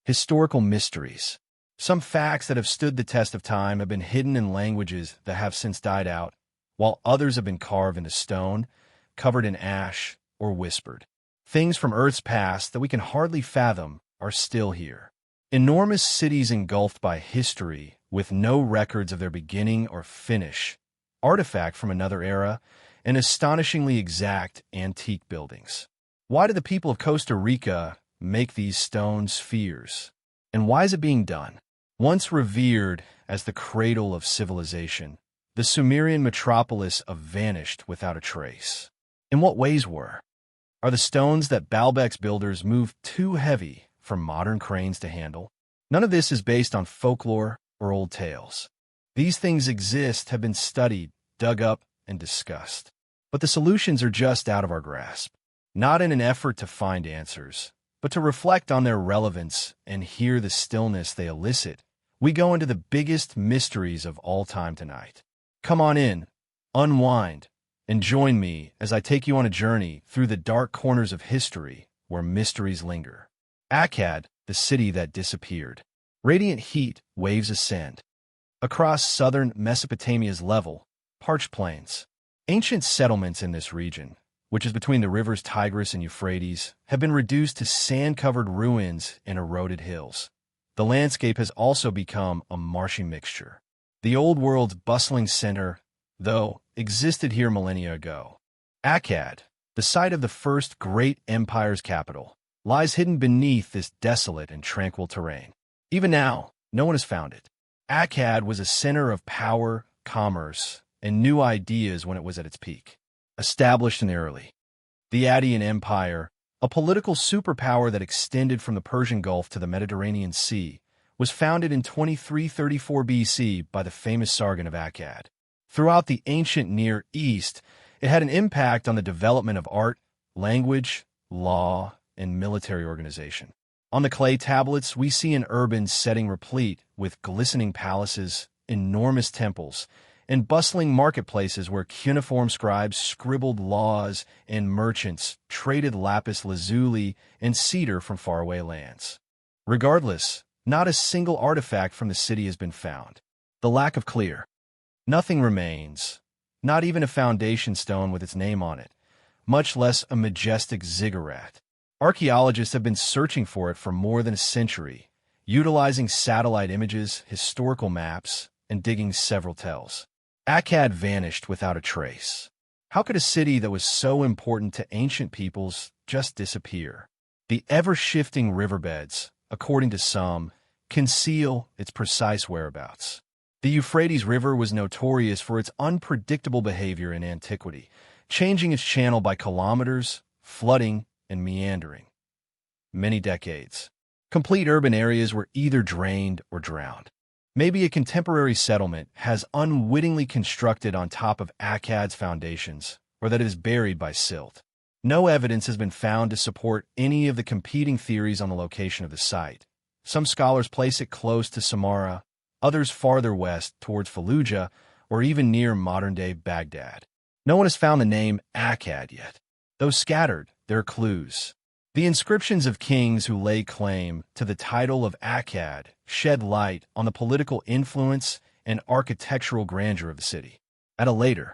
Historical mysteries. Some facts that have stood the test of time have been hidden in languages that have since died out, while others have been carved into stone, covered in ash, or whispered. Things from Earth's past that we can hardly fathom are still here. Enormous cities engulfed by history, with no records of their beginning or finish, artifact from another era, and astonishingly exact antique buildings. Why do the people of Costa Rica make these stone spheres? And why is it being done? Once revered as the cradle of civilization, the Sumerian metropolis vanished without a trace. In what ways were? Are the stones that Baalbek's builders moved too heavy for modern cranes to handle? None of this is based on folklore or old tales. These things exist, have been studied, dug up, and discussed. But the solutions are just out of our grasp. Not in an effort to find answers, but to reflect on their relevance and hear the stillness they elicit, we go into the biggest mysteries of all time tonight. Come on in, unwind, and join me as I take you on a journey through the dark corners of history where mysteries linger. Akkad, the city that disappeared. Radiant heat waves ascend. Across southern Mesopotamia's level, parched plains. Ancient settlements in this region, which is between the rivers Tigris and Euphrates, have been reduced to sand-covered ruins and eroded hills. The landscape has also become a marshy mixture. The old world's bustling center, though, existed here millennia ago. Akkad, the site of the first great empire's capital, lies hidden beneath this desolate and tranquil terrain. Even now, no one has found it. Akkad was a center of power, commerce, and new ideas when it was at its peak. Established in the Adian Empire, a political superpower that extended from the Persian Gulf to the Mediterranean Sea, was founded in 2334 BC by the famous Sargon of Akkad. Throughout the ancient Near East, it had an impact on the development of art, language, law, and military organization. On the clay tablets, we see an urban setting replete with glistening palaces, enormous temples, and bustling marketplaces where cuneiform scribes scribbled laws and merchants traded lapis lazuli and cedar from faraway lands. Regardless, not a single artifact from the city has been found. The lack of clear. Nothing remains, not even a foundation stone with its name on it, much less a majestic ziggurat. Archaeologists have been searching for it for more than a century, utilizing satellite images, historical maps, and digging several tells. Akkad vanished without a trace. How could a city that was so important to ancient peoples just disappear? The ever-shifting riverbeds, according to some, conceal its precise whereabouts. The Euphrates River was notorious for its unpredictable behavior in antiquity, changing its channel by kilometers, flooding, and meandering. Many decades. Complete urban areas were either drained or drowned. Maybe a contemporary settlement has unwittingly constructed on top of Akkad's foundations, or that it is buried by silt. No evidence has been found to support any of the competing theories on the location of the site. Some scholars place it close to Samarra, others farther west towards Fallujah, or even near modern-day Baghdad. No one has found the name Akkad yet. Though scattered, there are clues. The inscriptions of kings who lay claim to the title of Akkad shed light on the political influence and architectural grandeur of the city. At a later,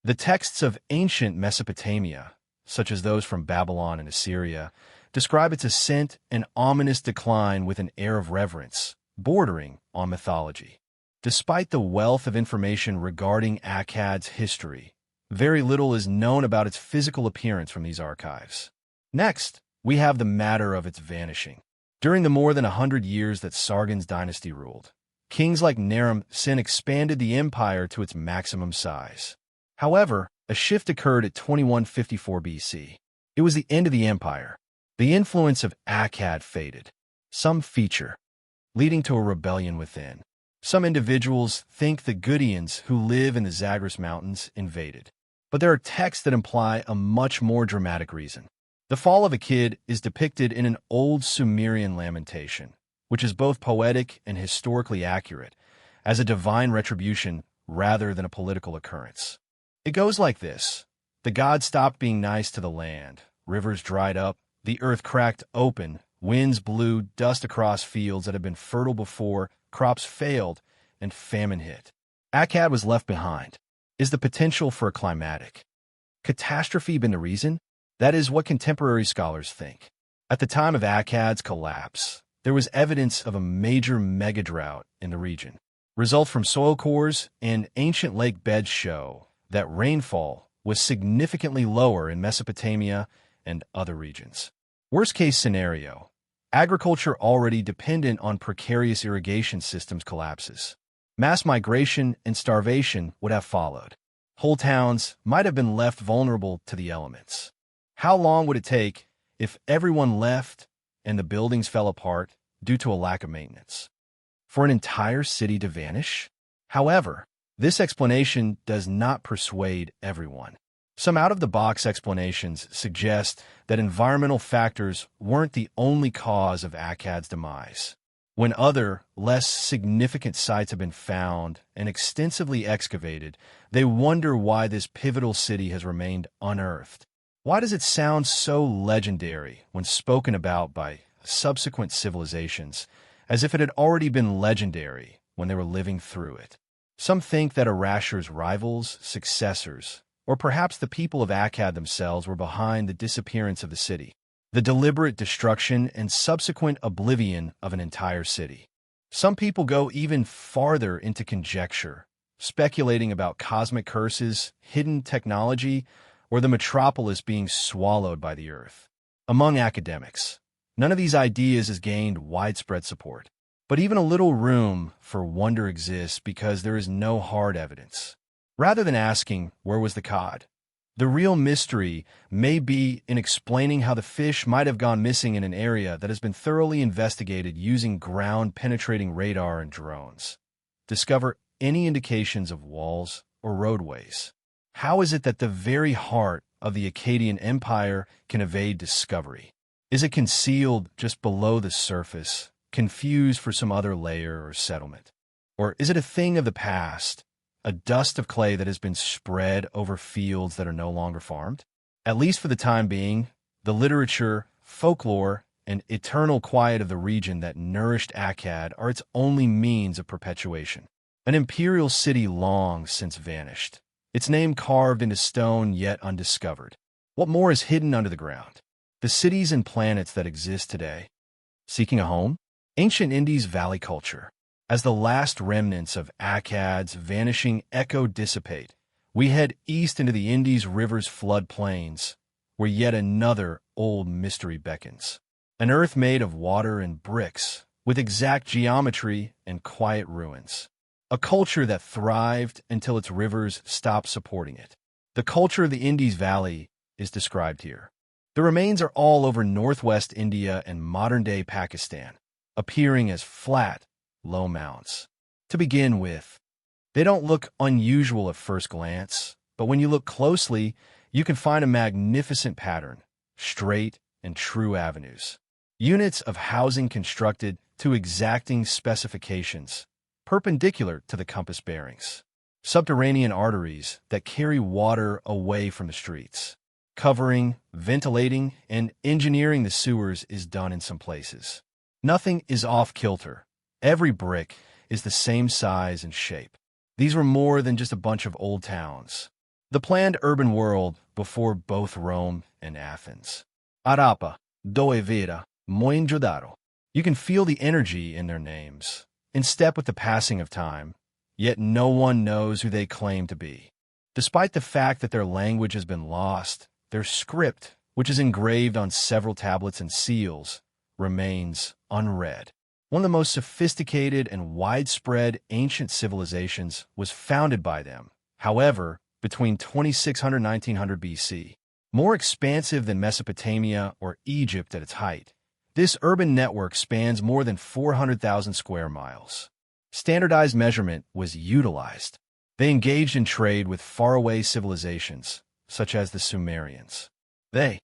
the texts of ancient Mesopotamia, such as those from Babylon and Assyria, describe its ascent and ominous decline with an air of reverence, bordering on mythology. Despite the wealth of information regarding Akkad's history, very little is known about its physical appearance from these archives. Next, we have the matter of its vanishing. During the more than 100 years that Sargon's dynasty ruled, kings like Naram-Sin expanded the empire to its maximum size. However, a shift occurred at 2154 BC. It was the end of the empire. The influence of Akkad faded. Some feature, leading to a rebellion within. Some individuals think the Gudians who live in the Zagros Mountains invaded. But there are texts that imply a much more dramatic reason. The fall of a kid is depicted in an old Sumerian lamentation, which is both poetic and historically accurate, as a divine retribution rather than a political occurrence. It goes like this. The gods stopped being nice to the land, rivers dried up, the earth cracked open, Winds blew dust across fields that had been fertile before, crops failed, and famine hit. Akkad was left behind. Is the potential for a climatic catastrophe been the reason? That is what contemporary scholars think. At the time of Akkad's collapse, there was evidence of a major megadrought in the region. Results from soil cores and ancient lake beds show that rainfall was significantly lower in Mesopotamia and other regions. Worst-case scenario, agriculture already dependent on precarious irrigation systems collapses. Mass migration and starvation would have followed. Whole towns might have been left vulnerable to the elements. How long would it take if everyone left and the buildings fell apart due to a lack of maintenance? For an entire city to vanish? However, this explanation does not persuade everyone. Some out-of-the-box explanations suggest that environmental factors weren't the only cause of Akkad's demise. When other, less significant sites have been found and extensively excavated, they wonder why this pivotal city has remained unearthed. Why does it sound so legendary when spoken about by subsequent civilizations, as if it had already been legendary when they were living through it? Some think that Arashur's rivals, successors, or perhaps the people of Akkad themselves were behind the disappearance of the city, the deliberate destruction and subsequent oblivion of an entire city. Some people go even farther into conjecture, speculating about cosmic curses, hidden technology, or the metropolis being swallowed by the earth. Among academics, none of these ideas has gained widespread support. But even a little room for wonder exists because there is no hard evidence. Rather than asking, where was the cod? The real mystery may be in explaining how the fish might have gone missing in an area that has been thoroughly investigated using ground-penetrating radar and drones. Discover any indications of walls or roadways. How is it that the very heart of the Akkadian Empire can evade discovery? Is it concealed just below the surface, confused for some other layer or settlement? Or is it a thing of the past, a dust of clay that has been spread over fields that are no longer farmed? At least for the time being, the literature, folklore, and eternal quiet of the region that nourished Akkad are its only means of perpetuation. An imperial city long since vanished, its name carved into stone yet undiscovered. What more is hidden under the ground? The cities and planets that exist today. Seeking a home? Ancient Indies Valley culture. As the last remnants of Akkad's vanishing echo dissipate, we head east into the Indus River's flood plains, where yet another old mystery beckons. An earth made of water and bricks, with exact geometry and quiet ruins. A culture that thrived until its rivers stopped supporting it. The culture of the Indus Valley is described here. The remains are all over northwest India and modern-day Pakistan, appearing as flat, low mounds. To begin with, they don't look unusual at first glance, but when you look closely, you can find a magnificent pattern, straight and true avenues. Units of housing constructed to exacting specifications, perpendicular to the compass bearings. Subterranean arteries that carry water away from the streets. Covering, ventilating, and engineering the sewers is done in some places. Nothing is off-kilter. Every brick is the same size and shape. These were more than just a bunch of old towns. The planned urban world before both Rome and Athens. Harappa, Doevera, Mohenjo-daro. You can feel the energy in their names, in step with the passing of time, yet no one knows who they claim to be. Despite the fact that their language has been lost, their script, which is engraved on several tablets and seals, remains unread. One of the most sophisticated and widespread ancient civilizations was founded by them, however, between 2600 and 1900 BC. More expansive than Mesopotamia or Egypt at its height, this urban network spans more than 400,000 square miles. Standardized measurement was utilized. They engaged in trade with faraway civilizations, such as the Sumerians. They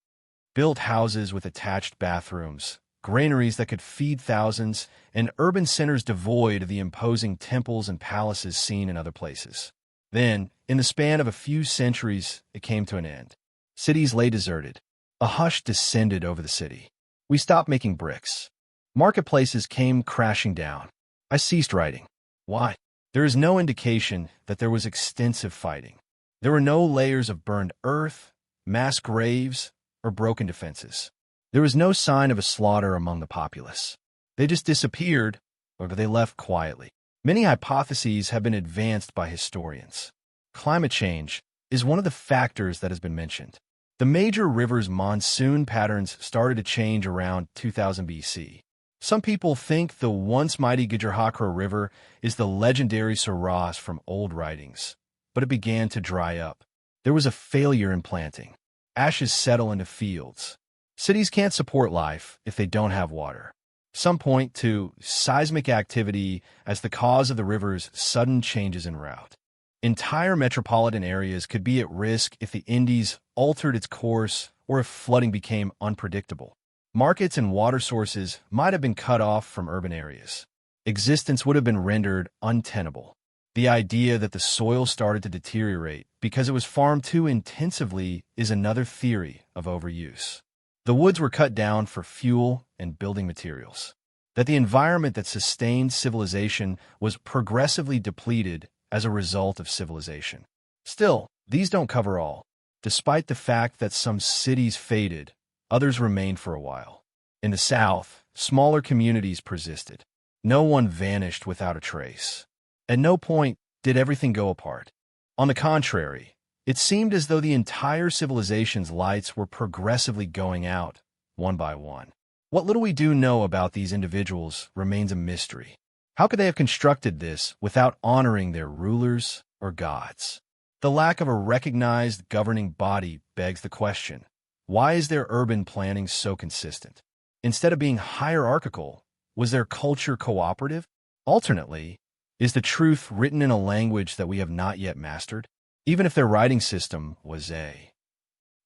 built houses with attached bathrooms, granaries that could feed thousands, and urban centers devoid of the imposing temples and palaces seen in other places. Then, in the span of a few centuries, it came to an end. Cities lay deserted. A hush descended over the city. We stopped making bricks. Marketplaces came crashing down. I ceased writing. Why? There is no indication that there was extensive fighting. There were no layers of burned earth, mass graves, or broken defenses. There was no sign of a slaughter among the populace. They just disappeared, or they left quietly. Many hypotheses have been advanced by historians. Climate change is one of the factors that has been mentioned. The major rivers' monsoon patterns started to change around 2000 BC. Some people think the once mighty Gujarhakra River is the legendary Saras from old writings, but it began to dry up. There was a failure in planting. Ashes settle into fields. Cities can't support life if they don't have water. Some point to seismic activity as the cause of the river's sudden changes in route. Entire metropolitan areas could be at risk if the Indus altered its course or if flooding became unpredictable. Markets and water sources might have been cut off from urban areas. Existence would have been rendered untenable. The idea that the soil started to deteriorate because it was farmed too intensively is another theory of overuse. The woods were cut down for fuel and building materials. That the environment that sustained civilization was progressively depleted as a result of civilization. Still, these don't cover all. Despite the fact that some cities faded, others remained for a while. In the South, smaller communities persisted. No one vanished without a trace. At no point did everything go apart. On the contrary, it seemed as though the entire civilization's lights were progressively going out, one by one. What little we do know about these individuals remains a mystery. How could they have constructed this without honoring their rulers or gods? The lack of a recognized governing body begs the question. Why is their urban planning so consistent? Instead of being hierarchical, was their culture cooperative? Alternately, is the truth written in a language that we have not yet mastered? Even if their writing system was a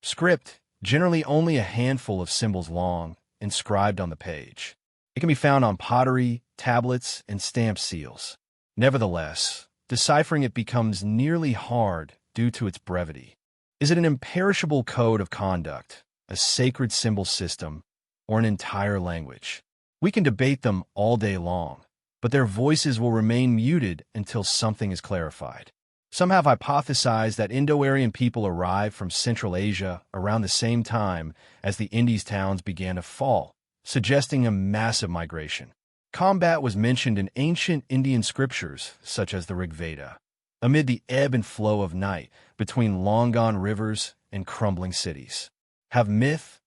script, generally only a handful of symbols long, inscribed on the page. It can be found on pottery, tablets, and stamp seals. Nevertheless, deciphering it becomes nearly hard due to its brevity. Is it an imperishable code of conduct, a sacred symbol system, or an entire language? We can debate them all day long, but their voices will remain muted until something is clarified. Some have hypothesized that Indo-Aryan people arrived from Central Asia around the same time as the Indus towns began to fall, suggesting a massive migration. Combat was mentioned in ancient Indian scriptures, such as the Rig Veda, amid the ebb and flow of night between long-gone rivers and crumbling cities. Have myth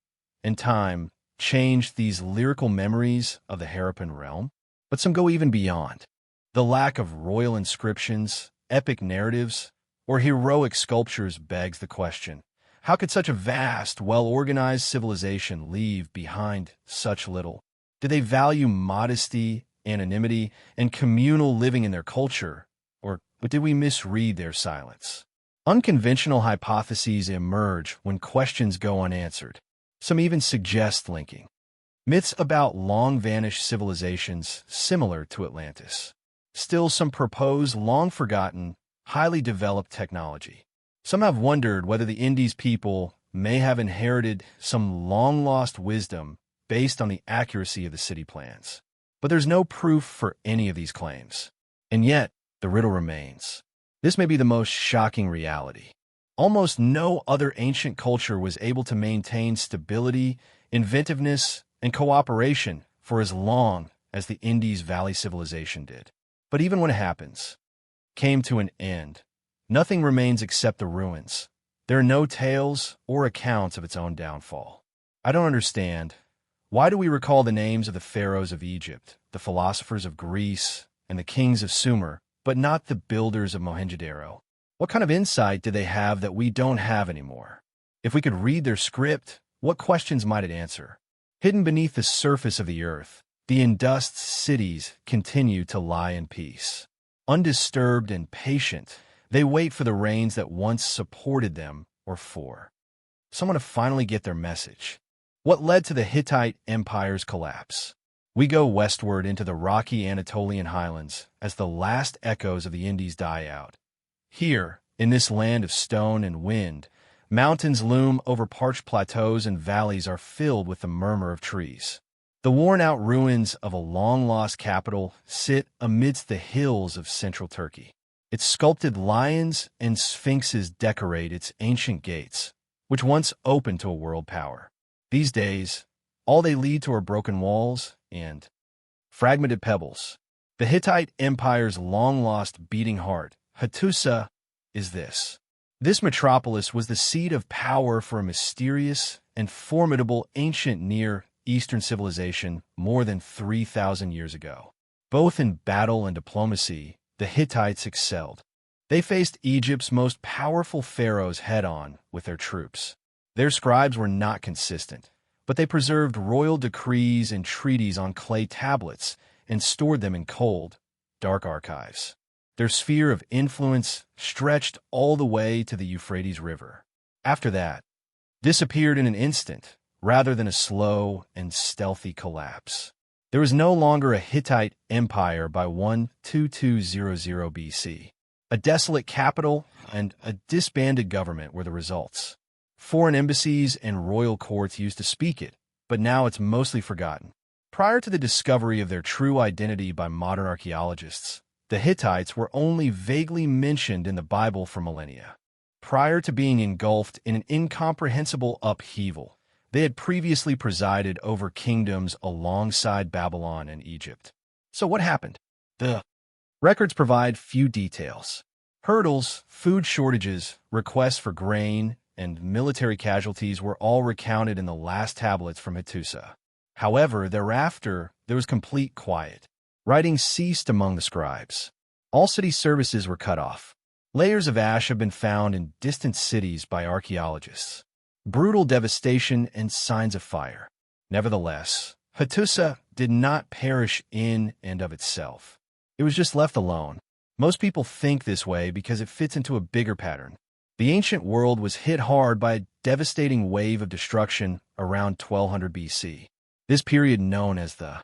and time changed these lyrical memories of the Harappan realm? But some go even beyond. The lack of royal inscriptions, epic narratives, or heroic sculptures begs the question. How could such a vast, well-organized civilization leave behind such little? Did they value modesty, anonymity, and communal living in their culture, or did we misread their silence? Unconventional hypotheses emerge when questions go unanswered. Some even suggest linking myths about long-vanished civilizations similar to Atlantis. Still, some propose long-forgotten, highly developed technology. Some have wondered whether the Indus people may have inherited some long-lost wisdom based on the accuracy of the city plans. But there's no proof for any of these claims. And yet, the riddle remains. This may be the most shocking reality. Almost no other ancient culture was able to maintain stability, inventiveness, and cooperation for as long as the Indus Valley civilization did. But even when it happens, came to an end, nothing remains except the ruins. There are no tales or accounts of its own downfall. I don't understand. Why do we recall the names of the pharaohs of Egypt, the philosophers of Greece, and the kings of Sumer, but not the builders of Mohenjo-daro? What kind of insight do they have that we don't have anymore? If we could read their script, what questions might it answer? Hidden beneath the surface of the earth, the Indus cities continue to lie in peace. Undisturbed and patient, they wait for the rains that once supported them or for someone to finally get their message. What led to the Hittite Empire's collapse? We go westward into the rocky Anatolian highlands as the last echoes of the Indus die out. Here, in this land of stone and wind, Mountains loom over parched plateaus and valleys are filled with the murmur of trees. The worn-out ruins of a long-lost capital sit amidst the hills of central Turkey. Its sculpted lions and sphinxes decorate its ancient gates, which once opened to a world power. These days, all they lead to are broken walls and fragmented pebbles. The Hittite Empire's long-lost beating heart, Hattusa, is this. This metropolis was the seat of power for a mysterious and formidable ancient Near Eastern civilization more than 3,000 years ago. Both in battle and diplomacy, the Hittites excelled. They faced Egypt's most powerful pharaohs head-on with their troops. Their scribes were not consistent, but they preserved royal decrees and treaties on clay tablets and stored them in cold, dark archives. Their sphere of influence stretched all the way to the Euphrates River. After that, disappeared in an instant, rather than a slow and stealthy collapse. There was no longer a Hittite empire by 12200 BC. A desolate capital and a disbanded government were the results. Foreign embassies and royal courts used to speak it, but now it's mostly forgotten. Prior to the discovery of their true identity by modern archaeologists, the Hittites were only vaguely mentioned in the Bible for millennia. Prior to being engulfed in an incomprehensible upheaval, they had previously presided over kingdoms alongside Babylon and Egypt. So what happened? The records provide few details. Hurdles, food shortages, requests for grain, and military casualties were all recounted in the last tablets from Hattusa. However, thereafter, there was complete quiet. Writing ceased among the scribes. All city services were cut off. Layers of ash have been found in distant cities by archaeologists. Brutal devastation and signs of fire. Nevertheless, Hattusa did not perish in and of itself. It was just left alone. Most people think this way because it fits into a bigger pattern. The ancient world was hit hard by a devastating wave of destruction around 1200 BC. This period, known as the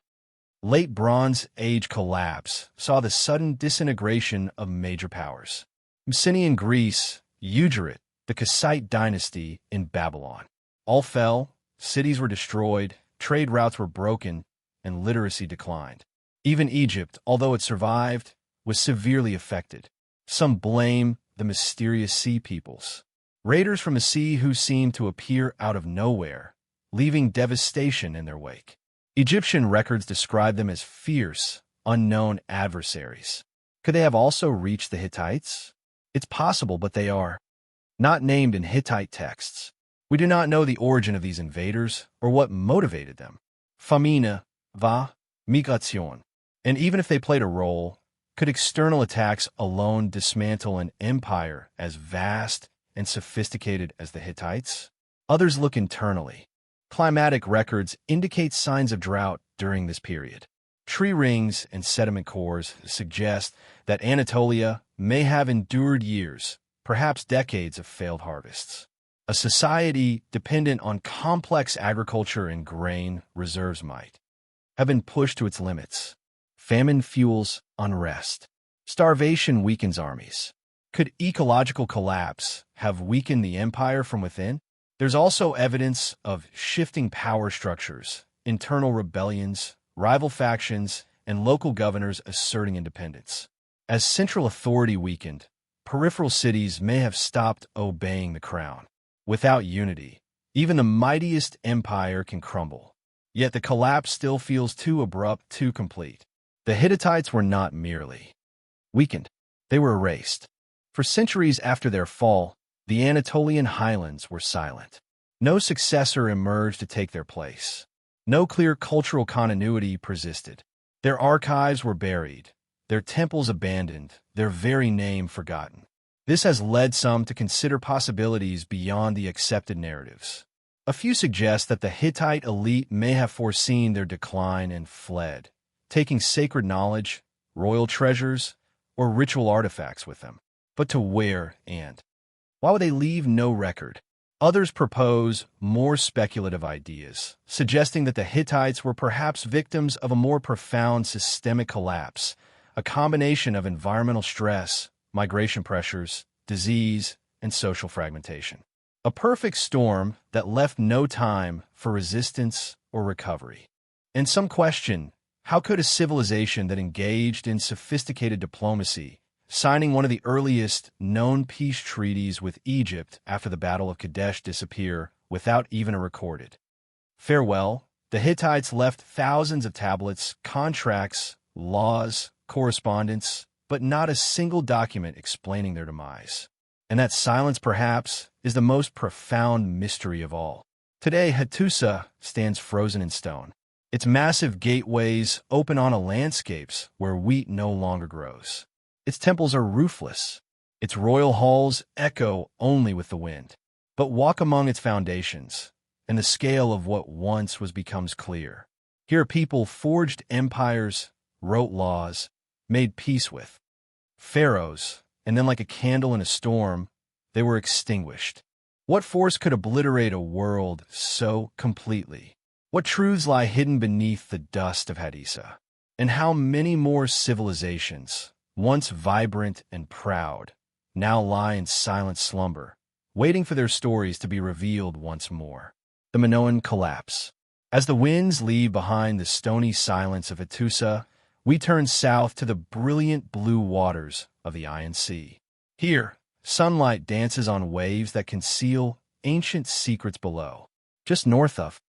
Late Bronze Age collapse, saw the sudden disintegration of major powers. Mycenaean Greece, Ugarit, the Kassite dynasty in Babylon. All fell, cities were destroyed, trade routes were broken, and literacy declined. Even Egypt, although it survived, was severely affected. Some blame the mysterious sea peoples. Raiders from the sea who seemed to appear out of nowhere, leaving devastation in their wake. Egyptian records describe them as fierce, unknown adversaries. Could they have also reached the Hittites? It's possible, but they are not named in Hittite texts. We do not know the origin of these invaders or what motivated them. Famina, va, migration. And even if they played a role, could external attacks alone dismantle an empire as vast and sophisticated as the Hittites? Others look internally. Climatic records indicate signs of drought during this period. Tree rings and sediment cores suggest that Anatolia may have endured years, perhaps decades of failed harvests. A society dependent on complex agriculture and grain reserves might have been pushed to its limits. Famine fuels unrest. Starvation weakens armies. Could ecological collapse have weakened the empire from within? There's also evidence of shifting power structures, internal rebellions, rival factions, and local governors asserting independence. As central authority weakened, peripheral cities may have stopped obeying the crown. Without unity, even the mightiest empire can crumble. Yet the collapse still feels too abrupt, too complete. The Hittites were not merely weakened, they were erased. For centuries after their fall, the Anatolian highlands were silent. No successor emerged to take their place. No clear cultural continuity persisted. Their archives were buried, their temples abandoned, their very name forgotten. This has led some to consider possibilities beyond the accepted narratives. A few suggest that the Hittite elite may have foreseen their decline and fled, taking sacred knowledge, royal treasures, or ritual artifacts with them. But to where and why would they leave no record? Others propose more speculative ideas, suggesting that the Hittites were perhaps victims of a more profound systemic collapse, a combination of environmental stress, migration pressures, disease, and social fragmentation. A perfect storm that left no time for resistance or recovery. And some question, how could a civilization that engaged in sophisticated diplomacy, signing one of the earliest known peace treaties with Egypt after the Battle of Kadesh, disappear without even a recorded farewell? The Hittites left thousands of tablets, contracts, laws, correspondence, but not a single document explaining their demise. And that silence, perhaps, is the most profound mystery of all. Today, Hattusa stands frozen in stone. Its massive gateways open onto landscapes where wheat no longer grows. Its temples are roofless. Its royal halls echo only with the wind. But walk among its foundations, and the scale of what once was becomes clear. Here people forged empires, wrote laws, made peace with pharaohs, and then like a candle in a storm, they were extinguished. What force could obliterate a world so completely? What truths lie hidden beneath the dust of Hadissa? And how many more civilizations, once vibrant and proud, now lie in silent slumber, waiting for their stories to be revealed once more? The Minoan collapse. As the winds leave behind the stony silence of Hattusa, we turn south to the brilliant blue waters of the Iron Sea. Here, sunlight dances on waves that conceal ancient secrets below. Just north of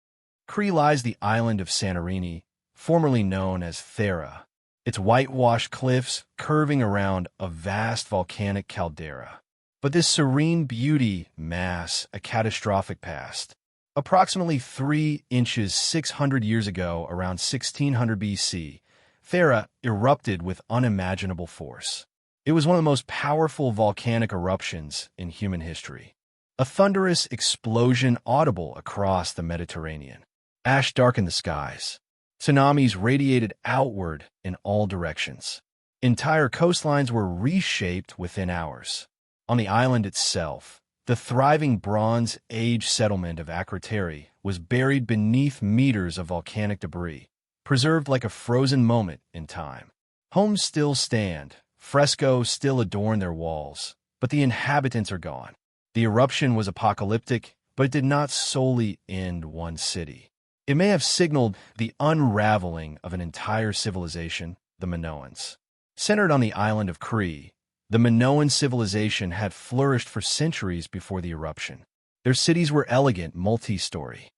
Crete lies the island of Santorini, formerly known as Thera, its whitewashed cliffs curving around a vast volcanic caldera. But this serene beauty masks a catastrophic past. Approximately 3 inches 600 years ago, around 1600 BC, Thera erupted with unimaginable force. It was one of the most powerful volcanic eruptions in human history. A thunderous explosion audible across the Mediterranean. Ash darkened the skies. Tsunamis radiated outward in all directions. Entire coastlines were reshaped within hours. On the island itself, the thriving Bronze Age settlement of Akrotiri was buried beneath meters of volcanic debris, preserved like a frozen moment in time. Homes still stand, frescoes still adorn their walls, but the inhabitants are gone. The eruption was apocalyptic, but it did not solely end one city. It may have signaled the unraveling of an entire civilization, the Minoans. Centered on the island of Crete, the Minoan civilization had flourished for centuries before the eruption. Their cities were elegant, multi-story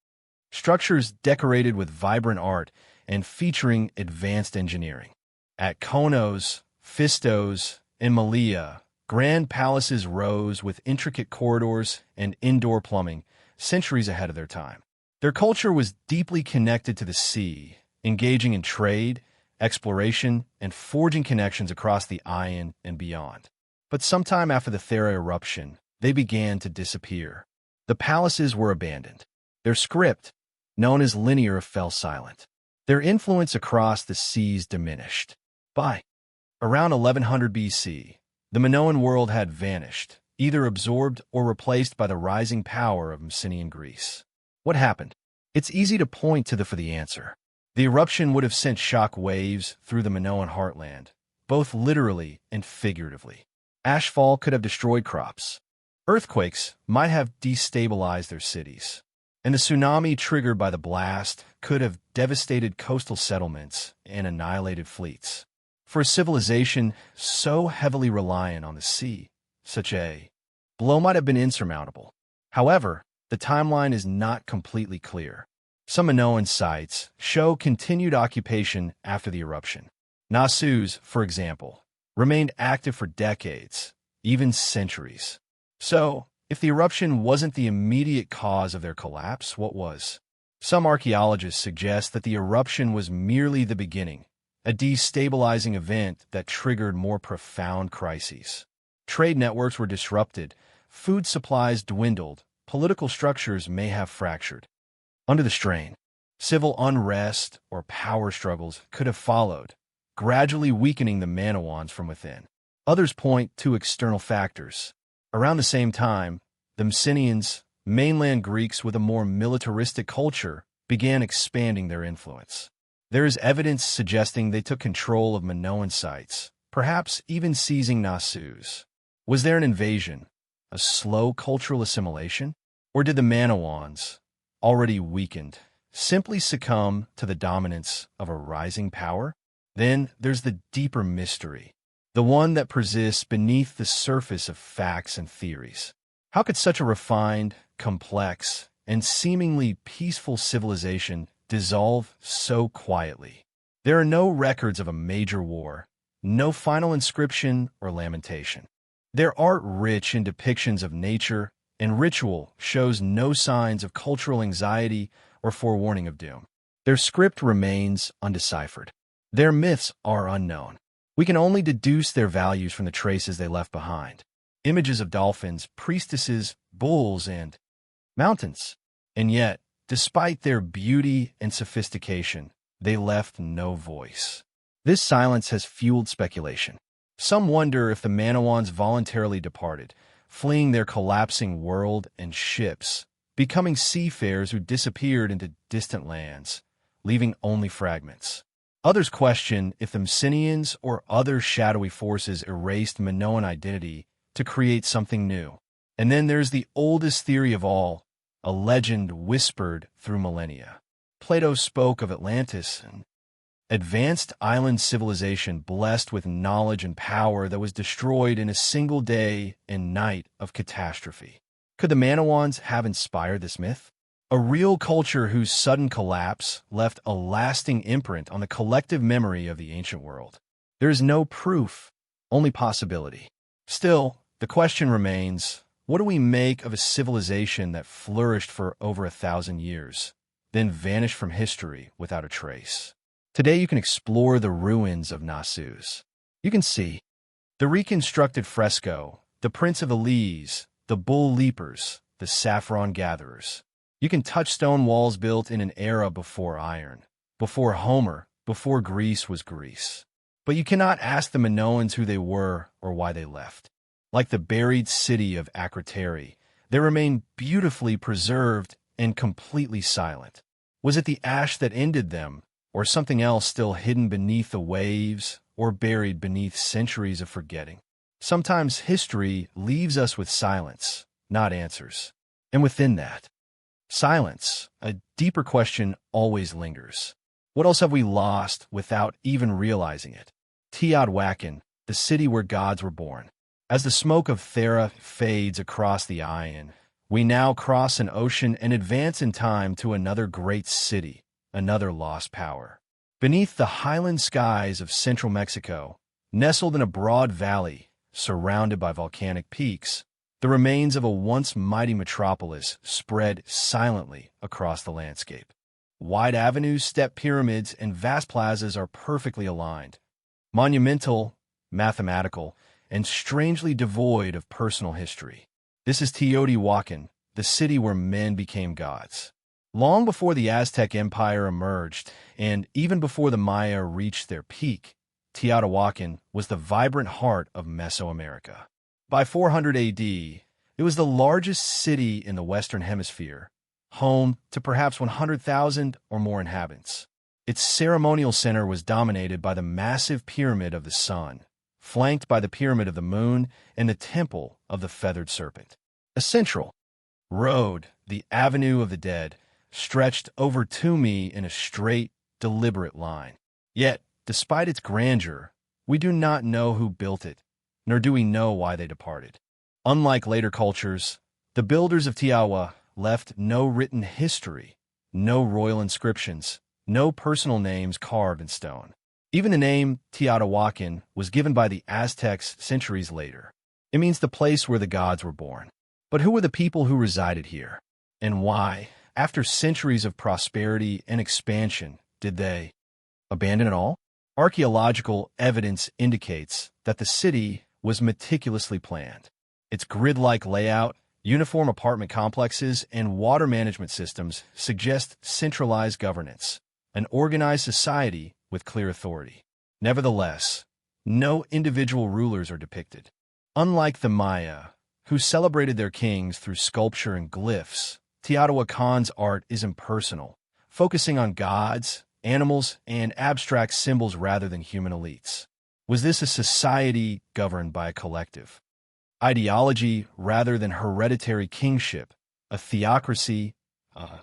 structures decorated with vibrant art and featuring advanced engineering. At Konos, Phistos, and Malea, grand palaces rose with intricate corridors and indoor plumbing, centuries ahead of their time. Their culture was deeply connected to the sea, engaging in trade, exploration, and forging connections across the Ion and beyond. But sometime after the Thera eruption, they began to disappear. The palaces were abandoned. Their script, known as linear, fell silent. Their influence across the seas diminished. By around 1100 BC, the Minoan world had vanished, either absorbed or replaced by the rising power of Mycenaean Greece. What happened? It's easy to point to for the answer. The eruption would have sent shock waves through the Minoan heartland, both literally and figuratively. Ashfall could have destroyed crops. Earthquakes might have destabilized their cities. And the tsunami triggered by the blast could have devastated coastal settlements and annihilated fleets. For a civilization so heavily reliant on the sea, such a blow might have been insurmountable. However, the timeline is not completely clear. Some Minoan sites show continued occupation after the eruption. Nasus, for example, remained active for decades, even centuries. So, if the eruption wasn't the immediate cause of their collapse, what was? Some archaeologists suggest that the eruption was merely the beginning, a destabilizing event that triggered more profound crises. Trade networks were disrupted, food supplies dwindled, political structures may have fractured. Under the strain, civil unrest or power struggles could have followed, gradually weakening the Minoans from within. Others point to external factors. Around the same time, the Mycenaeans, mainland Greeks with a more militaristic culture, began expanding their influence. There is evidence suggesting they took control of Minoan sites, perhaps even seizing Nasus. Was there an invasion, a slow cultural assimilation? Or did the Manawans, already weakened, simply succumb to the dominance of a rising power? Then there's the deeper mystery, the one that persists beneath the surface of facts and theories. How could such a refined, complex, and seemingly peaceful civilization dissolve so quietly? There are no records of a major war, no final inscription or lamentation. Their art, rich in depictions of nature and ritual, shows no signs of cultural anxiety or forewarning of doom. Their script remains undeciphered. Their myths are unknown. We can only deduce their values from the traces they left behind. Images of dolphins, priestesses, bulls, and mountains. And yet, despite their beauty and sophistication, they left no voice. This silence has fueled speculation. Some wonder if the Manawans voluntarily departed, fleeing their collapsing world and ships, becoming seafarers who disappeared into distant lands, leaving only fragments. Others question if the Mycenaeans or other shadowy forces erased Minoan identity to create something new. And then there's the oldest theory of all, a legend whispered through millennia. Plato spoke of Atlantis, an advanced island civilization blessed with knowledge and power that was destroyed in a single day and night of catastrophe. Could the Manawans have inspired this myth? A real culture whose sudden collapse left a lasting imprint on the collective memory of the ancient world. There is no proof, only possibility. Still, the question remains, what do we make of a civilization that flourished for over 1,000 years, then vanished from history without a trace? Today you can explore the ruins of Nasus. You can see the reconstructed fresco, the Prince of Elise, the Bull Leapers, the Saffron Gatherers. You can touch stone walls built in an era before iron, before Homer, before Greece was Greece. But you cannot ask the Minoans who they were or why they left. Like the buried city of Akrotiri, they remain beautifully preserved and completely silent. Was it the ash that ended them, or something else still hidden beneath the waves or buried beneath centuries of forgetting? Sometimes history leaves us with silence, not answers. And within that silence, a deeper question always lingers. What else have we lost without even realizing it? Teotihuacan, the city where gods were born. As the smoke of Thera fades across the Ion, we now cross an ocean and advance in time to another great city, another lost power. Beneath the highland skies of central Mexico, nestled in a broad valley, surrounded by volcanic peaks, the remains of a once mighty metropolis spread silently across the landscape. Wide avenues, step pyramids, and vast plazas are perfectly aligned, monumental, mathematical, and strangely devoid of personal history. This is Teotihuacan, the city where men became gods. Long before the Aztec Empire emerged, and even before the Maya reached their peak, Teotihuacan was the vibrant heart of Mesoamerica. By 400 AD, it was the largest city in the Western Hemisphere, home to perhaps 100,000 or more inhabitants. Its ceremonial center was dominated by the massive Pyramid of the Sun, flanked by the Pyramid of the Moon and the Temple of the Feathered Serpent. A central road, the Avenue of the Dead, stretched over to me in a straight, deliberate line. Yet, despite its grandeur, we do not know who built it, nor do we know why they departed. Unlike later cultures, the builders of Teotihuacan left no written history, no royal inscriptions, no personal names carved in stone. Even the name Teotihuacan was given by the Aztecs centuries later. It means the place where the gods were born. But who were the people who resided here? And why, after centuries of prosperity and expansion, did they abandon it all? Archaeological evidence indicates that the city was meticulously planned. Its grid-like layout, uniform apartment complexes, and water management systems suggest centralized governance, an organized society with clear authority. Nevertheless, no individual rulers are depicted. Unlike the Maya, who celebrated their kings through sculpture and glyphs, Teotihuacan's art is impersonal, focusing on gods, animals, and abstract symbols rather than human elites. Was this a society governed by a collective ideology rather than hereditary kingship, a theocracy,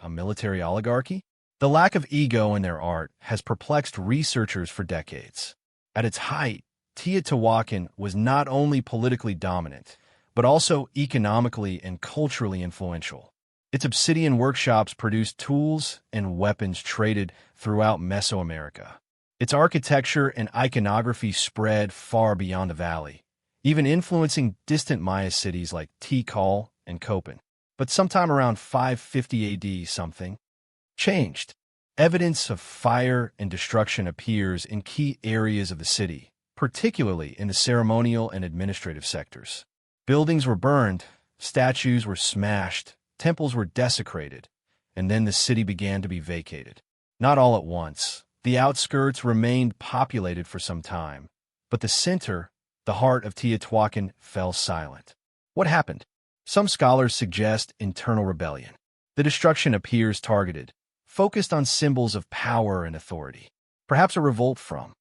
a military oligarchy? The lack of ego in their art has perplexed researchers for decades. At its height, Teotihuacan was not only politically dominant, but also economically and culturally influential. Its obsidian workshops produced tools and weapons traded throughout Mesoamerica. Its architecture and iconography spread far beyond the valley, even influencing distant Maya cities like Tikal and Copan. But sometime around 550 AD, something changed. Evidence of fire and destruction appears in key areas of the city, particularly in the ceremonial and administrative sectors. Buildings were burned, statues were smashed, temples were desecrated, and then the city began to be vacated. Not all at once. The outskirts remained populated for some time, but the center, the heart of Teotihuacan, fell silent. What happened? Some scholars suggest internal rebellion. The destruction appears targeted, focused on symbols of power and authority. Perhaps a revolt from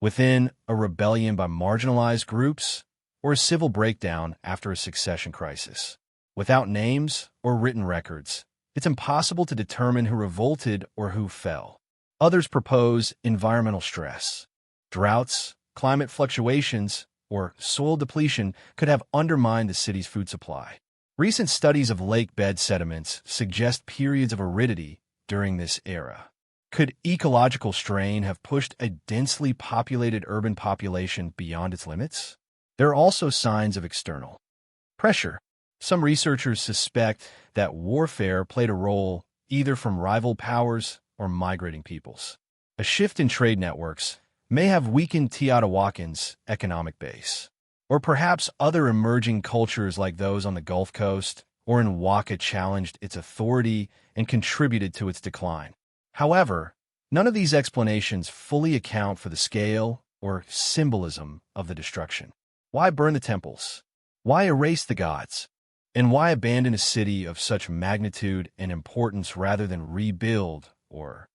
within, a rebellion by marginalized groups, or a civil breakdown after a succession crisis. Without names or written records, it's impossible to determine who revolted or who fell. Others propose environmental stress. Droughts, climate fluctuations, or soil depletion could have undermined the city's food supply. Recent studies of lake bed sediments suggest periods of aridity during this era. Could ecological strain have pushed a densely populated urban population beyond its limits? There are also signs of external pressure. Some researchers suspect that warfare played a role either from rival powers or migrating peoples. A shift in trade networks may have weakened Teotihuacan's economic base. Or perhaps other emerging cultures like those on the Gulf Coast or in Waka challenged its authority and contributed to its decline. However, none of these explanations fully account for the scale or symbolism of the destruction. Why burn the temples? Why erase the gods? And why abandon a city of such magnitude and importance rather than rebuild or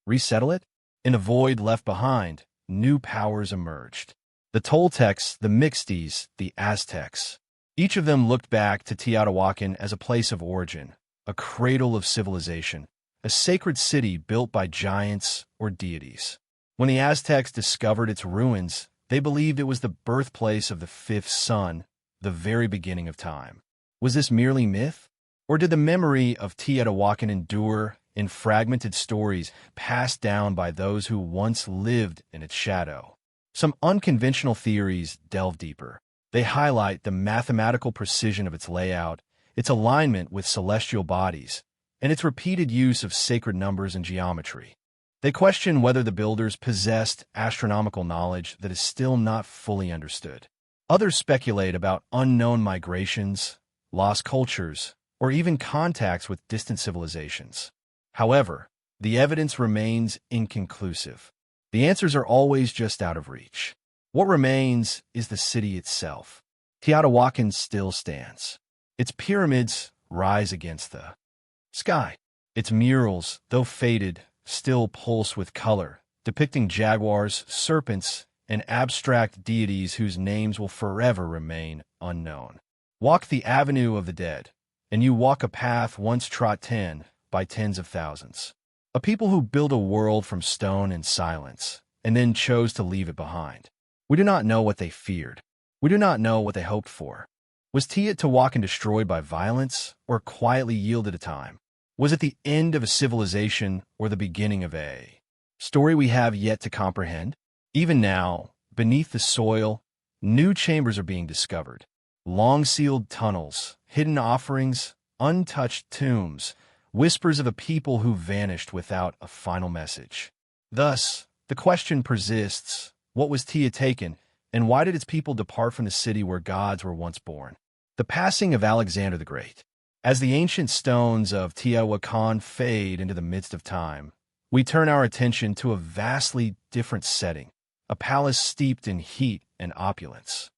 resettle it? In a void left behind, new powers emerged. The Toltecs, the Mixtes, the Aztecs. Each of them looked back to Teotihuacan as a place of origin, a cradle of civilization, a sacred city built by giants or deities. When the Aztecs discovered its ruins, they believed it was the birthplace of the fifth sun, the very beginning of time. Was this merely myth? Or did the memory of Teotihuacan endure in fragmented stories passed down by those who once lived in its shadow? Some unconventional theories delve deeper. They highlight the mathematical precision of its layout, its alignment with celestial bodies, and its repeated use of sacred numbers and geometry. They question whether the builders possessed astronomical knowledge that is still not fully understood. Others speculate about unknown migrations, lost cultures, or even contacts with distant civilizations. However, the evidence remains inconclusive. The answers are always just out of reach. What remains is the city itself. Teotihuacan still stands. Its pyramids rise against the sky. Its murals, though faded, still pulse with color, depicting jaguars, serpents, and abstract deities whose names will forever remain unknown. Walk the Avenue of the Dead, and you walk a path once trod by tens of thousands. A people who built a world from stone and silence, and then chose to leave it behind. We do not know what they feared. We do not know what they hoped for. Was Teotihuacan destroyed by violence, or quietly yielded to time? Was it the end of a civilization, or the beginning of a story we have yet to comprehend? Even now, beneath the soil, new chambers are being discovered. Long-sealed tunnels, hidden offerings, untouched tombs, whispers of a people who vanished without a final message. Thus, the question persists, what was Teotihuacan, and why did its people depart from the city where gods were once born? The passing of Alexander the Great. As the ancient stones of Teotihuacan fade into the midst of time, we turn our attention to a vastly different setting, a palace steeped in heat and opulence.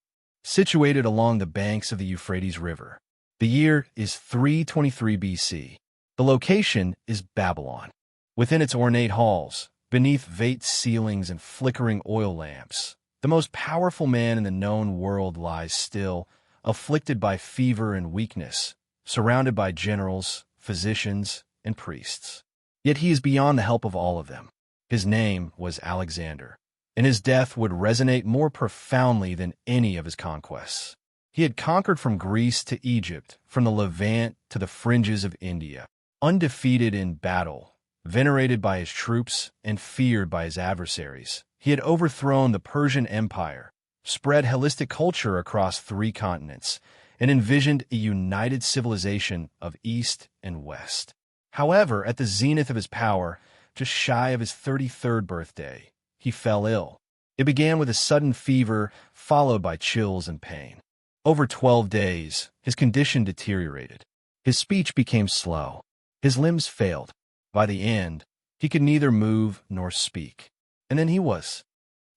Situated along the banks of the Euphrates River. The year is 323 BC. The location is Babylon. Within its ornate halls, beneath vate ceilings and flickering oil lamps, the most powerful man in the known world lies still, afflicted by fever and weakness, surrounded by generals, physicians, and priests. Yet he is beyond the help of all of them. His name was Alexander, and his death would resonate more profoundly than any of his conquests. He had conquered from Greece to Egypt, from the Levant to the fringes of India, undefeated in battle, venerated by his troops, and feared by his adversaries. He had overthrown the Persian Empire, spread Hellenistic culture across 3 continents, and envisioned a united civilization of East and West. However, at the zenith of his power, just shy of his 33rd birthday, he fell ill. It began with a sudden fever, followed by chills and pain. Over 12 days, his condition deteriorated. His speech became slow. His limbs failed. By the end, he could neither move nor speak. And then he was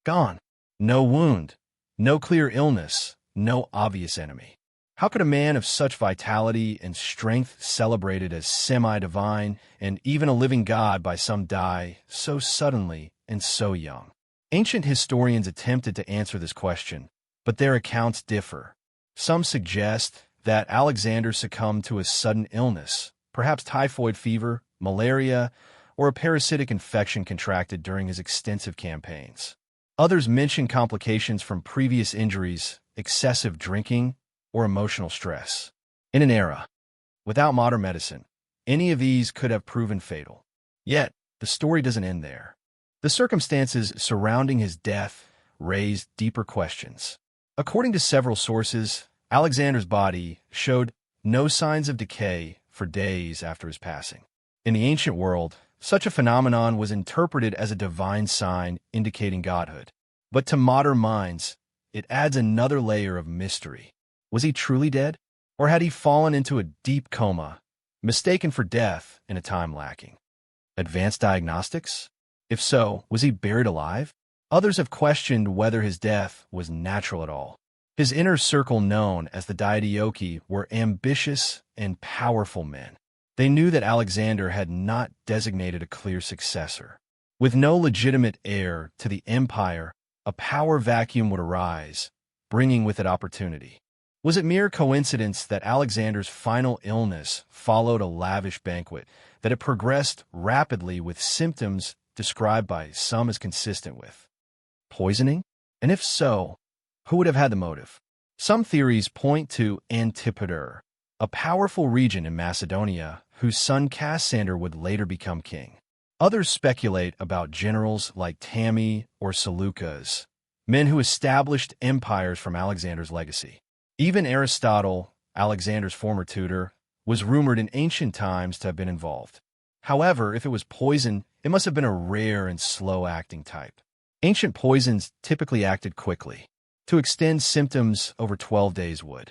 gone. No wound, no clear illness, no obvious enemy. How could a man of such vitality and strength, celebrated as semi-divine and even a living god by some, die so suddenly and so young? Ancient historians attempted to answer this question, but their accounts differ. Some suggest that Alexander succumbed to a sudden illness, perhaps typhoid fever, malaria, or a parasitic infection contracted during his extensive campaigns. Others mention complications from previous injuries, excessive drinking, or emotional stress. In an era without modern medicine, any of these could have proven fatal. Yet, the story doesn't end there. The circumstances surrounding his death raised deeper questions. According to several sources, Alexander's body showed no signs of decay for days after his passing. In the ancient world, such a phenomenon was interpreted as a divine sign indicating godhood. But to modern minds, it adds another layer of mystery. Was he truly dead? Or had he fallen into a deep coma, mistaken for death in a time lacking? Advanced diagnostics? If so, was he buried alive? Others have questioned whether his death was natural at all. His inner circle, known as the Diadochi, were ambitious and powerful men. They knew that Alexander had not designated a clear successor. With no legitimate heir to the empire, a power vacuum would arise, bringing with it opportunity. Was it mere coincidence that Alexander's final illness followed a lavish banquet, that it progressed rapidly with symptoms described by some as consistent with poisoning? And if so, who would have had the motive? Some theories point to Antipater, a powerful region in Macedonia whose son Cassander would later become king. Others speculate about generals like Tami or Seleucus, men who established empires from Alexander's legacy. Even Aristotle, Alexander's former tutor, was rumored in ancient times to have been involved. However, if it was poison, it must have been a rare and slow-acting type. Ancient poisons typically acted quickly. To extend symptoms over 12 days would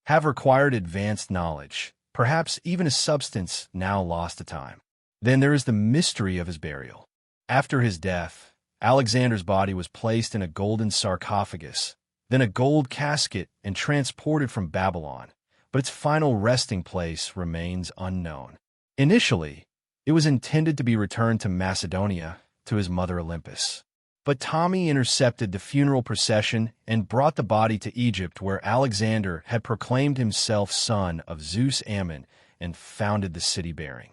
have required advanced knowledge, perhaps even a substance now lost to time. Then there is the mystery of his burial. After his death, Alexander's body was placed in a golden sarcophagus, then a gold casket, and transported from Babylon, but its final resting place remains unknown. Initially, it was intended to be returned to Macedonia, to his mother Olympus. But Ptolemy intercepted the funeral procession and brought the body to Egypt, where Alexander had proclaimed himself son of Zeus Ammon and founded the city bearing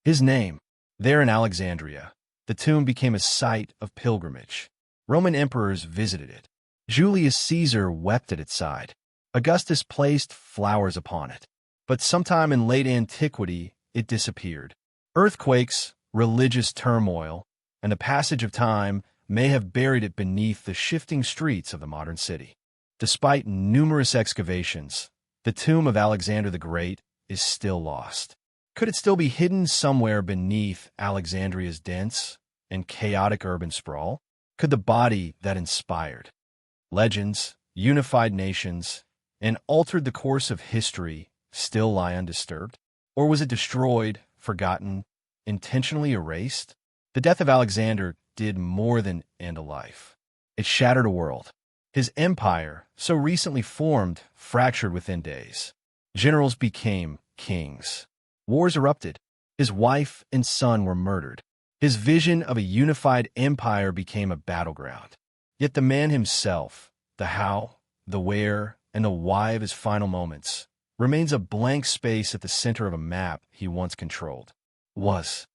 his name. There in Alexandria, the tomb became a site of pilgrimage. Roman emperors visited it. Julius Caesar wept at its side. Augustus placed flowers upon it. But sometime in late antiquity, it disappeared. Earthquakes, religious turmoil, and the passage of time may have buried it beneath the shifting streets of the modern city. Despite numerous excavations, the tomb of Alexander the Great is still lost. Could it still be hidden somewhere beneath Alexandria's dense and chaotic urban sprawl? Could the body that inspired legends, unified nations, and altered the course of history still lie undisturbed? Or was it destroyed, forgotten, intentionally erased? The death of Alexander did more than end a life. It shattered a world. His empire, so recently formed, fractured within days. Generals became kings. Wars erupted. His wife and son were murdered. His vision of a unified empire became a battleground. Yet the man himself, the how, the where, and the why of his final moments remains a blank space at the center of a map he once controlled. Was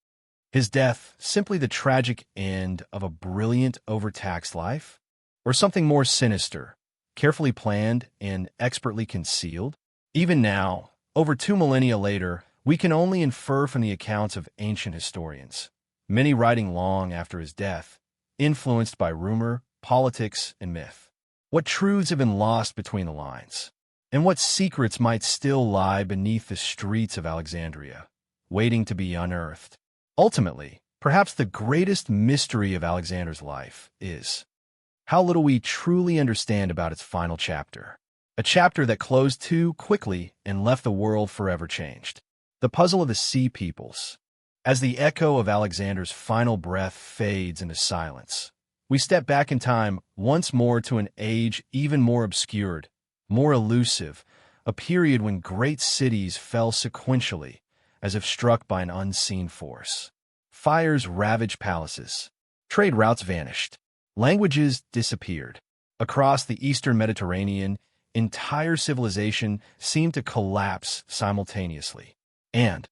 his death simply the tragic end of a brilliant, overtaxed life? Or something more sinister, carefully planned and expertly concealed? Even now, over 2 millennia later, we can only infer from the accounts of ancient historians, many writing long after his death, influenced by rumor, politics, and myth. What truths have been lost between the lines? And what secrets might still lie beneath the streets of Alexandria, waiting to be unearthed? Ultimately, perhaps the greatest mystery of Alexander's life is how little we truly understand about its final chapter. A chapter that closed too quickly and left the world forever changed. The puzzle of the Sea Peoples. As the echo of Alexander's final breath fades into silence, we step back in time once more to an age even more obscured, more elusive, a period when great cities fell sequentially, as if struck by an unseen force. Fires ravaged palaces. Trade routes vanished. Languages disappeared. Across the eastern Mediterranean, entire civilization seemed to collapse simultaneously. And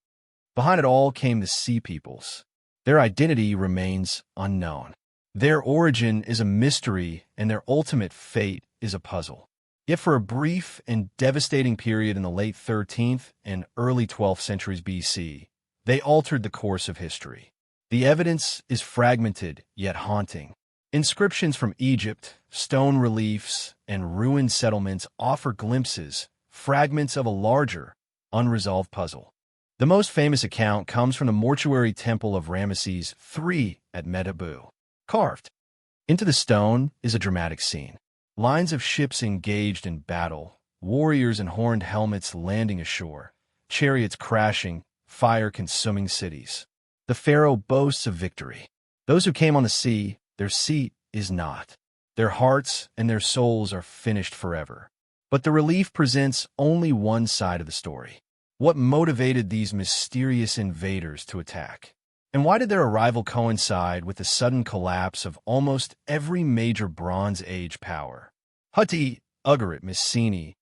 behind it all came the Sea Peoples. Their identity remains unknown. Their origin is a mystery, and their ultimate fate is a puzzle. Yet for a brief and devastating period in the late 13th and early 12th centuries BC, they altered the course of history. The evidence is fragmented yet haunting. Inscriptions from Egypt, stone reliefs, and ruined settlements offer glimpses, fragments of a larger, unresolved puzzle. The most famous account comes from the mortuary temple of Ramesses III at Medabu. Carved into the stone is a dramatic scene. Lines of ships engaged in battle, warriors in horned helmets landing ashore, chariots crashing, fire consuming cities. The pharaoh boasts of victory. Those who came on the sea, their seat is not. Their hearts and their souls are finished forever. But the relief presents only one side of the story. What motivated these mysterious invaders to attack? And why did their arrival coincide with the sudden collapse of almost every major Bronze Age power? Hutti, Ugarit, Mycenae,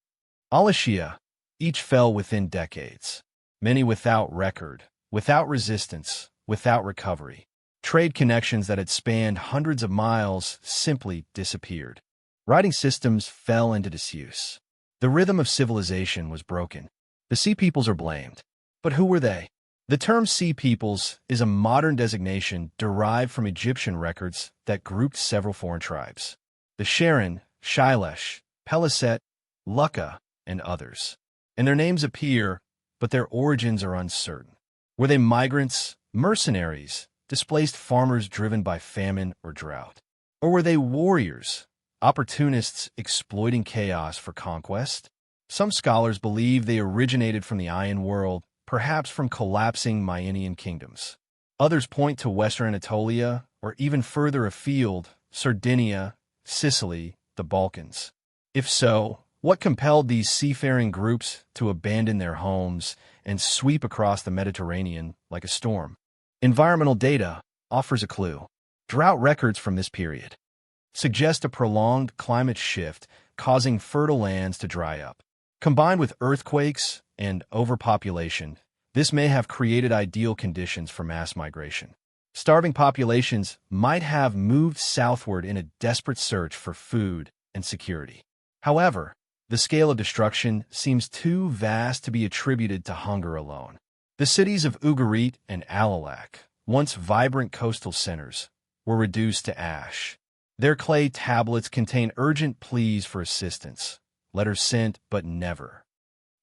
Alashia, each fell within decades. Many without record, without resistance, without recovery. Trade connections that had spanned hundreds of miles simply disappeared. Writing systems fell into disuse. The rhythm of civilization was broken. The Sea Peoples are blamed. But who were they? The term Sea Peoples is a modern designation derived from Egyptian records that grouped several foreign tribes. The Sharon, Shailesh, Peliset, Lucca, and others. And their names appear, but their origins are uncertain. Were they migrants, mercenaries, displaced farmers driven by famine or drought? Or were they warriors, opportunists exploiting chaos for conquest? Some scholars believe they originated from the Iron World, perhaps from collapsing Mycenaean kingdoms. Others point to Western Anatolia, or even further afield, Sardinia, Sicily, the Balkans. If so, what compelled these seafaring groups to abandon their homes and sweep across the Mediterranean like a storm? Environmental data offers a clue. Drought records from this period suggest a prolonged climate shift causing fertile lands to dry up. Combined with earthquakes and overpopulation, this may have created ideal conditions for mass migration. Starving populations might have moved southward in a desperate search for food and security. However, the scale of destruction seems too vast to be attributed to hunger alone. The cities of Ugarit and Alalak, once vibrant coastal centers, were reduced to ash. Their clay tablets contain urgent pleas for assistance, letters sent but never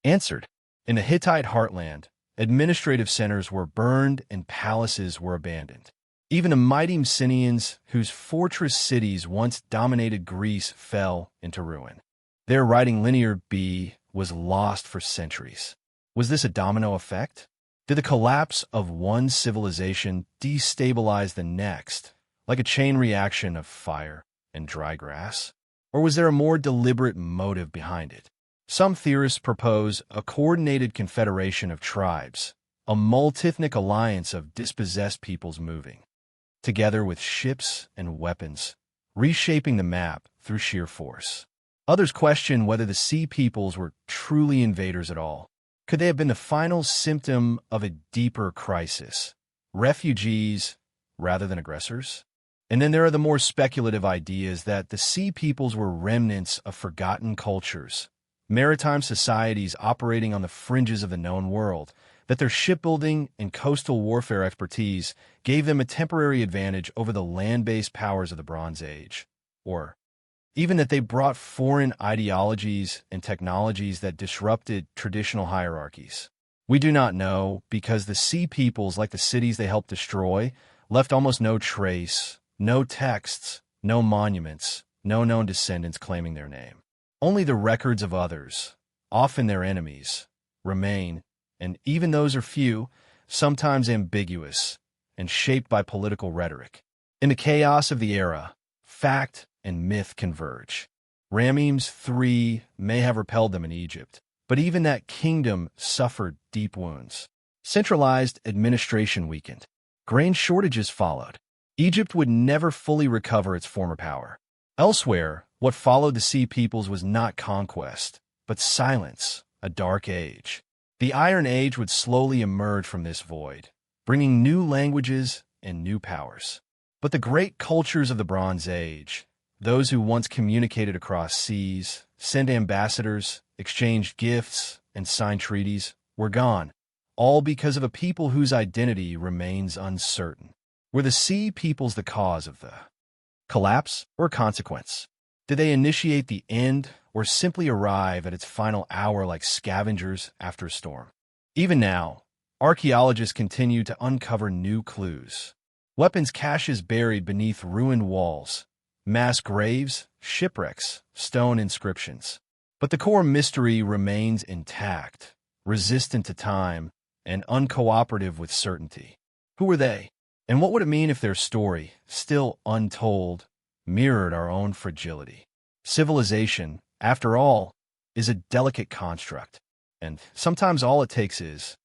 answered. In the Hittite heartland, administrative centers were burned and palaces were abandoned. Even the mighty Mycenaeans, whose fortress cities once dominated Greece, fell into ruin. Their writing linear B was lost for centuries. Was this a domino effect? Did the collapse of one civilization destabilize the next, like a chain reaction of fire and dry grass? Or was there a more deliberate motive behind it? Some theorists propose a coordinated confederation of tribes, a multi-ethnic alliance of dispossessed peoples moving together with ships and weapons, reshaping the map through sheer force. Others question whether the Sea Peoples were truly invaders at all. Could they have been the final symptom of a deeper crisis? Refugees rather than aggressors? And then there are the more speculative ideas that the Sea Peoples were remnants of forgotten cultures, maritime societies operating on the fringes of the known world, that their shipbuilding and coastal warfare expertise gave them a temporary advantage over the land-based powers of the Bronze Age. Or even that they brought foreign ideologies and technologies that disrupted traditional hierarchies. We do not know because the Sea Peoples, like the cities they helped destroy, left almost no trace, no texts, no monuments, no known descendants claiming their name. Only the records of others, often their enemies, remain, and even those are few, sometimes ambiguous, and shaped by political rhetoric. In the chaos of the era, fact and myth converge. Ramses III may have repelled them in Egypt, but even that kingdom suffered deep wounds. Centralized administration weakened. Grain shortages followed. Egypt would never fully recover its former power. Elsewhere, what followed the Sea Peoples was not conquest, but silence, a dark age. The Iron Age would slowly emerge from this void, bringing new languages and new powers. But the great cultures of the Bronze Age, those who once communicated across seas, sent ambassadors, exchanged gifts, and signed treaties, were gone, all because of a people whose identity remains uncertain. Were the Sea Peoples the cause of the collapse or consequence? Did they initiate the end or simply arrive at its final hour like scavengers after a storm? Even now, archaeologists continue to uncover new clues. Weapons caches buried beneath ruined walls, mass graves, shipwrecks, stone inscriptions. But the core mystery remains intact, resistant to time, and uncooperative with certainty. Who were they? And what would it mean if their story, still untold, mirrored our own fragility? Civilization, after all, is a delicate construct, and sometimes all it takes is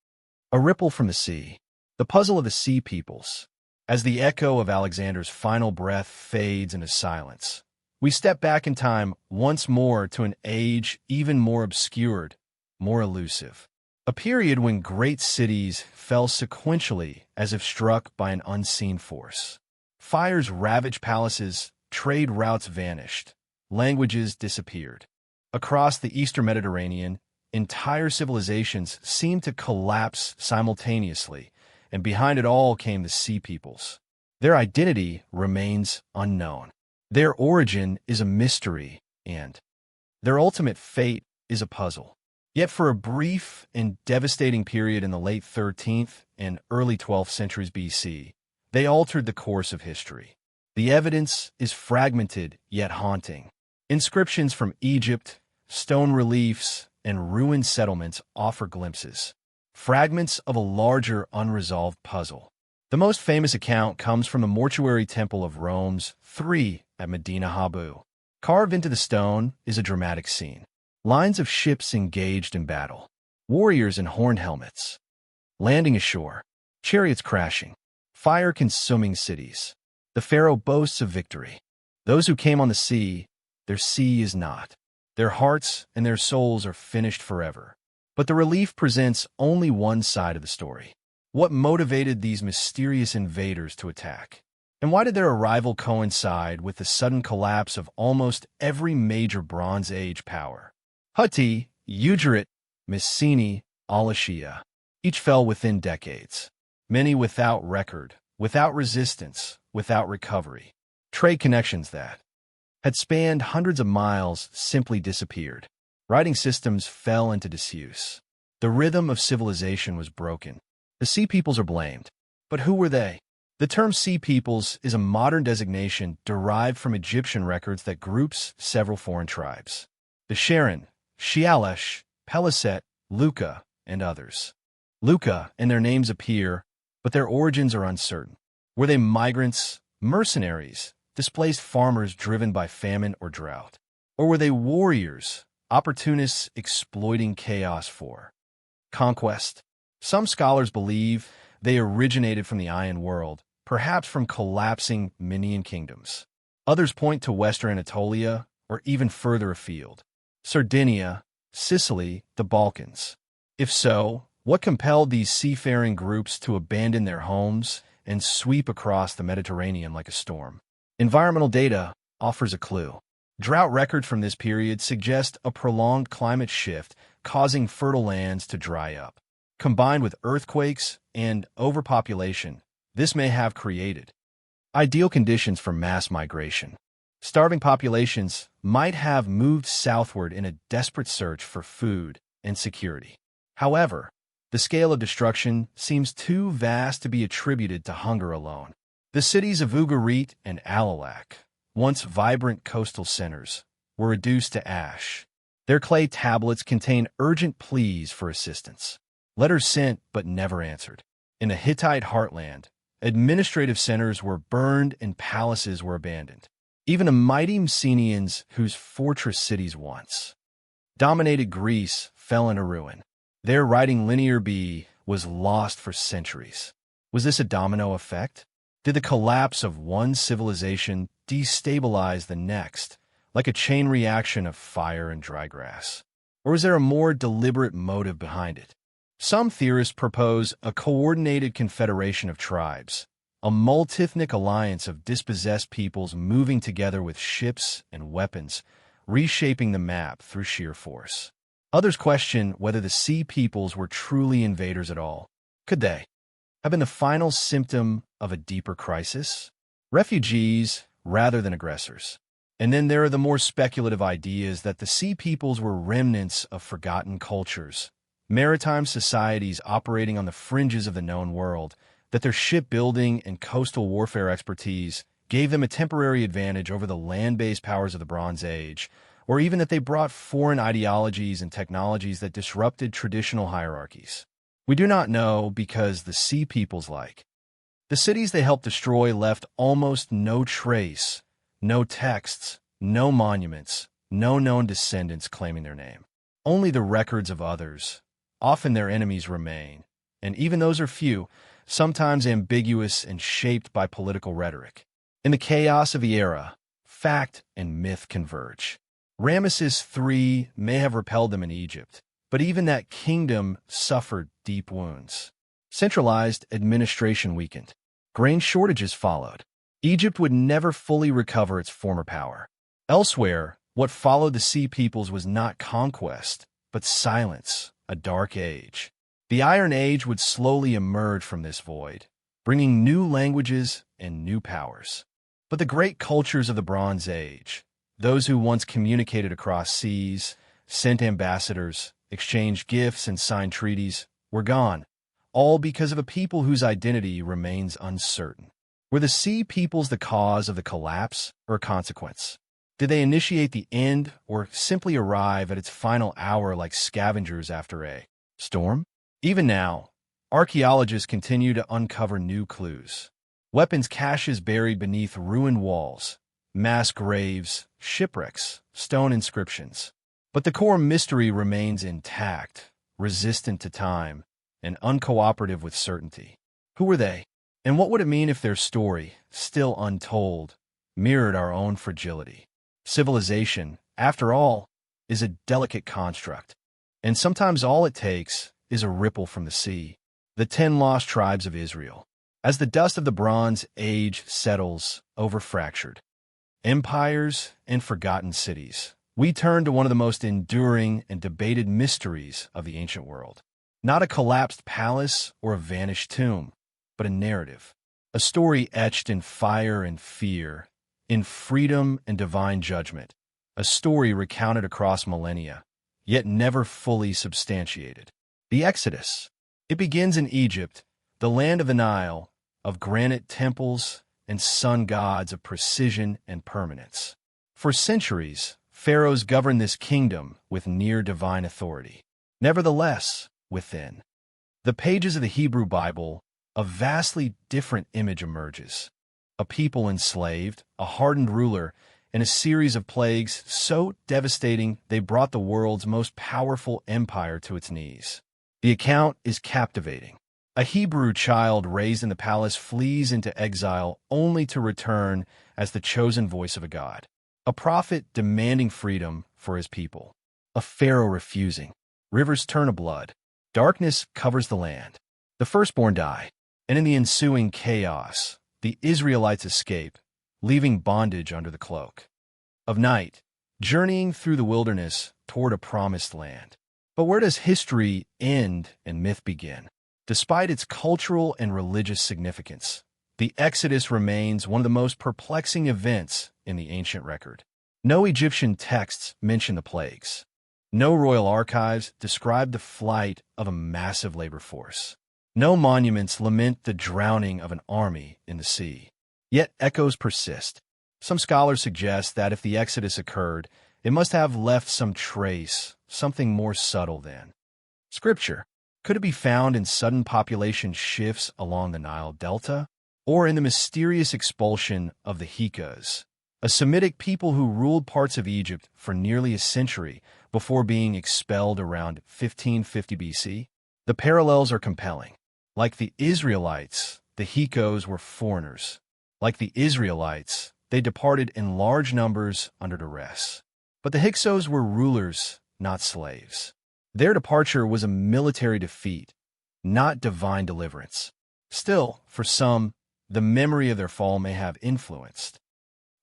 a ripple from the sea. The puzzle of the Sea Peoples. As the echo of Alexander's final breath fades into silence, we step back in time once more to an age even more obscured, more elusive. A period when great cities fell sequentially as if struck by an unseen force. Fires ravaged palaces, trade routes vanished, languages disappeared. Across the Eastern Mediterranean, entire civilizations seemed to collapse simultaneously, and behind it all came the Sea Peoples. Their identity remains unknown. Their origin is a mystery, and their ultimate fate is a puzzle. Yet for a brief and devastating period in the late 13th and early 12th centuries BC, they altered the course of history. The evidence is fragmented yet haunting. Inscriptions from Egypt, stone reliefs, and ruined settlements offer glimpses. Fragments of a larger unresolved puzzle. The most famous account comes from the mortuary temple of Rome's III at Medina Habu. Carved into the stone is a dramatic scene. Lines of ships engaged in battle. Warriors in horned helmets. Landing ashore. Chariots crashing. Fire-consuming cities. The pharaoh boasts of victory. Those who came on the sea, their sea is not. Their hearts and their souls are finished forever. But the relief presents only one side of the story. What motivated these mysterious invaders to attack? And why did their arrival coincide with the sudden collapse of almost every major Bronze Age power? Hutti, Ugarit, Mycenae, Wallachia. Each fell within decades. Many without record, without resistance, without recovery. Trade connections that had spanned hundreds of miles simply disappeared. Writing systems fell into disuse. The rhythm of civilization was broken. The Sea Peoples are blamed. But who were they? The term Sea Peoples is a modern designation derived from Egyptian records that groups several foreign tribes. The Sharon, Shialash, Peliset, Luca, and others. Luca and their names appear, but their origins are uncertain. Were they migrants, mercenaries, displaced farmers driven by famine or drought? Or were they warriors, opportunists exploiting chaos for conquest? Some scholars believe they originated from the Iron World, perhaps from collapsing Minian kingdoms. Others point to Western Anatolia, or even further afield? Sardinia, Sicily, the Balkans. If so, what compelled these seafaring groups to abandon their homes and sweep across the Mediterranean like a storm? Environmental data offers a clue. Drought records from this period suggest a prolonged climate shift causing fertile lands to dry up. Combined with earthquakes and overpopulation, this may have created ideal conditions for mass migration. Starving populations might have moved southward in a desperate search for food and security. However, the scale of destruction seems too vast to be attributed to hunger alone. The cities of Ugarit and Alalak, once vibrant coastal centers, were reduced to ash. Their clay tablets contain urgent pleas for assistance. Letters sent but never answered. In the Hittite heartland, administrative centers were burned and palaces were abandoned. Even the mighty Messenians, whose fortress cities once dominated Greece, fell into ruin. Their writing linear B was lost for centuries. Was this a domino effect? Did the collapse of one civilization destabilize the next, like a chain reaction of fire and dry grass? Or is there a more deliberate motive behind it? Some theorists propose a coordinated confederation of tribes, a multi-ethnic alliance of dispossessed peoples moving together with ships and weapons, reshaping the map through sheer force. Others question whether the sea peoples were truly invaders at all. Could they have been the final symptom of a deeper crisis? Refugees rather than aggressors. And then there are the more speculative ideas that the sea peoples were remnants of forgotten cultures, maritime societies operating on the fringes of the known world, that their shipbuilding and coastal warfare expertise gave them a temporary advantage over the land-based powers of the Bronze Age, or even that they brought foreign ideologies and technologies that disrupted traditional hierarchies. We do not know because the sea peoples, like the cities they helped destroy, left almost no trace, no texts, no monuments, no known descendants claiming their name. Only the records of others, often their enemies, remain, and even those are few, sometimes ambiguous and shaped by political rhetoric. In the chaos of the era, fact and myth converge. Ramesses III may have repelled them in Egypt, but even that kingdom suffered deep wounds. Centralized administration weakened. Grain shortages followed. Egypt would never fully recover its former power. Elsewhere, what followed the sea peoples was not conquest, but silence, a dark age. The Iron Age would slowly emerge from this void, bringing new languages and new powers. But the great cultures of the Bronze Age, those who once communicated across seas, sent ambassadors, exchanged gifts, and signed treaties, were gone, all because of a people whose identity remains uncertain. Were the sea peoples the cause of the collapse or a consequence? Did they initiate the end or simply arrive at its final hour like scavengers after a storm? Even now, archaeologists continue to uncover new clues. Weapons caches buried beneath ruined walls, mass graves, shipwrecks, stone inscriptions. But the core mystery remains intact, resistant to time, and uncooperative with certainty. Who were they? And what would it mean if their story, still untold, mirrored our own fragility? Civilization, after all, is a delicate construct, and sometimes all it takes is a ripple from the sea. The 10 lost tribes of Israel. As the dust of the Bronze Age settles over fractured empires and forgotten cities, we turn to one of the most enduring and debated mysteries of the ancient world. Not a collapsed palace or a vanished tomb, but a narrative. A story etched in fire and fear, in freedom and divine judgment. A story recounted across millennia, yet never fully substantiated. The Exodus. It begins in Egypt, the land of the Nile, of granite temples and sun gods of precision and permanence. For centuries, pharaohs governed this kingdom with near-divine authority. Nevertheless, within the pages of the Hebrew Bible, a vastly different image emerges. A people enslaved, a hardened ruler, and a series of plagues so devastating they brought the world's most powerful empire to its knees. The account is captivating. A Hebrew child raised in the palace flees into exile only to return as the chosen voice of a god. A prophet demanding freedom for his people. A pharaoh refusing. Rivers turn to blood. Darkness covers the land. The firstborn die. And in the ensuing chaos, the Israelites escape, leaving bondage under the cloak of night, journeying through the wilderness toward a promised land. But where does history end and myth begin? Despite its cultural and religious significance, the Exodus remains one of the most perplexing events in the ancient record. No Egyptian texts mention the plagues. No royal archives describe the flight of a massive labor force. No monuments lament the drowning of an army in the sea. Yet echoes persist. Some scholars suggest that if the Exodus occurred, it must have left some trace, something more subtle than Scripture. Could it be found in sudden population shifts along the Nile Delta, or in the mysterious expulsion of the Hyksos, a Semitic people who ruled parts of Egypt for nearly a century before being expelled around 1550 BC? The parallels are compelling. Like the Israelites, the Hyksos were foreigners. Like the Israelites, they departed in large numbers under duress. But the Hyksos were rulers, not slaves. Their departure was a military defeat, not divine deliverance. Still, for some, the memory of their fall may have influenced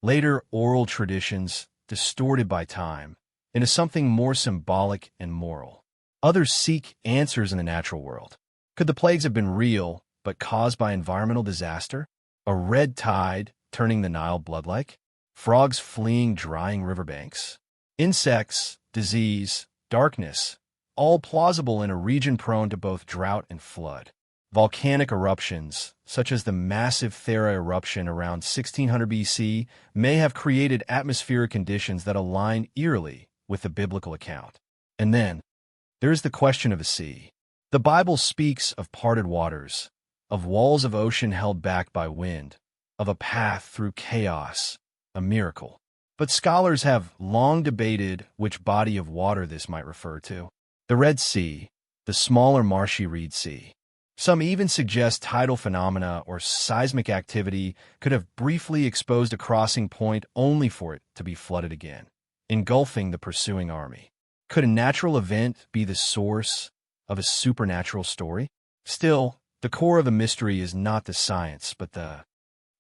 later oral traditions, distorted by time, into something more symbolic and moral. Others seek answers in the natural world. Could the plagues have been real, but caused by environmental disaster? A red tide turning the Nile blood-like? Frogs fleeing drying riverbanks? Insects, disease, darkness, all plausible in a region prone to both drought and flood. Volcanic eruptions, such as the massive Thera eruption around 1600 BC, may have created atmospheric conditions that align eerily with the biblical account. And then, there is the question of the sea. The Bible speaks of parted waters, of walls of ocean held back by wind, of a path through chaos, a miracle. But scholars have long debated which body of water this might refer to. The Red Sea, the smaller marshy Reed Sea. Some even suggest tidal phenomena or seismic activity could have briefly exposed a crossing point only for it to be flooded again, engulfing the pursuing army. Could a natural event be the source of a supernatural story? Still, the core of the mystery is not the science, but the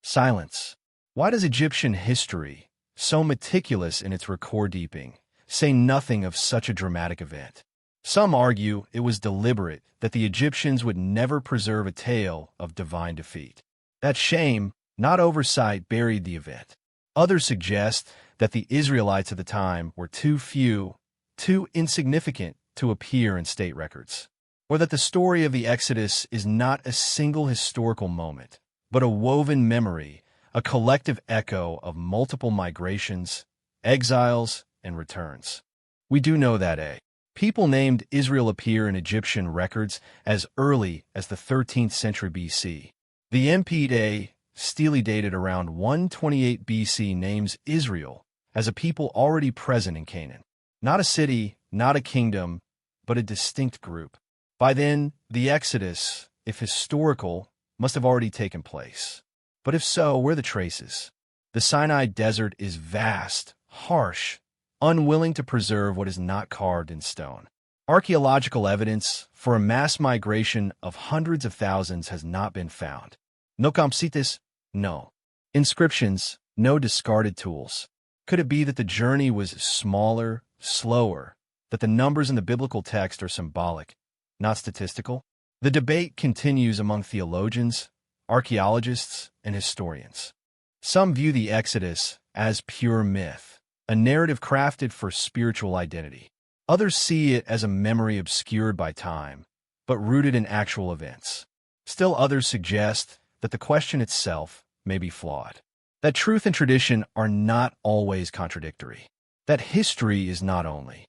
silence. Why does Egyptian history, so meticulous in its record-keeping, say nothing of such a dramatic event? Some argue it was deliberate, that the Egyptians would never preserve a tale of divine defeat. That shame, not oversight, buried the event. Others suggest that the Israelites of the time were too few, too insignificant to appear in state records, or that the story of the Exodus is not a single historical moment, but a woven memory, a collective echo of multiple migrations, exiles, and returns. We do know that people named Israel appear in Egyptian records as early as the 13th century BC. The Mpede, stele dated around 128 BC, names Israel as a people already present in Canaan. Not a city, not a kingdom, but a distinct group. By then, the Exodus, if historical, must have already taken place. But if so, where are the traces? The Sinai desert is vast, harsh, unwilling to preserve what is not carved in stone. Archaeological evidence for a mass migration of hundreds of thousands has not been found. No campsites? No. Inscriptions? No discarded tools. Could it be that the journey was smaller, slower, that the numbers in the biblical text are symbolic, not statistical? The debate continues among theologians, archaeologists, and historians. Some view the Exodus as pure myth, a narrative crafted for spiritual identity. Others see it as a memory obscured by time, but rooted in actual events. Still others suggest that the question itself may be flawed, that truth and tradition are not always contradictory, that history is not only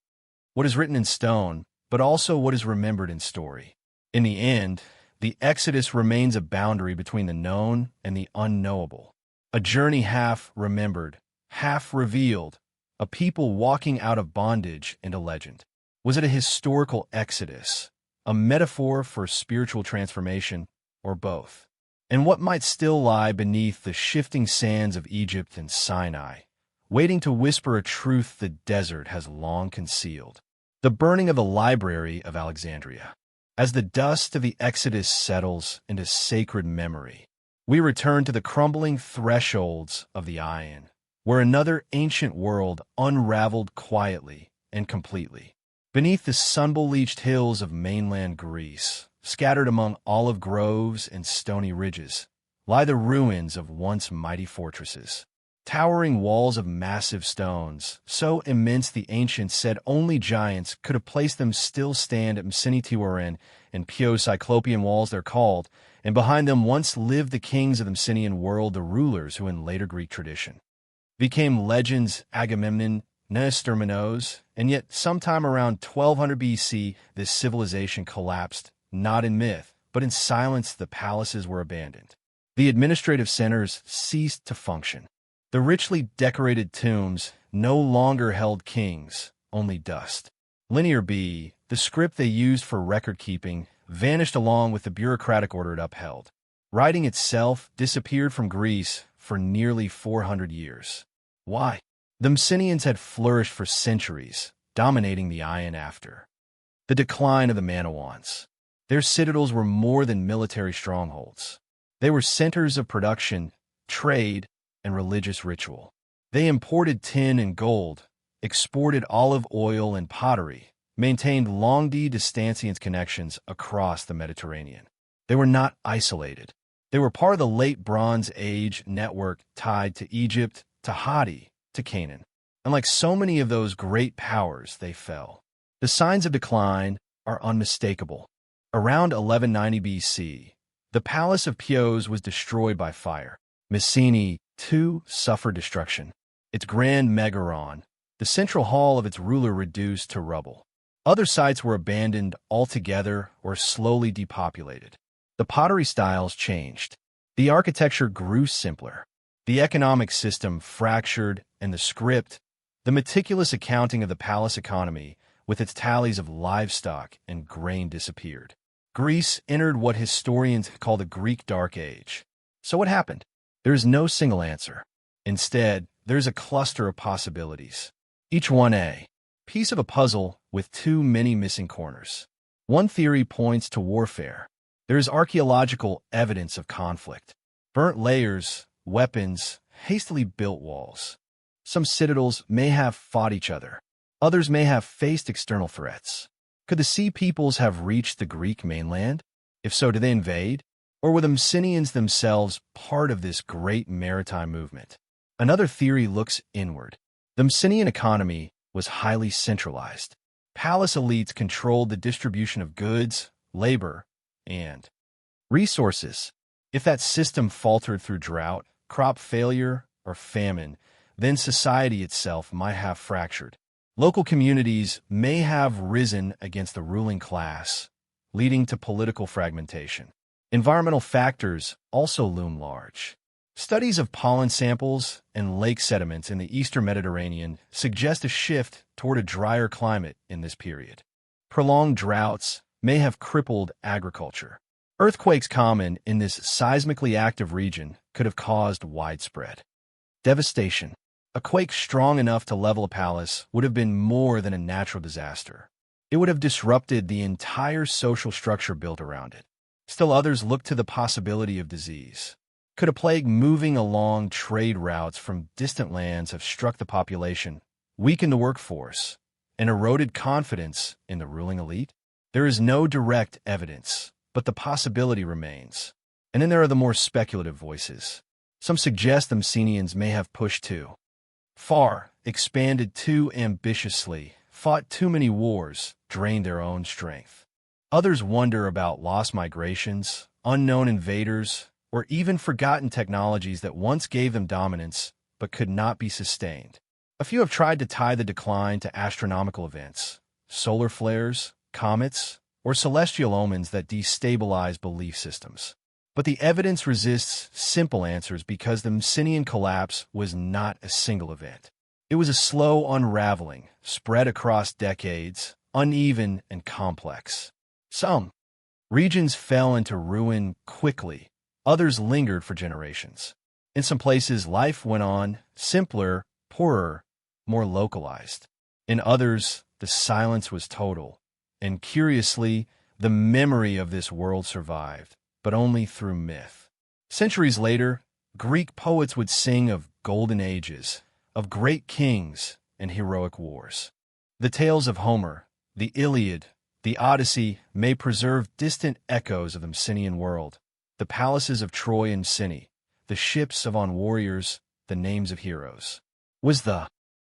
what is written in stone, but also what is remembered in story. In the end, the Exodus remains a boundary between the known and the unknowable, a journey half remembered, half revealed, a people walking out of bondage into legend. Was it a historical exodus, a metaphor for spiritual transformation, or both? And what might still lie beneath the shifting sands of Egypt and Sinai? waiting to whisper a truth the desert has long concealed. The burning of the Library of Alexandria. As the dust of the Exodus settles into sacred memory, we return to the crumbling thresholds of the Ion, where another ancient world unraveled quietly and completely. Beneath the sun-bleached hills of mainland Greece, scattered among olive groves and stony ridges, lie the ruins of once mighty fortresses. Towering walls of massive stones, so immense the ancients said only giants could have placed them, still stand at Messini and Pio. Cyclopean walls they're called, and behind them once lived the kings of the Messenian world, the rulers who in later Greek tradition became legends: Agamemnon, Neastermenos, and yet sometime around 1200 BC, this civilization collapsed, not in myth, but in silence. The palaces were abandoned. The administrative centers ceased to function. The richly decorated tombs no longer held kings, only dust. Linear B, the script they used for record-keeping, vanished along with the bureaucratic order it upheld. Writing itself disappeared from Greece for nearly 400 years. Why? The Messenians had flourished for centuries, dominating the Ion after the decline of the Manawans. Their citadels were more than military strongholds. They were centers of production, trade, and religious ritual. They imported tin and gold, exported olive oil and pottery, maintained long-distance connections across the Mediterranean. They were not isolated. They were part of the late Bronze Age network tied to Egypt, to Hatti, to Canaan. And like so many of those great powers, they fell. The signs of decline are unmistakable. Around 1190 BC, the palace of Chios was destroyed by fire. Messini, too, suffered destruction. Its grand megaron, the central hall of its ruler, reduced to rubble. Other sites were abandoned altogether or slowly depopulated. The pottery styles changed. The architecture grew simpler. The economic system fractured, and the script, the meticulous accounting of the palace economy, with its tallies of livestock and grain, disappeared. Greece entered what historians call the Greek Dark Age. So what happened? There is no single answer. Instead, there's a cluster of possibilities. Each one a piece of a puzzle with too many missing corners. One theory points to warfare. There is archaeological evidence of conflict. Burnt layers, weapons, hastily built walls. Some citadels may have fought each other. Others may have faced external threats. Could the Sea Peoples have reached the Greek mainland? If so, did they invade? Or were the Messenians themselves part of this great maritime movement? Another theory looks inward. The Messenian economy was highly centralized. Palace elites controlled the distribution of goods, labor, and resources. If that system faltered through drought, crop failure, or famine, then society itself might have fractured. Local communities may have risen against the ruling class, leading to political fragmentation. Environmental factors also loom large. Studies of pollen samples and lake sediments in the eastern Mediterranean suggest a shift toward a drier climate in this period. Prolonged droughts may have crippled agriculture. Earthquakes common in this seismically active region could have caused widespread devastation. A quake strong enough to level a palace would have been more than a natural disaster. It would have disrupted the entire social structure built around it. Still others look to the possibility of disease. Could a plague moving along trade routes from distant lands have struck the population, weakened the workforce, and eroded confidence in the ruling elite? There is no direct evidence, but the possibility remains. And then there are the more speculative voices. Some suggest the Messenians may have pushed too far, expanded too ambitiously, fought too many wars, drained their own strength. Others wonder about lost migrations, unknown invaders, or even forgotten technologies that once gave them dominance but could not be sustained. A few have tried to tie the decline to astronomical events, solar flares, comets, or celestial omens that destabilize belief systems. But the evidence resists simple answers because the Messenian collapse was not a single event. It was a slow unraveling, spread across decades, uneven and complex. Some regions fell into ruin quickly, others lingered for generations. In some places, life went on, simpler, poorer, more localized. In others, the silence was total. And curiously, the memory of this world survived, but only through myth. Centuries later, Greek poets would sing of golden ages, of great kings and heroic wars. The tales of Homer, the Iliad, the Odyssey may preserve distant echoes of the Mycenaean world, the palaces of Troy and Cyne, the ships of on warriors, the names of heroes. Was the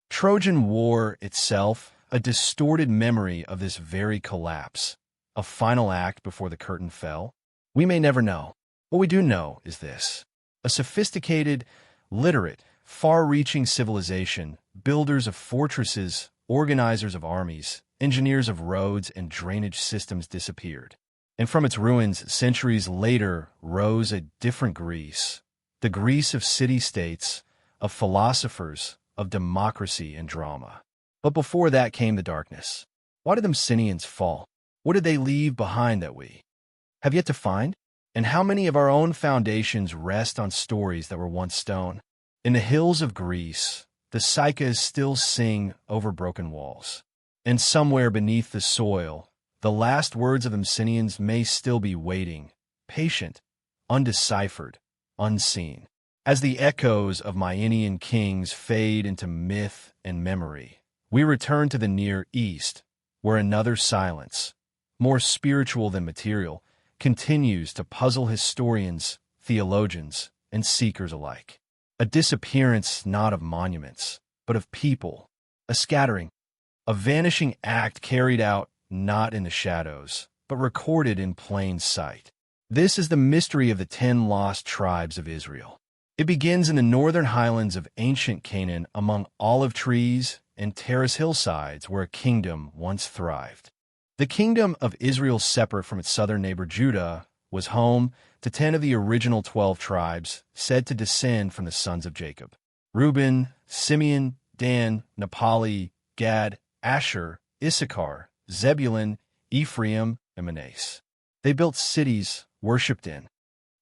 Trojan War itself a distorted memory of this very collapse, a final act before the curtain fell? We may never know. What we do know is this: a sophisticated, literate, far-reaching civilization, builders of fortresses, organizers of armies, engineers of roads and drainage systems disappeared. And from its ruins, centuries later, rose a different Greece, the Greece of city-states, of philosophers, of democracy and drama. But before that came the darkness. Why did the Mycenaeans fall? What did they leave behind that we have yet to find? And how many of our own foundations rest on stories that were once stone? In the hills of Greece, the cicadas still sing over broken walls. And somewhere beneath the soil, the last words of the Mycenaeans may still be waiting, patient, undeciphered, unseen. As the echoes of Mycenaean kings fade into myth and memory, we return to the Near East, where another silence, more spiritual than material, continues to puzzle historians, theologians, and seekers alike. A disappearance not of monuments, but of people, a scattering, a vanishing act carried out not in the shadows, but recorded in plain sight. This is the mystery of the 10 lost tribes of Israel. It begins in the northern highlands of ancient Canaan among olive trees and terrace hillsides where a kingdom once thrived. The kingdom of Israel, separate from its southern neighbor Judah, was home to 10 of the original 12 tribes said to descend from the sons of Jacob: Reuben, Simeon, Dan, Naphtali, Gad, Asher, Issachar, Zebulun, Ephraim, and Manasseh. They built cities, worshipped in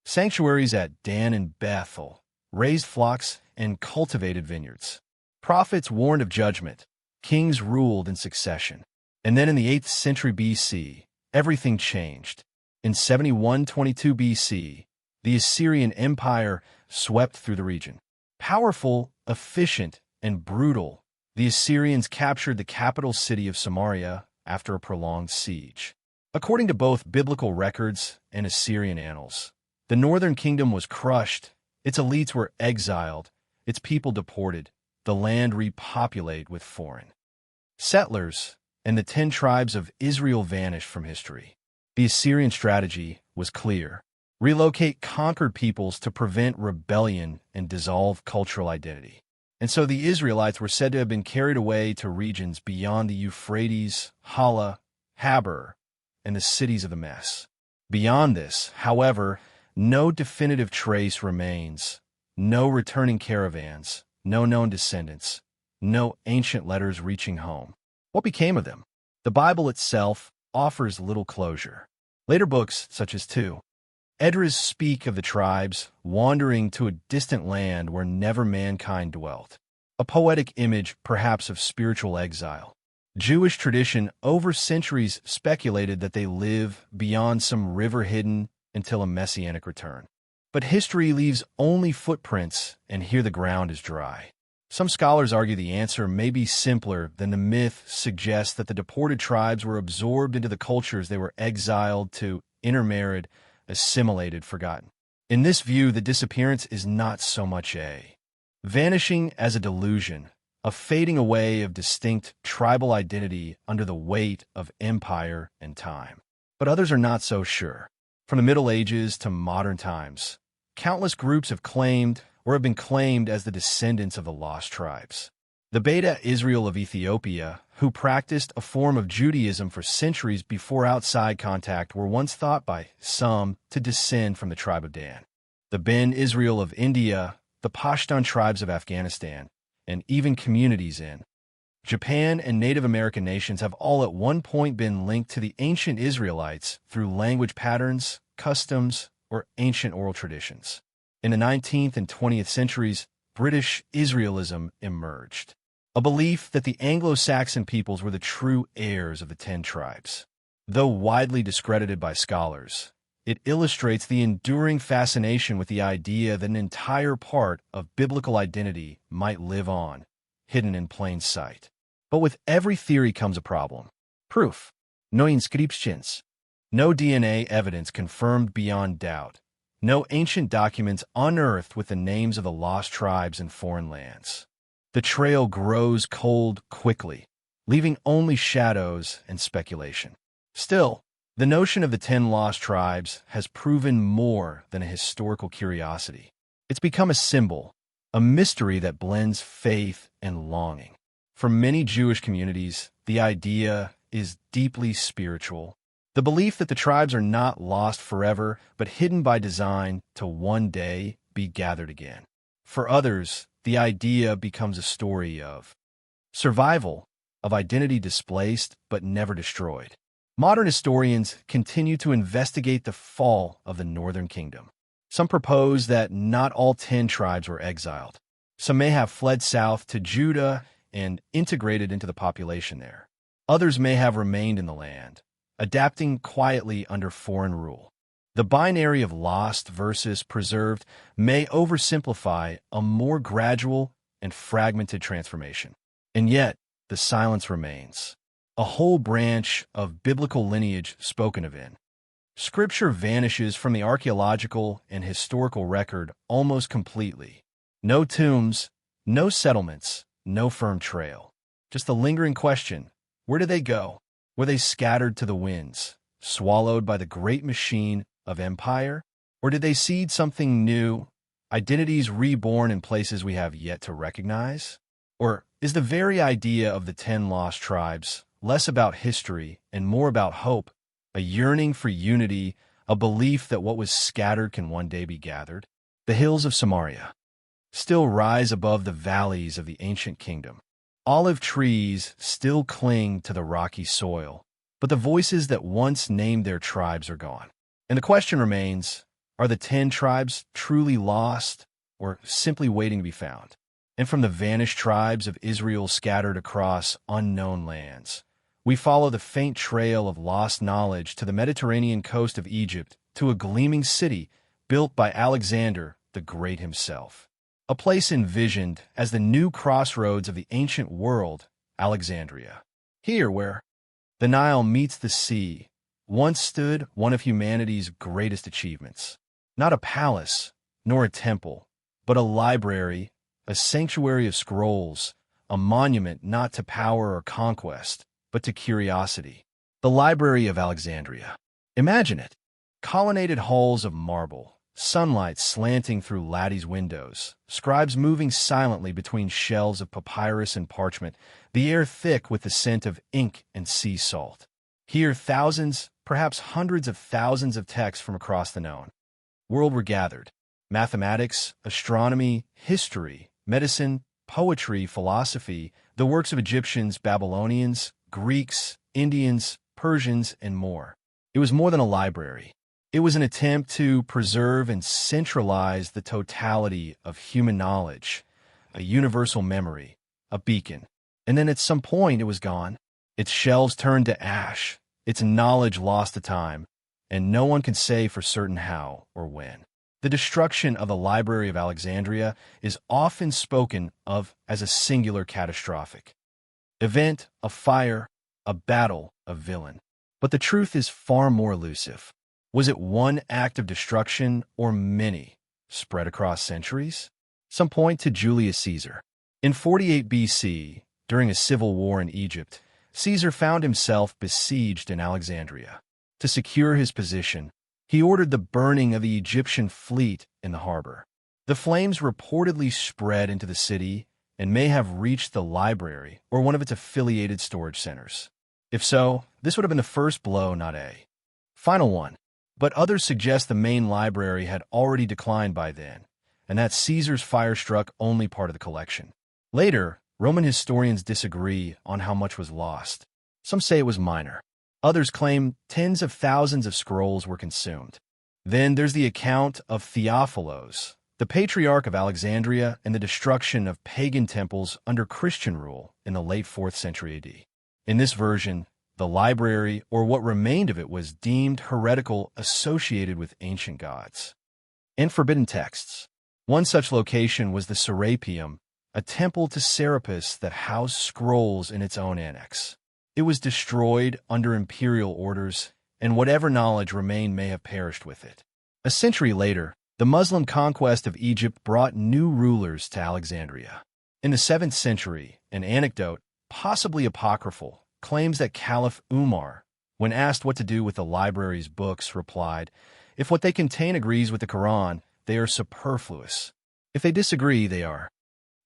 sanctuaries at Dan and Bethel, raised flocks, and cultivated vineyards. Prophets warned of judgment. Kings ruled in succession. And then in the 8th century BC, everything changed. In 7122 BC, the Assyrian Empire swept through the region. Powerful, efficient, and brutal, the Assyrians captured the capital city of Samaria after a prolonged siege. According to both biblical records and Assyrian annals, the northern kingdom was crushed, its elites were exiled, its people deported, the land repopulated with foreign settlers, and the 10 tribes of Israel vanished from history. The Assyrian strategy was clear: relocate conquered peoples to prevent rebellion and dissolve cultural identity. And so the Israelites were said to have been carried away to regions beyond the Euphrates, Hala, Habur, and the cities of the Mess. Beyond this, however, no definitive trace remains, no returning caravans, no known descendants, no ancient letters reaching home. What became of them? The Bible itself offers little closure. Later books, such as 2 Esdras, speak of the tribes wandering to a distant land where never mankind dwelt, a poetic image perhaps of spiritual exile. Jewish tradition over centuries speculated that they live beyond some river hidden until a messianic return. But history leaves only footprints, and here the ground is dry. Some scholars argue the answer may be simpler than the myth suggests, that the deported tribes were absorbed into the cultures they were exiled to, intermarried, assimilated, forgotten. In this view, the disappearance is not so much a vanishing as a delusion, a fading away of distinct tribal identity under the weight of empire and time. But others are not so sure. From the Middle Ages to modern times, countless groups have claimed or have been claimed as the descendants of the lost tribes. The Beta Israel of Ethiopia, who practiced a form of Judaism for centuries before outside contact, were once thought by some to descend from the tribe of Dan. The Ben Israel of India, the Pashtun tribes of Afghanistan, and even communities in Japan and Native American nations have all at one point been linked to the ancient Israelites through language patterns, customs, or ancient oral traditions. In the 19th and 20th centuries, British Israelism emerged, a belief that the Anglo-Saxon peoples were the true heirs of the 10 tribes. Though widely discredited by scholars, it illustrates the enduring fascination with the idea that an entire part of biblical identity might live on, hidden in plain sight. But with every theory comes a problem. Proof. No inscriptions. No DNA evidence confirmed beyond doubt. No ancient documents unearthed with the names of the lost tribes in foreign lands. The trail grows cold quickly, leaving only shadows and speculation. Still, the notion of the 10 lost tribes has proven more than a historical curiosity. It's become a symbol, a mystery that blends faith and longing. For many Jewish communities, the idea is deeply spiritual. The belief that the tribes are not lost forever, but hidden by design to one day be gathered again. For others, the idea becomes a story of survival, of identity displaced but never destroyed. Modern historians continue to investigate the fall of the Northern Kingdom. Some propose that not all 10 tribes were exiled. Some may have fled south to Judah and integrated into the population there. Others may have remained in the land, adapting quietly under foreign rule. The binary of lost versus preserved may oversimplify a more gradual and fragmented transformation. And yet, the silence remains. A whole branch of biblical lineage spoken of in Scripture vanishes from the archaeological and historical record almost completely. No tombs, no settlements, no firm trail. Just the lingering question, where did they go? Were they scattered to the winds, swallowed by the great machine of empire? Or did they seed something new, identities reborn in places we have yet to recognize? Or is the very idea of the 10 lost tribes less about history and more about hope, a yearning for unity, a belief that what was scattered can one day be gathered? The hills of Samaria still rise above the valleys of the ancient kingdom. Olive trees still cling to the rocky soil, but the voices that once named their tribes are gone. And the question remains, are the 10 tribes truly lost or simply waiting to be found? And from the vanished tribes of Israel scattered across unknown lands, we follow the faint trail of lost knowledge to the Mediterranean coast of Egypt, to a gleaming city built by Alexander the Great himself. A place envisioned as the new crossroads of the ancient world, Alexandria. Here, where the Nile meets the sea, once stood one of humanity's greatest achievements. Not a palace, nor a temple, but a library, a sanctuary of scrolls, a monument not to power or conquest, but to curiosity. The Library of Alexandria. Imagine it. Colonnaded halls of marble, sunlight slanting through lattice windows, scribes moving silently between shelves of papyrus and parchment, the air thick with the scent of ink and sea salt. Here, thousands, perhaps hundreds of thousands of texts from across the known world were gathered. Mathematics, astronomy, history, medicine, poetry, philosophy, the works of Egyptians, Babylonians, Greeks, Indians, Persians, and more. It was more than a library. It was an attempt to preserve and centralize the totality of human knowledge, a universal memory, a beacon. And then at some point it was gone. Its shelves turned to ash, its knowledge lost to time, and no one can say for certain how or when. The destruction of the Library of Alexandria is often spoken of as a singular catastrophic event, a fire, a battle, a villain. But the truth is far more elusive. Was it one act of destruction or many, spread across centuries? Some point to Julius Caesar. In 48 BC, during a civil war in Egypt, Caesar found himself besieged in Alexandria. To secure his position, he ordered the burning of the Egyptian fleet in the harbor. The flames reportedly spread into the city and may have reached the library or one of its affiliated storage centers. If so, this would have been the first blow, not a final one. But others suggest the main library had already declined by then, and that Caesar's fire struck only part of the collection. Later, Roman historians disagree on how much was lost. Some say it was minor. Others claim tens of thousands of scrolls were consumed. Then there's the account of Theophilos, the Patriarch of Alexandria, and the destruction of pagan temples under Christian rule in the late 4th century AD. In this version, the library, or what remained of it, was deemed heretical, associated with ancient gods and forbidden texts. One such location was the Serapeum, a temple to Serapis that housed scrolls in its own annex. It was destroyed under imperial orders, and whatever knowledge remained may have perished with it. A century later, the Muslim conquest of Egypt brought new rulers to Alexandria. In the 7th century, an anecdote, possibly apocryphal, claims that Caliph Umar, when asked what to do with the library's books, replied, "If what they contain agrees with the Quran, they are superfluous. If they disagree, they are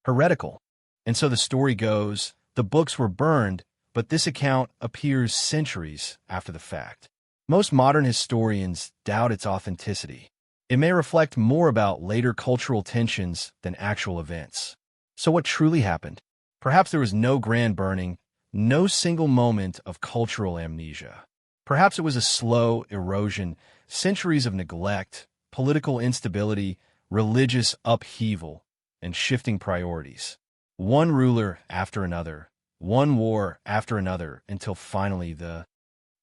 heretical." And so the story goes, the books were burned, but this account appears centuries after the fact. Most modern historians doubt its authenticity. It may reflect more about later cultural tensions than actual events. So what truly happened? Perhaps there was no grand burning, no single moment of cultural amnesia. Perhaps it was a slow erosion, centuries of neglect, political instability, religious upheaval, and shifting priorities. One ruler after another, one war after another, until finally the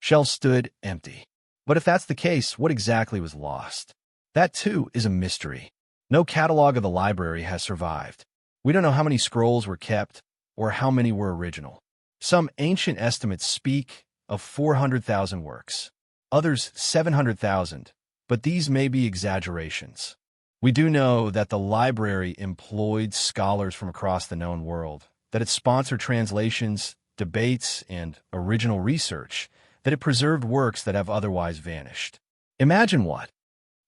shelves stood empty. But if that's the case, what exactly was lost? That, too, is a mystery. No catalog of the library has survived. We don't know how many scrolls were kept or how many were original. Some ancient estimates speak of 400,000 works, others 700,000, but these may be exaggerations. We do know that the library employed scholars from across the known world, that it sponsored translations, debates, and original research, that it preserved works that have otherwise vanished. Imagine what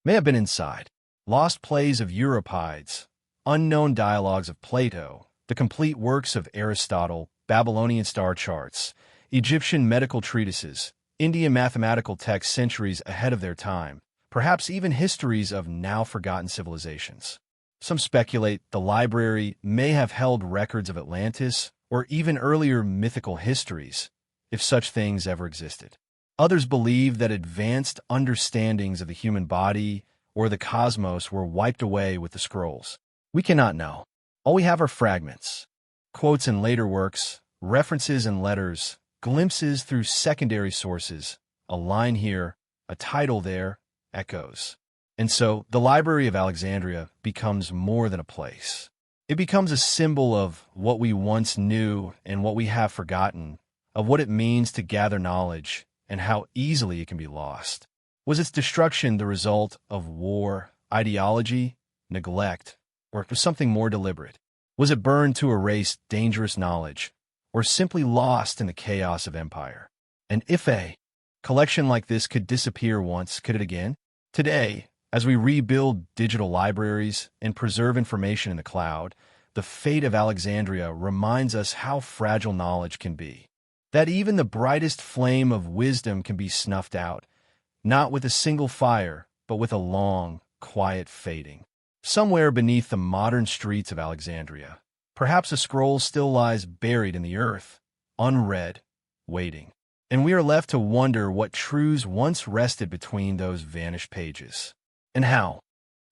may have been inside. Lost plays of Euripides, unknown dialogues of Plato, the complete works of Aristotle, Babylonian star charts, Egyptian medical treatises, Indian mathematical texts centuries ahead of their time, perhaps even histories of now-forgotten civilizations. Some speculate the library may have held records of Atlantis or even earlier mythical histories, if such things ever existed. Others believe that advanced understandings of the human body or the cosmos were wiped away with the scrolls. We cannot know. All we have are fragments, quotes in later works, references in letters, glimpses through secondary sources, a line here, a title there, echoes. And so the Library of Alexandria becomes more than a place. It becomes a symbol of what we once knew and what we have forgotten, of what it means to gather knowledge and how easily it can be lost. Was its destruction the result of war, ideology, neglect, or something more deliberate? Was it burned to erase dangerous knowledge, or simply lost in the chaos of empire? And if a collection like this could disappear once, could it again? Today, as we rebuild digital libraries and preserve information in the cloud, the fate of Alexandria reminds us how fragile knowledge can be. That even the brightest flame of wisdom can be snuffed out, not with a single fire, but with a long, quiet fading. Somewhere beneath the modern streets of Alexandria, perhaps a scroll still lies buried in the earth, unread, waiting. And we are left to wonder what truths once rested between those vanished pages, and how.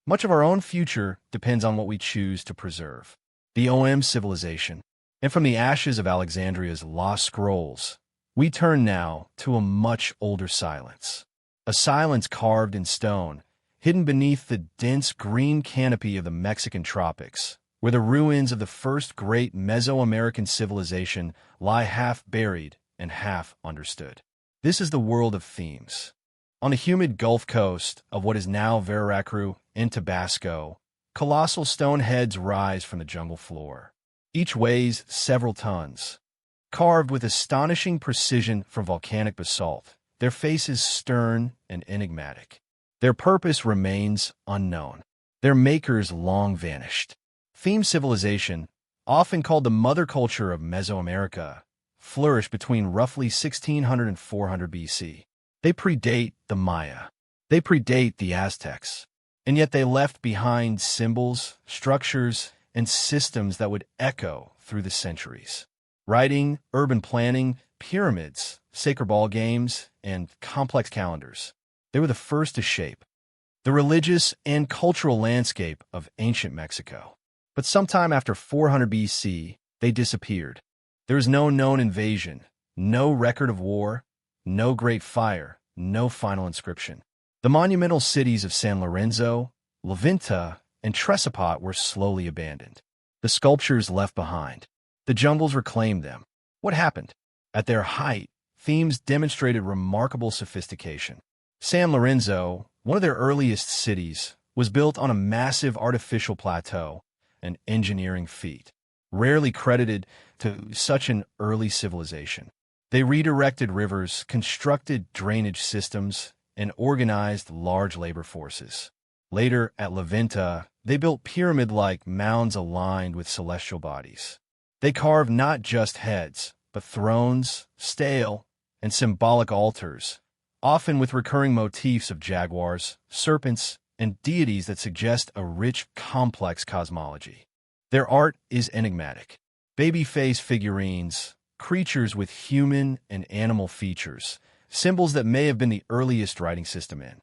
Much of our own future depends on what we choose to preserve. The OM civilization. And from the ashes of Alexandria's lost scrolls, we turn now to a much older silence. A silence carved in stone, hidden beneath the dense green canopy of the Mexican tropics, where the ruins of the first great Mesoamerican civilization lie half buried and half understood. This is the world of themes. On the humid Gulf Coast of what is now Veracruz in Tabasco, colossal stone heads rise from the jungle floor. Each weighs several tons. Carved with astonishing precision from volcanic basalt, their faces stern and enigmatic. Their purpose remains unknown. Their makers long vanished. Theme civilization, often called the mother culture of Mesoamerica, flourished between roughly 1600 and 400 BC. They predate the Maya. They predate the Aztecs. And yet they left behind symbols, structures, and systems that would echo through the centuries. Writing, urban planning, pyramids, sacred ball games, and complex calendars. They were the first to shape the religious and cultural landscape of ancient Mexico. But sometime after 400 BC, they disappeared. There is no known invasion, no record of war, no great fire, no final inscription. The monumental cities of San Lorenzo, Lavinta, and Tresapot were slowly abandoned. The sculptures left behind. The jungles reclaimed them. What happened? At their height, themes demonstrated remarkable sophistication. San Lorenzo, one of their earliest cities, was built on a massive artificial plateau, an engineering feat, rarely credited to such an early civilization. They redirected rivers, constructed drainage systems, and organized large labor forces. Later, at Lavinta, they built pyramid-like mounds aligned with celestial bodies. They carved not just heads, but thrones, stele, and symbolic altars, often with recurring motifs of jaguars, serpents, and deities that suggest a rich, complex cosmology. Their art is enigmatic. Baby-face figurines, creatures with human and animal features, symbols that may have been the earliest writing system in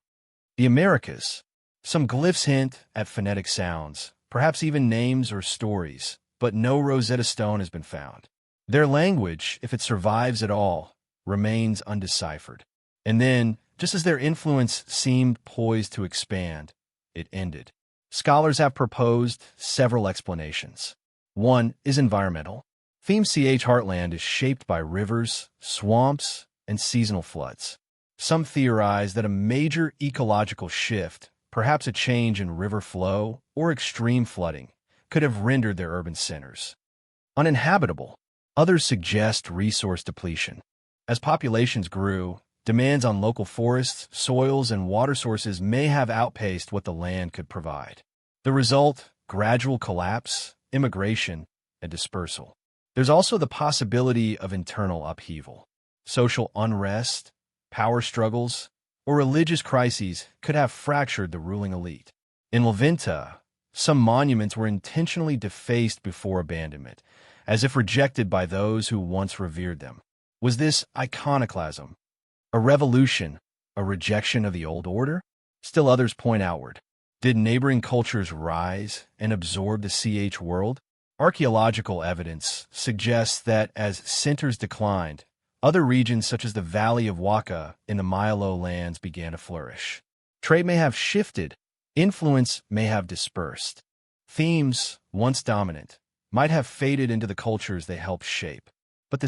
the Americas. Some glyphs hint at phonetic sounds, perhaps even names or stories, but no Rosetta Stone has been found. Their language, if it survives at all, remains undeciphered. And then, just as their influence seemed poised to expand, it ended. Scholars have proposed several explanations. One is environmental. Theme CH Heartland is shaped by rivers, swamps, and seasonal floods. Some theorize that a major ecological shift, perhaps a change in river flow or extreme flooding, could have rendered their urban centers uninhabitable. Others suggest resource depletion. As populations grew, demands on local forests, soils, and water sources may have outpaced what the land could provide. The result, gradual collapse, immigration, and dispersal. There's also the possibility of internal upheaval. Social unrest, power struggles, or religious crises could have fractured the ruling elite. In Lavinta, some monuments were intentionally defaced before abandonment, as if rejected by those who once revered them. Was this iconoclasm? A revolution? A rejection of the old order? Still others point outward. Did neighboring cultures rise and absorb the CH world? Archaeological evidence suggests that as centers declined, other regions such as the Valley of Waka in the Maya lowlands began to flourish. Trade may have shifted, influence may have dispersed. Themes, once dominant, might have faded into the cultures they helped shape. But the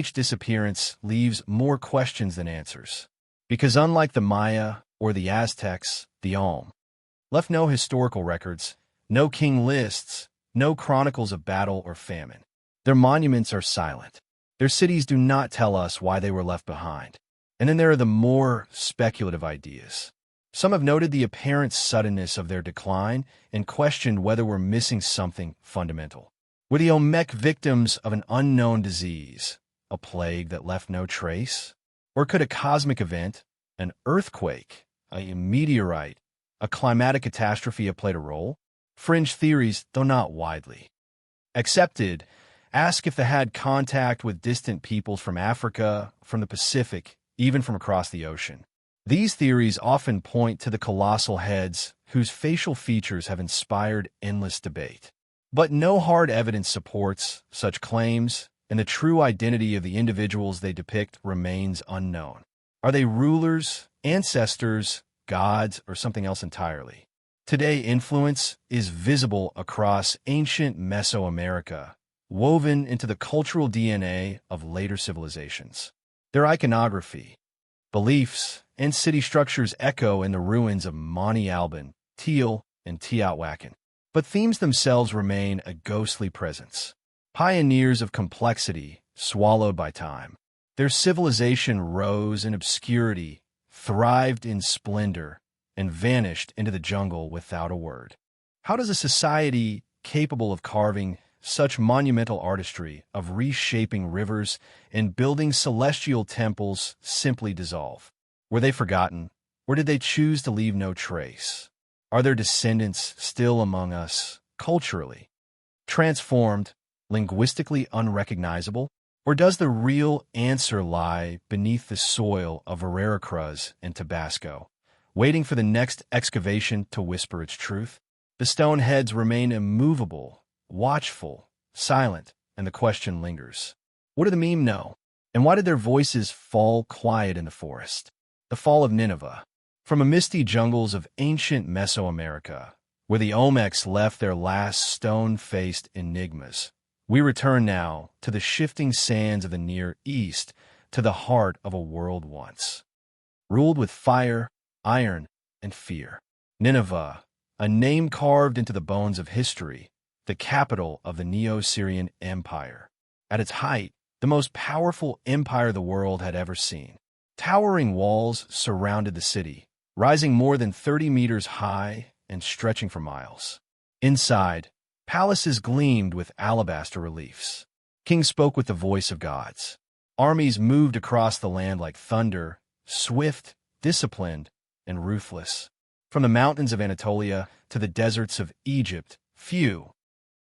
CH disappearance leaves more questions than answers. Because unlike the Maya or the Aztecs, the Olm left no historical records, no king lists, no chronicles of battle or famine. Their monuments are silent. Their cities do not tell us why they were left behind. And then there are the more speculative ideas. Some have noted the apparent suddenness of their decline and questioned whether we're missing something fundamental. Were the Olmec victims of an unknown disease, a plague that left no trace? Or could a cosmic event, an earthquake, a meteorite, a climatic catastrophe have played a role? Fringe theories, though not widely accepted, ask if they had contact with distant peoples from Africa, from the Pacific, even from across the ocean. These theories often point to the colossal heads whose facial features have inspired endless debate. But no hard evidence supports such claims, and the true identity of the individuals they depict remains unknown. Are they rulers, ancestors, gods, or something else entirely? Today, influence is visible across ancient Mesoamerica, woven into the cultural DNA of later civilizations. Their iconography, beliefs, and city structures echo in the ruins of Monte Alban, Teal, and Teotihuacan. But themes themselves remain a ghostly presence. Pioneers of complexity, swallowed by time. Their civilization rose in obscurity, thrived in splendor, and vanished into the jungle without a word. How does a society capable of carving such monumental artistry, of reshaping rivers and building celestial temples, simply dissolve? Were they forgotten, or did they choose to leave no trace? Are their descendants still among us, culturally transformed, linguistically unrecognizable? Or does the real answer lie beneath the soil of Veracruz and Tabasco, waiting for the next excavation to whisper its truth. The stone heads remain immovable, watchful, silent, and the question lingers. What do the meme know? And why did their voices fall quiet in the forest? The fall of Nineveh. From the misty jungles of ancient Mesoamerica, where the Olmecs left their last stone-faced enigmas, we return now to the shifting sands of the Near East, to the heart of a world once ruled with fire, iron, and fear. Nineveh, a name carved into the bones of history, the capital of the Neo-Syrian Empire. At its height, the most powerful empire the world had ever seen. Towering walls surrounded the city, rising more than 30 meters high and stretching for miles. Inside, palaces gleamed with alabaster reliefs. Kings spoke with the voice of gods. Armies moved across the land like thunder, swift, disciplined, and ruthless. From the mountains of Anatolia to the deserts of Egypt, few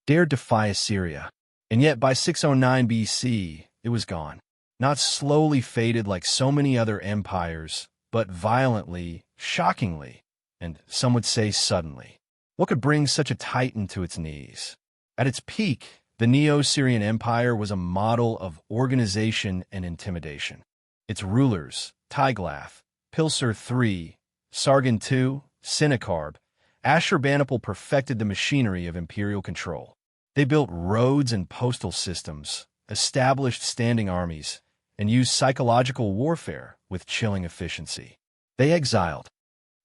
dared defy Assyria. And yet by 609 BC, it was gone. Not slowly faded like so many other empires, but violently, shockingly, and some would say suddenly. What could bring such a titan to its knees? At its peak, the Neo-Syrian Empire was a model of organization and intimidation. Its rulers, Tiglath, Pileser III, Sargon II, Sennacherib, Ashurbanipal perfected the machinery of imperial control. They built roads and postal systems, established standing armies, and used psychological warfare with chilling efficiency. They exiled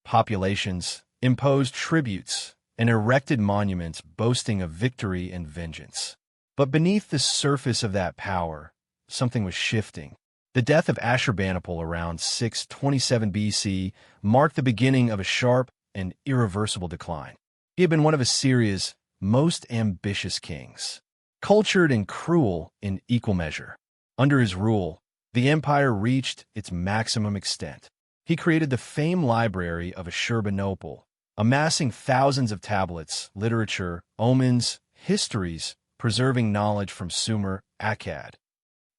populations, imposed tributes, and erected monuments boasting of victory and vengeance. But beneath the surface of that power, something was shifting. The death of Ashurbanipal around 627 BC marked the beginning of a sharp and irreversible decline. He had been one of Assyria's most ambitious kings, cultured and cruel in equal measure. Under his rule, the empire reached its maximum extent. He created the famed library of Ashurbanipal, amassing thousands of tablets, literature, omens, histories, preserving knowledge from Sumer, Akkad,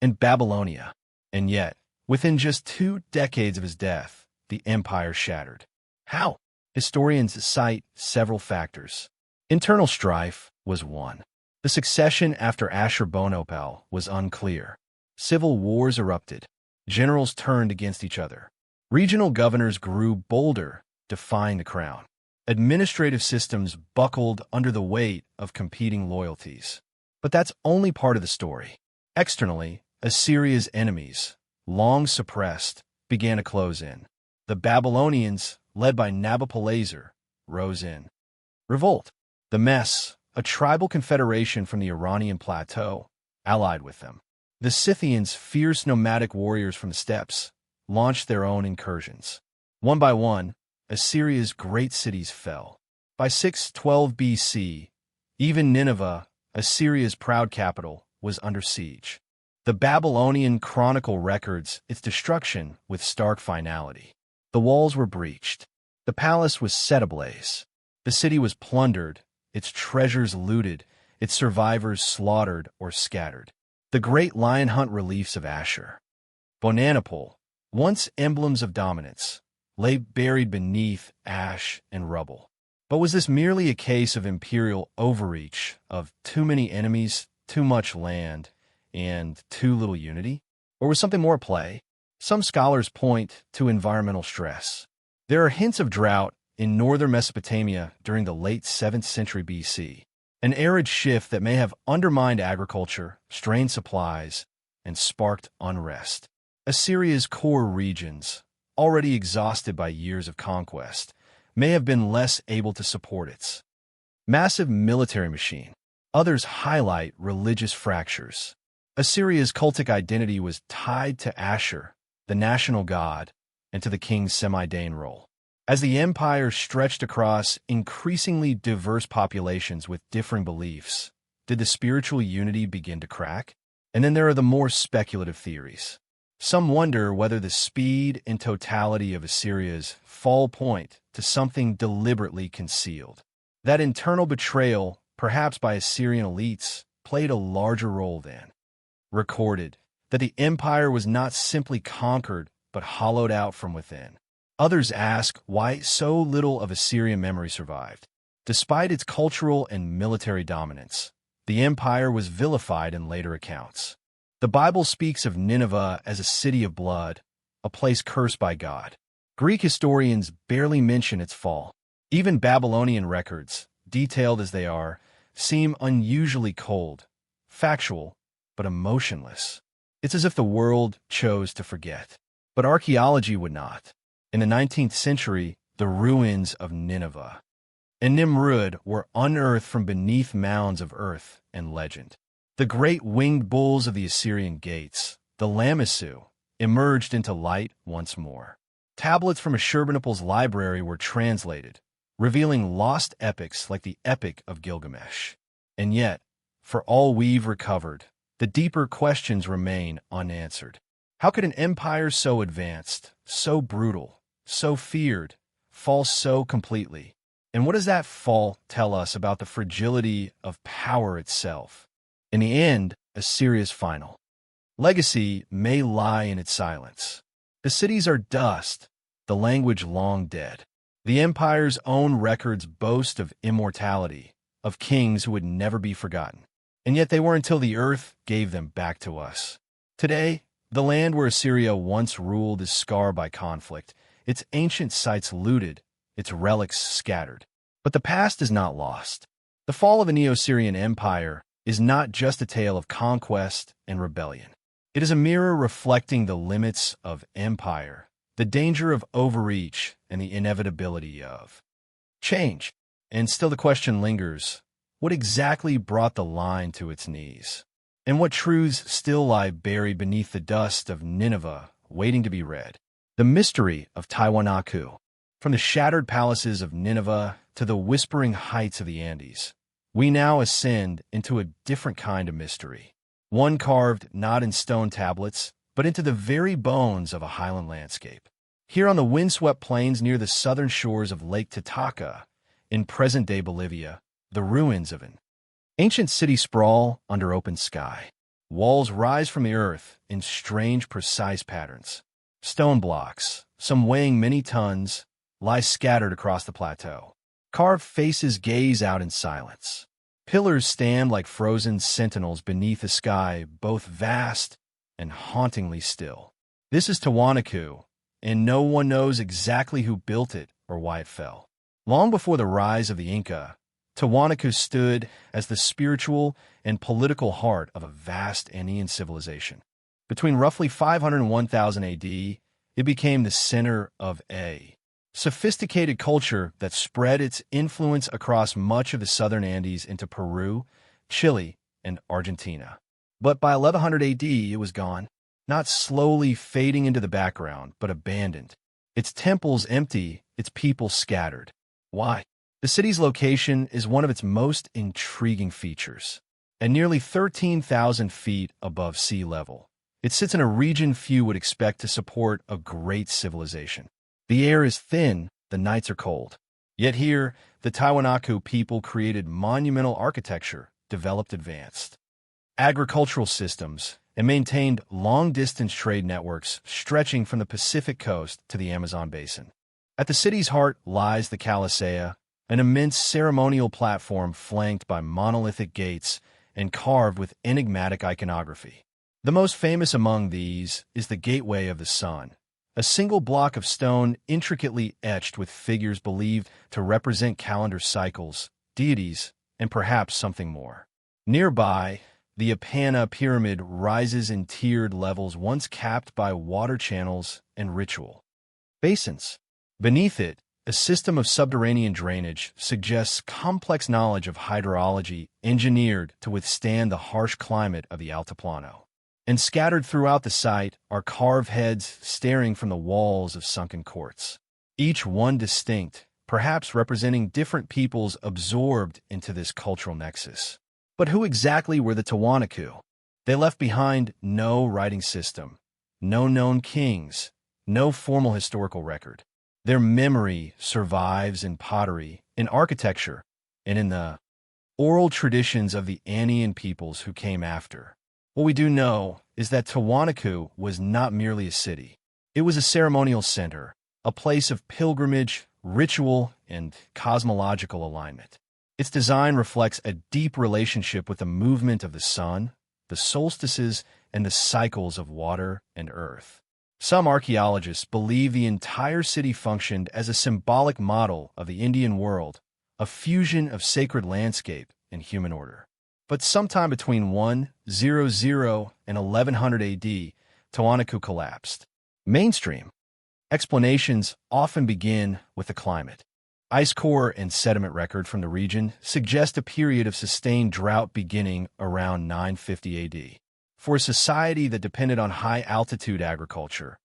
and Babylonia. And yet, within just 2 decades of his death, the empire shattered. How? Historians cite several factors. Internal strife was one. The succession after Ashurbanipal was unclear. Civil wars erupted. Generals turned against each other. Regional governors grew bolder, defying the crown. Administrative systems buckled under the weight of competing loyalties. But that's only part of the story. Externally, Assyria's enemies, long suppressed, began to close in. The Babylonians, led by Nabopolassar, rose in revolt. The Mess, a tribal confederation from the Iranian plateau, allied with them. The Scythians, fierce nomadic warriors from the steppes, launched their own incursions. One by one, Assyria's great cities fell. By 612 BC, even Nineveh, Assyria's proud capital, was under siege. The Babylonian Chronicle records its destruction with stark finality. The walls were breached. The palace was set ablaze. The city was plundered, its treasures looted, its survivors slaughtered or scattered. The great lion hunt reliefs of Ashurbanipal, once emblems of dominance, lay buried beneath ash and rubble. But was this merely a case of imperial overreach, of too many enemies, too much land, and too little unity? Or was something more at play? Some scholars point to environmental stress. There are hints of drought in northern Mesopotamia during the late 7th century BC, an arid shift that may have undermined agriculture, strained supplies, and sparked unrest. Assyria's core regions, already exhausted by years of conquest, may have been less able to support its massive military machine. Others highlight religious fractures. Assyria's cultic identity was tied to Ashur, the national god, and to the king's semi-dane role. As the empire stretched across increasingly diverse populations with differing beliefs, did the spiritual unity begin to crack? And then there are the more speculative theories. Some wonder whether the speed and totality of Assyria's fall point to something deliberately concealed. That internal betrayal, perhaps by Assyrian elites, played a larger role than recorded, that the empire was not simply conquered but hollowed out from within. Others ask why so little of Assyrian memory survived. Despite its cultural and military dominance, the empire was vilified in later accounts. The Bible speaks of Nineveh as a city of blood, a place cursed by God. Greek historians barely mention its fall. Even Babylonian records, detailed as they are, seem unusually cold, factual, but emotionless. It's as if the world chose to forget. But archaeology would not. In the 19th century, the ruins of Nineveh and Nimrud were unearthed from beneath mounds of earth and legend. The great winged bulls of the Assyrian gates, the Lamassu, emerged into light once more. Tablets from Ashurbanipal's library were translated, revealing lost epics like the Epic of Gilgamesh. And yet, for all we've recovered, the deeper questions remain unanswered. How could an empire so advanced, so brutal, so feared, fall so completely? And what does that fall tell us about the fragility of power itself? In the end, Assyria's final legacy may lie in its silence. The cities are dust, the language long dead. The empire's own records boast of immortality, of kings who would never be forgotten. And yet they were until the earth gave them back to us. Today, the land where Assyria once ruled is scarred by conflict, its ancient sites looted, its relics scattered. But the past is not lost. The fall of the Neo-Assyrian Empire is not just a tale of conquest and rebellion. It is a mirror reflecting the limits of empire, the danger of overreach, and the inevitability of change. And still the question lingers, what exactly brought the line to its knees? And what truths still lie buried beneath the dust of Nineveh, waiting to be read? The mystery of Tiwanaku. From the shattered palaces of Nineveh to the whispering heights of the Andes, we now ascend into a different kind of mystery. One carved not in stone tablets, but into the very bones of a highland landscape. Here on the windswept plains near the southern shores of Lake Titicaca, in present-day Bolivia, the ruins of an ancient city sprawl under open sky. Walls rise from the earth in strange, precise patterns. Stone blocks, some weighing many tons, lie scattered across the plateau. Carved faces gaze out in silence. Pillars stand like frozen sentinels beneath a sky both vast and hauntingly still. This is Tiwanaku, and no one knows exactly who built it or why it fell. Long before the rise of the Inca, Tiwanaku stood as the spiritual and political heart of a vast Andean civilization. Between roughly 500 and 1000 AD, it became the center of a sophisticated culture that spread its influence across much of the southern Andes into Peru, Chile, and Argentina. But by 1100 AD, it was gone, not slowly fading into the background, but abandoned. Its temples empty, its people scattered. Why? The city's location is one of its most intriguing features. At nearly 13,000 feet above sea level, it sits in a region few would expect to support a great civilization. The air is thin, the nights are cold. Yet here, the Tiwanaku people created monumental architecture, developed advanced agricultural systems, and maintained long-distance trade networks stretching from the Pacific coast to the Amazon basin. At the city's heart lies the Calisea, an immense ceremonial platform flanked by monolithic gates and carved with enigmatic iconography. The most famous among these is the Gateway of the Sun, a single block of stone intricately etched with figures believed to represent calendar cycles, deities, and perhaps something more. Nearby, the Apana Pyramid rises in tiered levels once capped by water channels and ritual basins. Beneath it, a system of subterranean drainage suggests complex knowledge of hydrology engineered to withstand the harsh climate of the Altiplano. And scattered throughout the site are carved heads staring from the walls of sunken courts, each one distinct, perhaps representing different peoples absorbed into this cultural nexus. But who exactly were the Tiwanaku? They left behind no writing system, no known kings, no formal historical record. Their memory survives in pottery, in architecture, and in the oral traditions of the Andean peoples who came after. What we do know is that Tiwanaku was not merely a city. It was a ceremonial center, a place of pilgrimage, ritual, and cosmological alignment. Its design reflects a deep relationship with the movement of the sun, the solstices, and the cycles of water and earth. Some archaeologists believe the entire city functioned as a symbolic model of the Indian world, a fusion of sacred landscape and human order. But sometime between 100 and 1100 AD, Tiwanaku collapsed. Mainstream explanations often begin with the climate. Ice core and sediment record from the region suggest a period of sustained drought beginning around 950 AD. For a society that depended on high-altitude agriculture,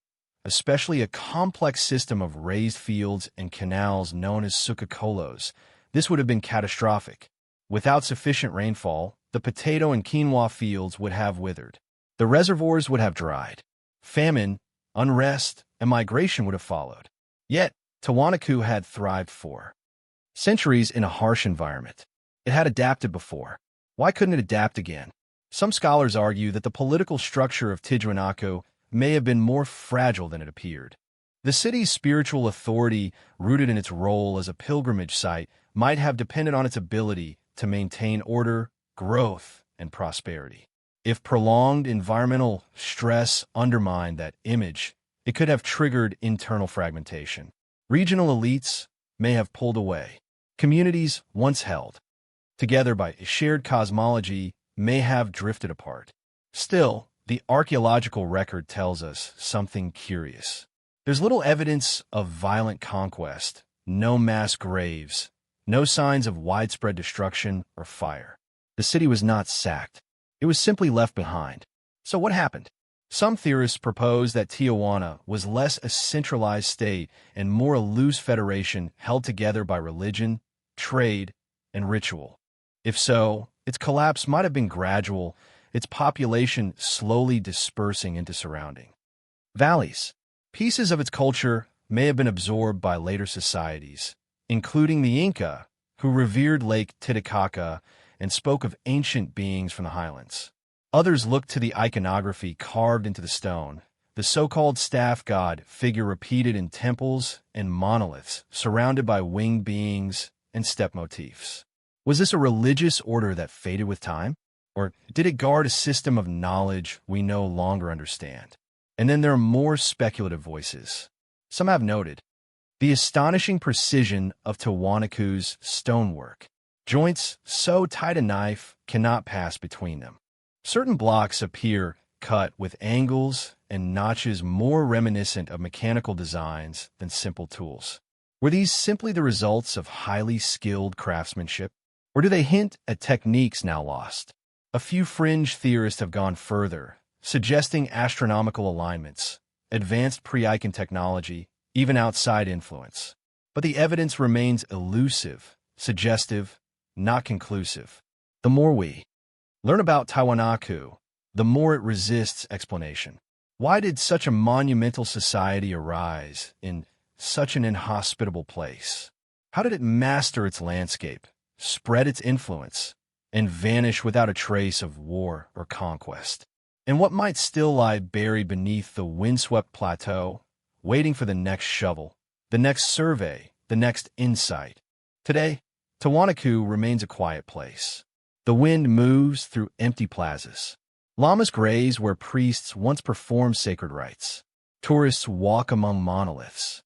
especially a complex system of raised fields and canals known as sukakolos, this would have been catastrophic. Without sufficient rainfall, the potato and quinoa fields would have withered. The reservoirs would have dried. Famine, unrest, and migration would have followed. Yet, Tiwanaku had thrived for centuries in a harsh environment. It had adapted before. Why couldn't it adapt again? Some scholars argue that the political structure of Tiwanaku may have been more fragile than it appeared. The city's spiritual authority, rooted in its role as a pilgrimage site, might have depended on its ability to maintain order, growth, and prosperity. If prolonged environmental stress undermined that image, it could have triggered internal fragmentation. Regional elites may have pulled away. Communities once held together by a shared cosmology may have drifted apart. Still, the archaeological record tells us something curious. There's little evidence of violent conquest, no mass graves, no signs of widespread destruction or fire. The city was not sacked. It was simply left behind. So what happened? Some theorists propose that Tijuana was less a centralized state and more a loose federation held together by religion, trade, and ritual. If so, its collapse might have been gradual, its population slowly dispersing into surrounding valleys. Pieces of its culture may have been absorbed by later societies, including the Inca, who revered Lake Titicaca and spoke of ancient beings from the highlands. Others looked to the iconography carved into the stone, the so-called staff god figure repeated in temples and monoliths surrounded by winged beings and step motifs. Was this a religious order that faded with time? Or did it guard a system of knowledge we no longer understand? And then there are more speculative voices. Some have noted the astonishing precision of Tiwanaku's stonework. Joints so tight a knife cannot pass between them. Certain blocks appear cut with angles and notches more reminiscent of mechanical designs than simple tools. Were these simply the results of highly skilled craftsmanship? Or do they hint at techniques now lost? A few fringe theorists have gone further, suggesting astronomical alignments, advanced pre-Icon technology, even outside influence. But the evidence remains elusive, suggestive, not conclusive. The more we learn about Tiwanaku, the more it resists explanation. Why did such a monumental society arise in such an inhospitable place? How did it master its landscape, spread its influence, and vanish without a trace of war or conquest? And what might still lie buried beneath the windswept plateau, waiting for the next shovel, the next survey, the next insight? Today, Tiwanaku remains a quiet place. The wind moves through empty plazas. Llamas graze where priests once performed sacred rites. Tourists walk among monoliths,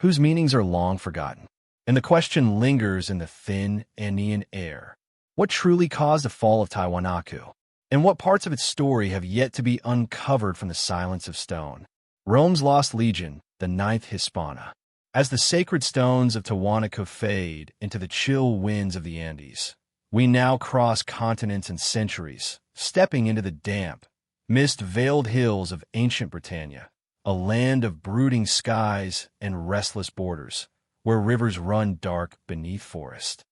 whose meanings are long forgotten. And the question lingers in the thin Andean air. What truly caused the fall of Tiwanaku? And what parts of its story have yet to be uncovered from the silence of stone? Rome's lost legion, the ninth Hispana. As the sacred stones of Tiwanaku fade into the chill winds of the Andes, we now cross continents and centuries, stepping into the damp, mist-veiled hills of ancient Britannia, a land of brooding skies and restless borders, where rivers run dark beneath forest.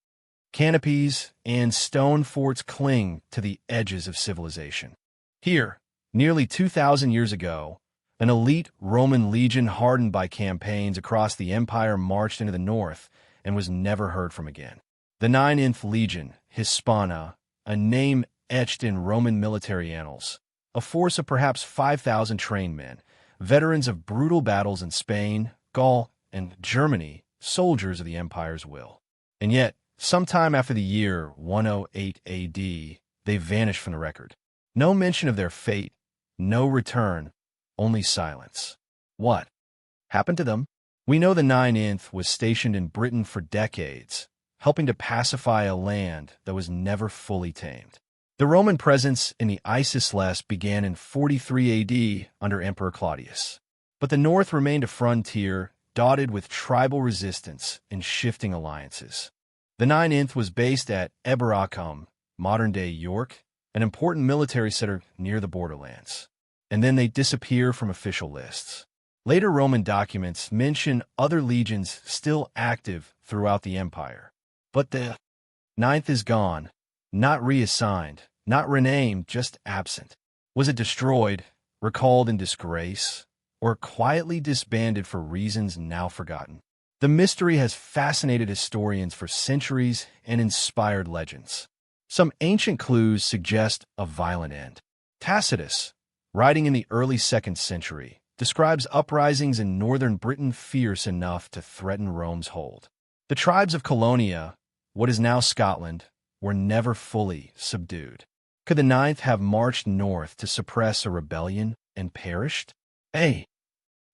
Canopies and stone forts cling to the edges of civilization. Here, nearly 2,000 years ago, an elite Roman legion hardened by campaigns across the empire marched into the north and was never heard from again. The 9th Legion, Hispana, a name etched in Roman military annals, a force of perhaps 5,000 trained men, veterans of brutal battles in Spain, Gaul, and Germany soldiers of the empire's will. And yet, sometime after the year 108 AD, they vanished from the record. No mention of their fate, no return, only silence. What happened to them? We know the 9th was stationed in Britain for decades, helping to pacify a land that was never fully tamed. The Roman presence in the Isisles began in 43 AD under Emperor Claudius. But the north remained a frontier dotted with tribal resistance and shifting alliances. The 9th was based at Eboracum, modern-day York, an important military center near the borderlands. And then they disappear from official lists. Later Roman documents mention other legions still active throughout the empire. But the 9th is gone, not reassigned, not renamed, just absent. Was it destroyed, recalled in disgrace, or quietly disbanded for reasons now forgotten? The mystery has fascinated historians for centuries and inspired legends. Some ancient clues suggest a violent end. Tacitus, writing in the early 2nd century, describes uprisings in northern Britain fierce enough to threaten Rome's hold. The tribes of Colonia, what is now Scotland, were never fully subdued. Could the 9th have marched north to suppress a rebellion and perished? A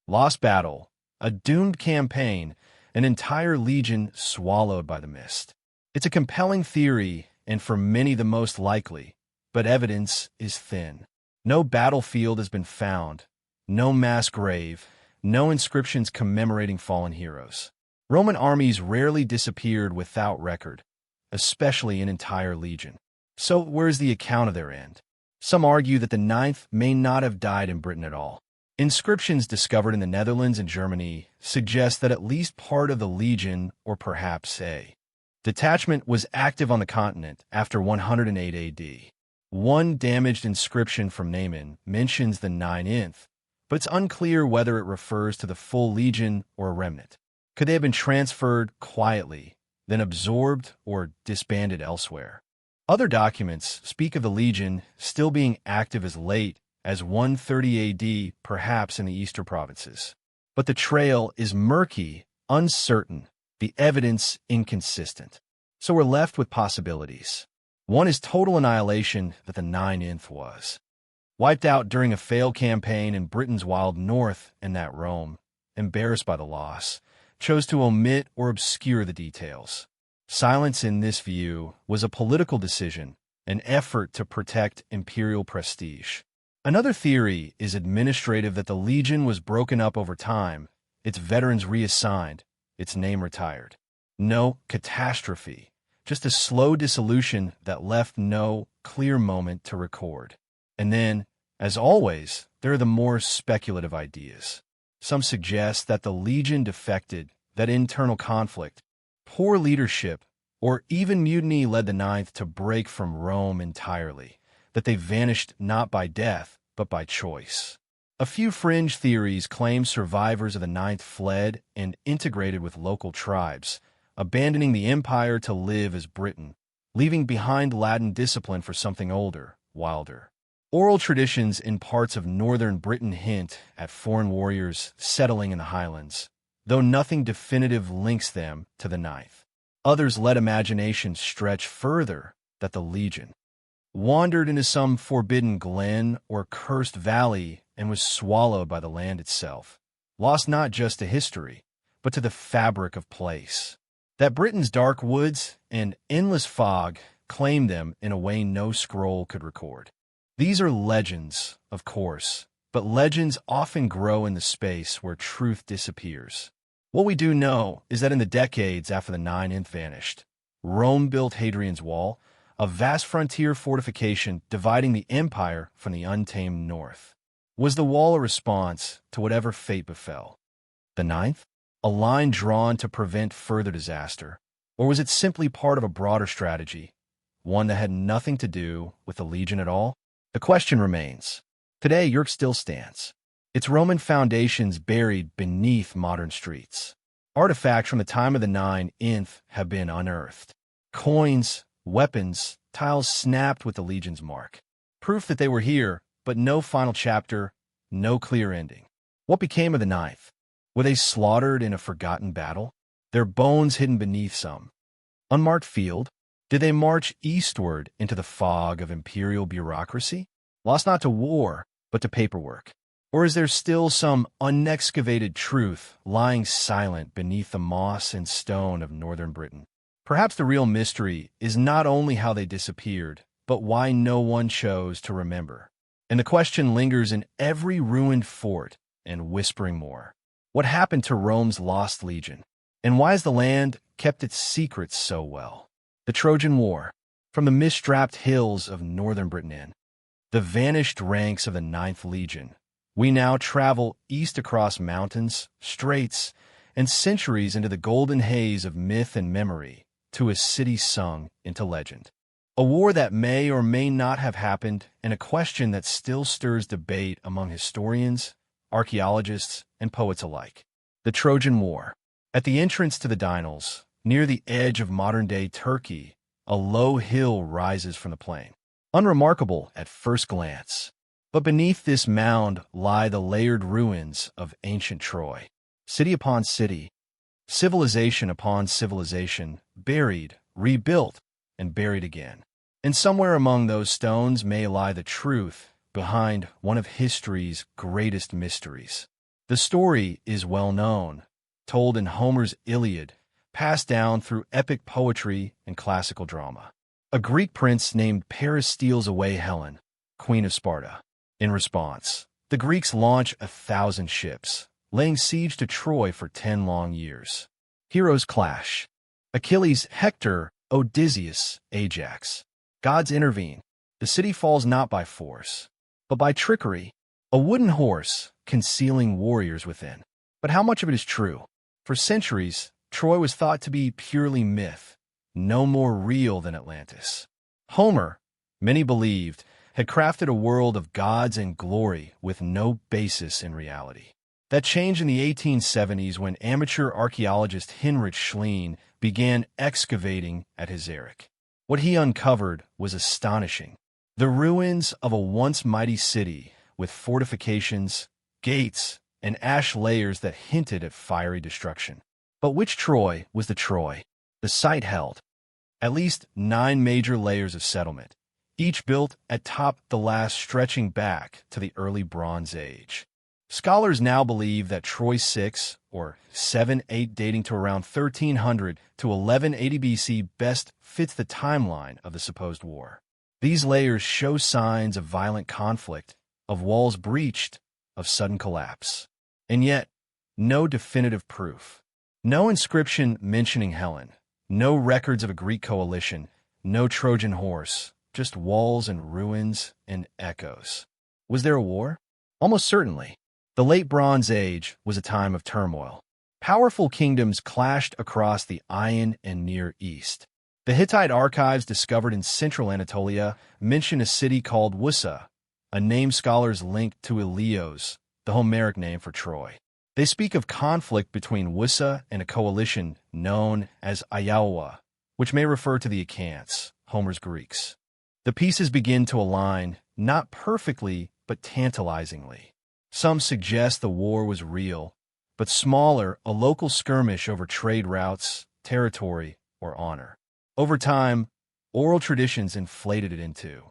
lost battle, a doomed campaign, an entire legion swallowed by the mist. It's a compelling theory, and for many the most likely, but evidence is thin. No battlefield has been found, no mass grave, no inscriptions commemorating fallen heroes. Roman armies rarely disappeared without record, especially an entire legion. So where's the account of their end? Some argue that the 9th may not have died in Britain at all. Inscriptions discovered in the Netherlands and Germany suggest that at least part of the legion, or perhaps a detachment, was active on the continent after 108 AD. One damaged inscription from Naaman mentions the 9th, but it's unclear whether it refers to the full legion or a remnant. Could they have been transferred quietly, then absorbed or disbanded elsewhere? Other documents speak of the legion still being active as late as 130 AD, perhaps in the eastern provinces. But the trail is murky, uncertain, the evidence inconsistent. So we're left with possibilities. One is total annihilation that the 9th was. Wiped out during a failed campaign in Britain's wild north, and that Rome, embarrassed by the loss, chose to omit or obscure the details. Silence in this view was a political decision, an effort to protect imperial prestige. Another theory is administrative, that the legion was broken up over time, its veterans reassigned, its name retired. No catastrophe, just a slow dissolution that left no clear moment to record. And then, as always, there are the more speculative ideas. Some suggest that the legion defected, that internal conflict, poor leadership, or even mutiny led the 9th to break from Rome entirely, that they vanished not by death, but by choice. A few fringe theories claim survivors of the 9th fled and integrated with local tribes, abandoning the empire to live as Britain, leaving behind Latin discipline for something older, wilder. Oral traditions in parts of northern Britain hint at foreign warriors settling in the highlands, though nothing definitive links them to the 9th. Others let imagination stretch further, that the legion wandered into some forbidden glen or cursed valley and was swallowed by the land itself, lost not just to history, but to the fabric of place. That Britain's dark woods and endless fog claimed them in a way no scroll could record. These are legends, of course, but legends often grow in the space where truth disappears. What we do know is that in the decades after the 9th vanished, Rome built Hadrian's Wall, a vast frontier fortification dividing the empire from the untamed north. Was the wall a response to whatever fate befell the 9th? A line drawn to prevent further disaster? Or was it simply part of a broader strategy, one that had nothing to do with the legion at all? The question remains. Today, York still stands, its Roman foundations buried beneath modern streets. Artifacts from the time of the 9th have been unearthed. Coins, weapons, tiles snapped with the legion's mark. Proof that they were here, but no final chapter, no clear ending. What became of the 9th? Were they slaughtered in a forgotten battle? Their bones hidden beneath some unmarked field? Did they march eastward into the fog of imperial bureaucracy, lost not to war, but to paperwork? Or is there still some unexcavated truth lying silent beneath the moss and stone of northern Britain? Perhaps the real mystery is not only how they disappeared, but why no one chose to remember. And the question lingers in every ruined fort and whispering more. What happened to Rome's lost legion? And why has the land kept its secrets so well? The Trojan War, from the mist-strapped hills of northern Britain, the vanished ranks of the Ninth Legion, we now travel east across mountains, straits, and centuries into the golden haze of myth and memory to a city sung into legend. A war that may or may not have happened, and a question that still stirs debate among historians, archaeologists, and poets alike. The Trojan War. At the entrance to the Dinals, near the edge of modern-day Turkey, a low hill rises from the plain. Unremarkable at first glance. But beneath this mound lie the layered ruins of ancient Troy. City upon city, civilization upon civilization, buried, rebuilt, and buried again. And somewhere among those stones may lie the truth behind one of history's greatest mysteries. The story is well known, told in Homer's Iliad, passed down through epic poetry and classical drama. A Greek prince named Paris steals away Helen, queen of Sparta. In response, the Greeks launch 1,000 ships, laying siege to Troy for 10 long years. Heroes clash. Achilles, Hector, Odysseus, Ajax. Gods intervene. The city falls not by force, but by trickery, a wooden horse concealing warriors within. But how much of it is true? For centuries, Troy was thought to be purely myth, no more real than Atlantis. Homer, many believed, had crafted a world of gods and glory with no basis in reality. That changed in the 1870s when amateur archaeologist Heinrich Schlien began excavating at his Erich. What he uncovered was astonishing. The ruins of a once mighty city with fortifications, gates, and ash layers that hinted at fiery destruction. But which Troy was the Troy? The site held at least 9 major layers of settlement, each built atop the last stretching back to the early Bronze Age. Scholars now believe that Troy 6 or 7-8 dating to around 1300 to 1180 BC best fits the timeline of the supposed war. These layers show signs of violent conflict, of walls breached, of sudden collapse. And yet, no definitive proof. No inscription mentioning Helen, no records of a Greek coalition, no Trojan horse, just walls and ruins and echoes. Was there a war? Almost certainly. The late Bronze Age was a time of turmoil. Powerful kingdoms clashed across the Iron and Near East. The Hittite archives discovered in central Anatolia mention a city called Wussa, a name scholars link to Ilios, the Homeric name for Troy. They speak of conflict between Wussa and a coalition known as Iowa, which may refer to the Acants, Homer's Greeks. The pieces begin to align, not perfectly, but tantalizingly. Some suggest the war was real, but smaller, a local skirmish over trade routes, territory, or honor. Over time, oral traditions inflated it into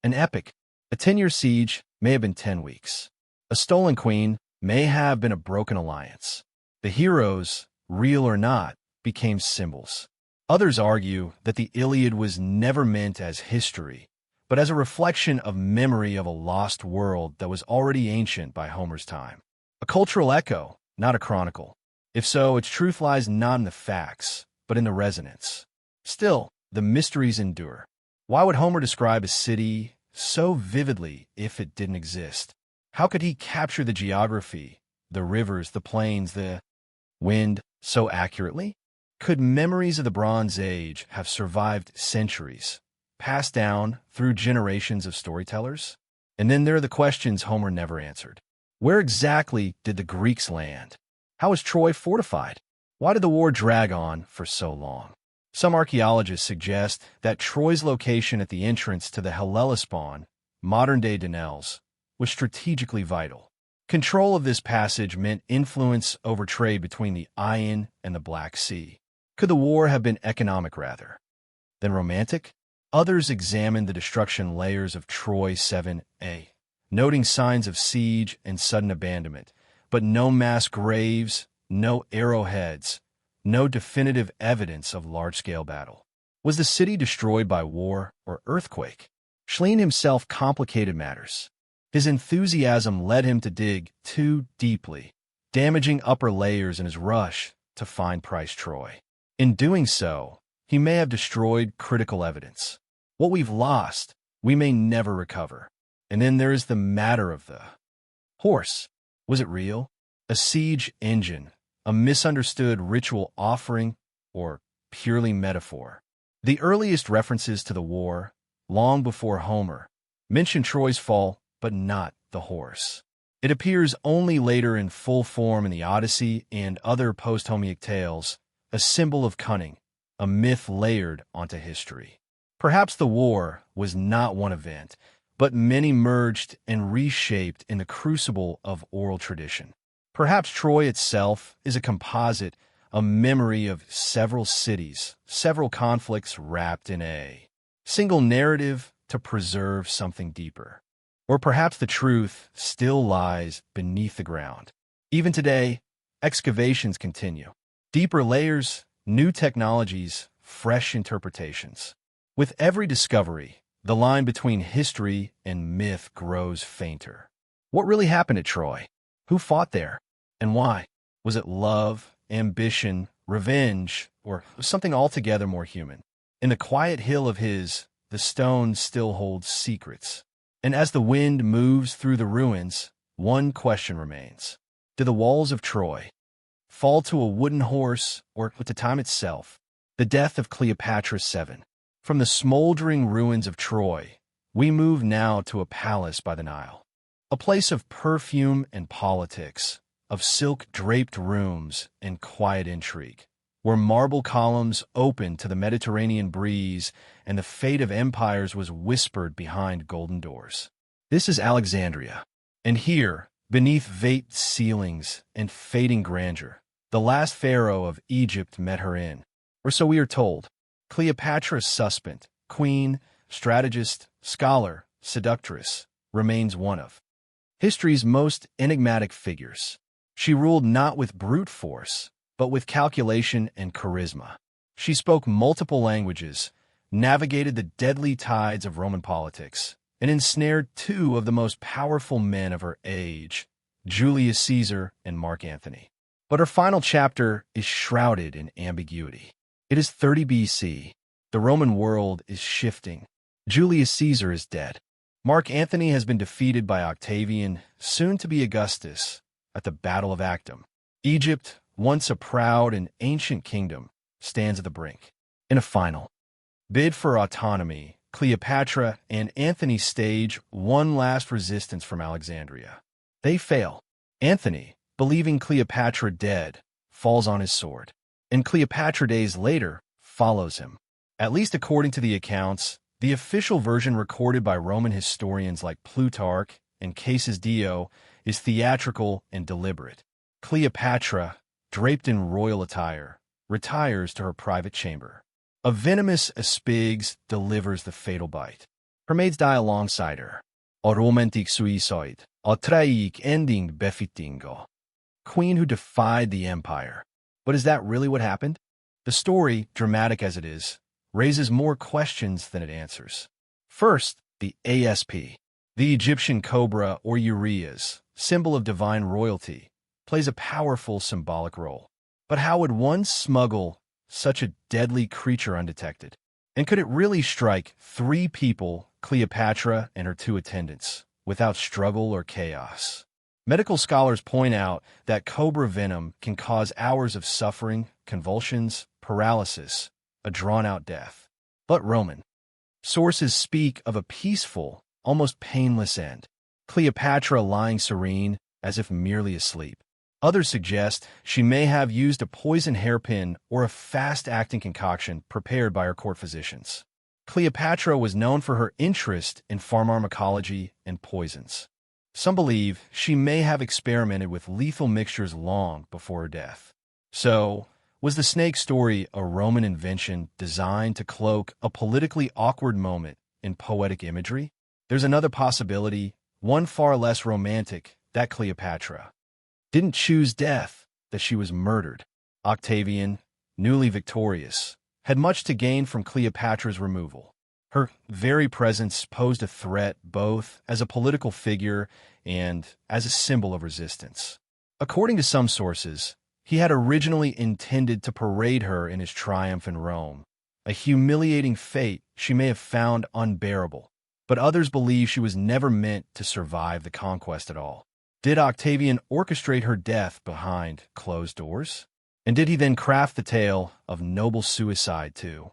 an epic. A 10-year siege may have been 10 weeks. A stolen queen may have been a broken alliance. The heroes, real or not, became symbols. Others argue that the Iliad was never meant as history, but as a reflection of memory of a lost world that was already ancient by Homer's time. A cultural echo, not a chronicle. If so, its truth lies not in the facts, but in the resonance. Still, the mysteries endure. Why would Homer describe a city so vividly if it didn't exist? How could he capture the geography, the rivers, the plains, the wind so accurately? Could memories of the Bronze Age have survived centuries, passed down through generations of storytellers? And then there are the questions Homer never answered. Where exactly did the Greeks land? How was Troy fortified? Why did the war drag on for so long? Some archaeologists suggest that Troy's location at the entrance to the Hellespont, modern-day Danelles, was strategically vital. Control of this passage meant influence over trade between the Iron and the Black Sea. Could the war have been economic rather than romantic? Others examined the destruction layers of Troy 7a, noting signs of siege and sudden abandonment, but no mass graves, no arrowheads, no definitive evidence of large-scale battle. Was the city destroyed by war or earthquake? Schlien himself complicated matters. His enthusiasm led him to dig too deeply, damaging upper layers in his rush to find Price Troy. In doing so, he may have destroyed critical evidence. What we've lost, we may never recover. And then there is the matter of the horse. Was it real? A siege engine, a misunderstood ritual offering, or purely metaphor? The earliest references to the war, long before Homer, mention Troy's fall, but not the horse. It appears only later in full form in the Odyssey and other post-Homeric tales, a symbol of cunning, a myth layered onto history. Perhaps the war was not one event, but many merged and reshaped in the crucible of oral tradition. Perhaps Troy itself is a composite, a memory of several cities, several conflicts wrapped in a single narrative to preserve something deeper. Or perhaps the truth still lies beneath the ground. Even today, excavations continue. Deeper layers, new technologies, fresh interpretations. With every discovery, the line between history and myth grows fainter. What really happened at Troy? Who fought there? And why? Was it love, ambition, revenge, or something altogether more human? In the quiet hill of his, the stone still holds secrets. And as the wind moves through the ruins, one question remains. Did the walls of Troy fall to a wooden horse or to time itself? The death of Cleopatra 7. From the smoldering ruins of Troy, we move now to a palace by the Nile. A place of perfume and politics, of silk-draped rooms and quiet intrigue, where marble columns opened to the Mediterranean breeze and the fate of empires was whispered behind golden doors. This is Alexandria, and here, beneath vaped ceilings and fading grandeur, the last pharaoh of Egypt met her in, or so we are told. Cleopatra's suspect, queen, strategist, scholar, seductress, remains one of history's most enigmatic figures. She ruled not with brute force, but with calculation and charisma. She spoke multiple languages, navigated the deadly tides of Roman politics, and ensnared two of the most powerful men of her age, Julius Caesar and Mark Antony. But her final chapter is shrouded in ambiguity. It is 30 BC. The Roman world is shifting. Julius Caesar is dead. Mark Antony has been defeated by Octavian, soon to be Augustus, at the Battle of Actium. Egypt, once a proud and ancient kingdom, stands at the brink. In a final bid for autonomy, Cleopatra and Antony stage one last resistance from Alexandria. They fail. Antony, believing Cleopatra dead, falls on his sword, and Cleopatra days later follows him. At least according to the accounts, the official version recorded by Roman historians like Plutarch and Cassius Dio is theatrical and deliberate. Cleopatra, draped in royal attire, retires to her private chamber. A venomous aspigs delivers the fatal bite. Her maids die alongside her. A romantic suicide, a tragic ending befittingo. Queen who defied the empire. But is that really what happened? The story, dramatic as it is, raises more questions than it answers. First, the ASP, the Egyptian cobra or uraeus, symbol of divine royalty, plays a powerful symbolic role. But how would one smuggle such a deadly creature undetected? And could it really strike three people, Cleopatra and her two attendants, without struggle or chaos? Medical scholars point out that cobra venom can cause hours of suffering, convulsions, paralysis, a drawn-out death. But Roman sources speak of a peaceful, almost painless end, Cleopatra lying serene, as if merely asleep. Others suggest she may have used a poison hairpin or a fast-acting concoction prepared by her court physicians. Cleopatra was known for her interest in pharmacology and poisons. Some believe she may have experimented with lethal mixtures long before her death. So, was the snake story a Roman invention designed to cloak a politically awkward moment in poetic imagery? There's another possibility, one far less romantic, that Cleopatra didn't choose death, that she was murdered. Octavian, newly victorious, had much to gain from Cleopatra's removal. Her very presence posed a threat both as a political figure and as a symbol of resistance. According to some sources, he had originally intended to parade her in his triumph in Rome, a humiliating fate she may have found unbearable, but others believe she was never meant to survive the conquest at all. Did Octavian orchestrate her death behind closed doors? And did he then craft the tale of noble suicide to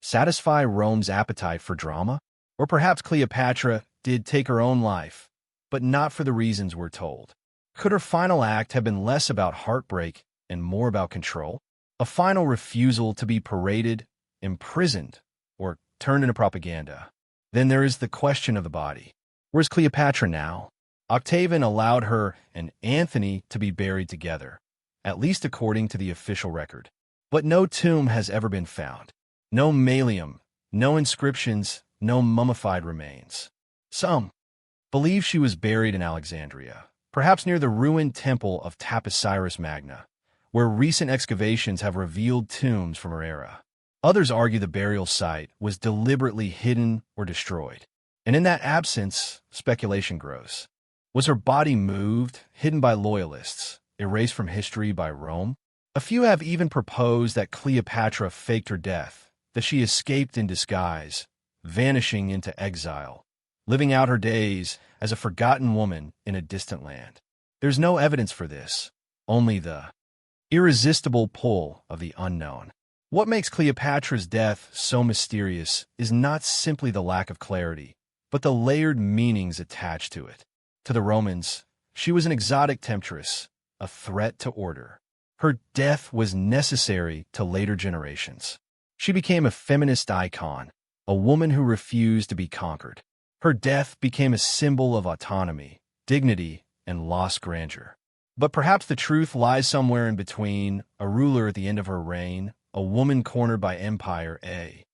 satisfy Rome's appetite for drama? Or perhaps Cleopatra did take her own life, but not for the reasons we're told. Could her final act have been less about heartbreak and more about control? A final refusal to be paraded, imprisoned, or turned into propaganda? Then there is the question of the body. Where's Cleopatra now? Octavian allowed her and Antony to be buried together, at least according to the official record. But no tomb has ever been found. No mausoleum, no inscriptions, no mummified remains. Some believe she was buried in Alexandria, perhaps near the ruined temple of Taposiris Magna, where recent excavations have revealed tombs from her era. Others argue the burial site was deliberately hidden or destroyed. And in that absence, speculation grows. Was her body moved, hidden by loyalists, erased from history by Rome? A few have even proposed that Cleopatra faked her death, that she escaped in disguise, vanishing into exile, living out her days as a forgotten woman in a distant land. There's no evidence for this, only the irresistible pull of the unknown. What makes Cleopatra's death so mysterious is not simply the lack of clarity, but the layered meanings attached to it. To the Romans, she was an exotic temptress, a threat to order. Her death was necessary to later generations. She became a feminist icon, a woman who refused to be conquered. Her death became a symbol of autonomy, dignity, and lost grandeur. But perhaps the truth lies somewhere in between, a ruler at the end of her reign, a woman cornered by empire, a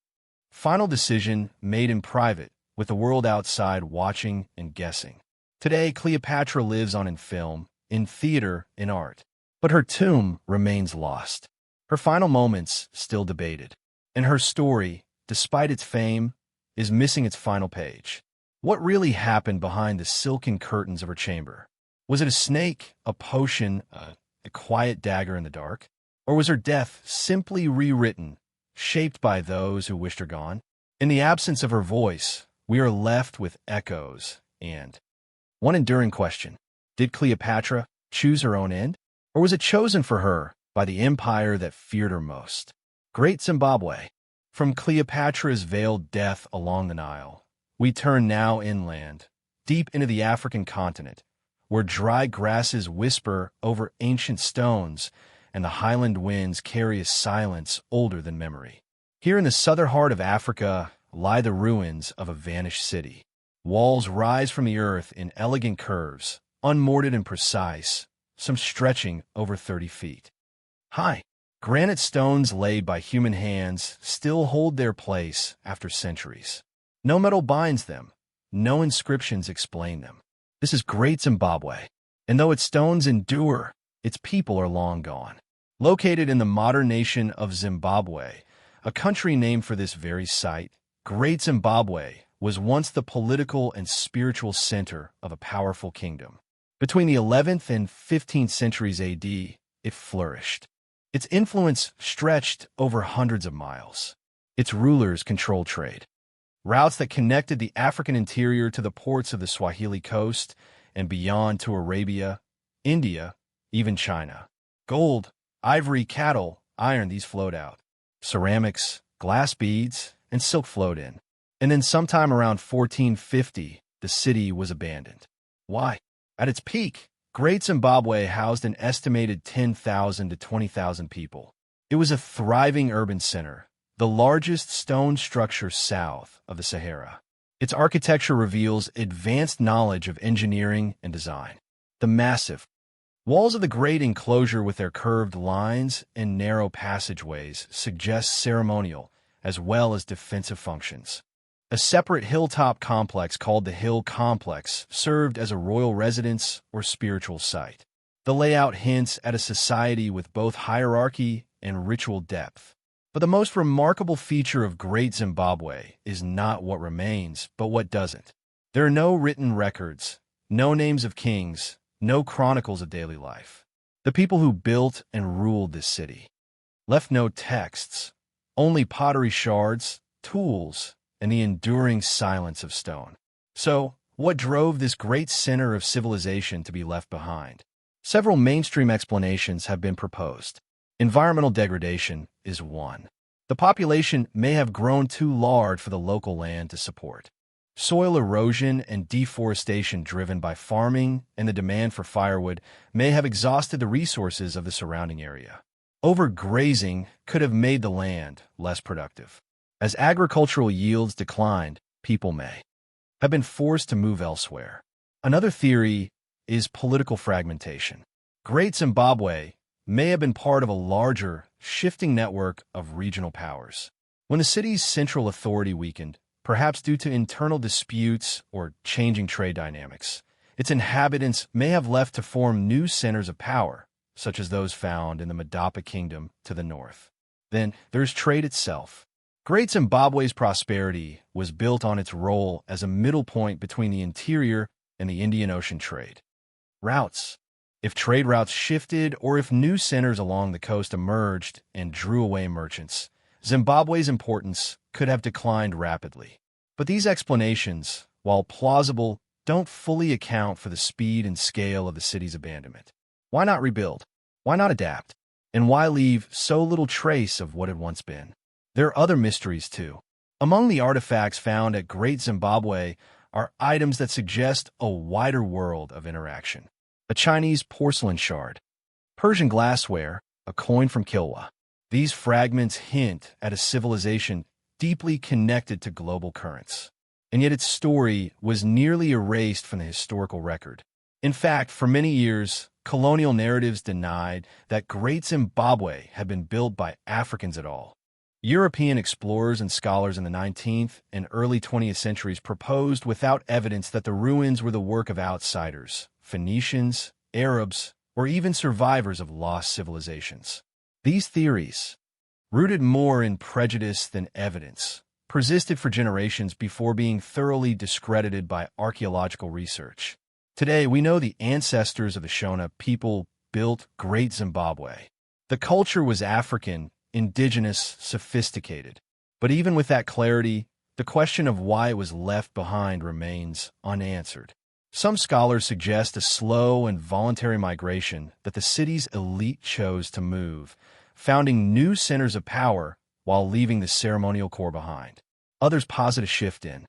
final decision made in private, with the world outside watching and guessing. Today, Cleopatra lives on in film, in theater, in art. But her tomb remains lost. Her final moments still debated. And her story, despite its fame, is missing its final page. What really happened behind the silken curtains of her chamber? Was it a snake, a potion, a quiet dagger in the dark? Or was her death simply rewritten, shaped by those who wished her gone? In the absence of her voice, we are left with echoes and one enduring question. Did Cleopatra choose her own end? Or was it chosen for her by the empire that feared her most? Great Zimbabwe. From Cleopatra's veiled death along the Nile, we turn now inland, deep into the African continent, where dry grasses whisper over ancient stones and the highland winds carry a silence older than memory. Here in the southern heart of Africa lie the ruins of a vanished city. Walls rise from the earth in elegant curves, unmortared and precise, some stretching over 30 feet high. Granite stones laid by human hands still hold their place after centuries. No metal binds them, no inscriptions explain them. This is Great Zimbabwe, and though its stones endure, its people are long gone. Located in the modern nation of Zimbabwe, a country named for this very site, Great Zimbabwe was once the political and spiritual center of a powerful kingdom. Between the 11th and 15th centuries AD, it flourished. Its influence stretched over hundreds of miles. Its rulers controlled trade. Routes that connected the African interior to the ports of the Swahili coast and beyond to Arabia, India, even China. Gold, ivory, cattle, iron, these flowed out. Ceramics, glass beads, and silk flowed in. And then sometime around 1450, the city was abandoned. Why? At its peak, Great Zimbabwe housed an estimated 10,000 to 20,000 people. It was a thriving urban center, the largest stone structure south of the Sahara. Its architecture reveals advanced knowledge of engineering and design. The massive walls of the great enclosure with their curved lines and narrow passageways suggest ceremonial as well as defensive functions. A separate hilltop complex called the Hill Complex served as a royal residence or spiritual site. The layout hints at a society with both hierarchy and ritual depth. But the most remarkable feature of Great Zimbabwe is not what remains, but what doesn't. There are no written records, no names of kings, no chronicles of daily life. The people who built and ruled this city left no texts, only pottery shards, tools, and the enduring silence of stone. So, what drove this great center of civilization to be left behind? Several mainstream explanations have been proposed. Environmental degradation is one. The population may have grown too large for the local land to support. Soil erosion and deforestation driven by farming and the demand for firewood may have exhausted the resources of the surrounding area. Overgrazing could have made the land less productive. As agricultural yields declined, people may have been forced to move elsewhere. Another theory is political fragmentation. Great Zimbabwe may have been part of a larger, shifting network of regional powers. When the city's central authority weakened, perhaps due to internal disputes or changing trade dynamics, its inhabitants may have left to form new centers of power, such as those found in the Madapa Kingdom to the north. Then there's trade itself. Great Zimbabwe's prosperity was built on its role as a middle point between the interior and the Indian Ocean trade. Routes. If trade routes shifted or if new centers along the coast emerged and drew away merchants, Zimbabwe's importance could have declined rapidly. But these explanations, while plausible, don't fully account for the speed and scale of the city's abandonment. Why not rebuild? Why not adapt? And why leave so little trace of what had once been? There are other mysteries, too. Among the artifacts found at Great Zimbabwe are items that suggest a wider world of interaction. A Chinese porcelain shard, Persian glassware, a coin from Kilwa. These fragments hint at a civilization deeply connected to global currents. And yet its story was nearly erased from the historical record. In fact, for many years, colonial narratives denied that Great Zimbabwe had been built by Africans at all. European explorers and scholars in the 19th and early 20th centuries proposed without evidence that the ruins were the work of outsiders, Phoenicians, Arabs, or even survivors of lost civilizations. These theories, rooted more in prejudice than evidence, persisted for generations before being thoroughly discredited by archaeological research. Today, we know the ancestors of the Shona people built Great Zimbabwe. The culture was African, indigenous, sophisticated. But even with that clarity, the question of why it was left behind remains unanswered. Some scholars suggest a slow and voluntary migration that the city's elite chose to move, founding new centers of power while leaving the ceremonial core behind. Others posit a shift in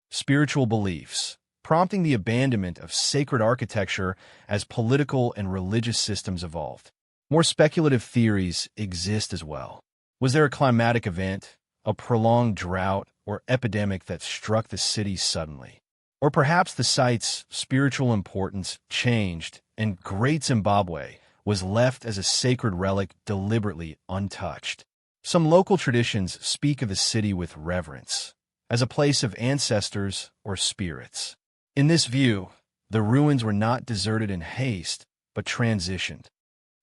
spiritual beliefs, prompting the abandonment of sacred architecture as political and religious systems evolved. More speculative theories exist as well. Was there a climatic event, a prolonged drought, or epidemic that struck the city suddenly? Or perhaps the site's spiritual importance changed and Great Zimbabwe was left as a sacred relic deliberately untouched. Some local traditions speak of the city with reverence, as a place of ancestors or spirits. In this view, the ruins were not deserted in haste, but transitioned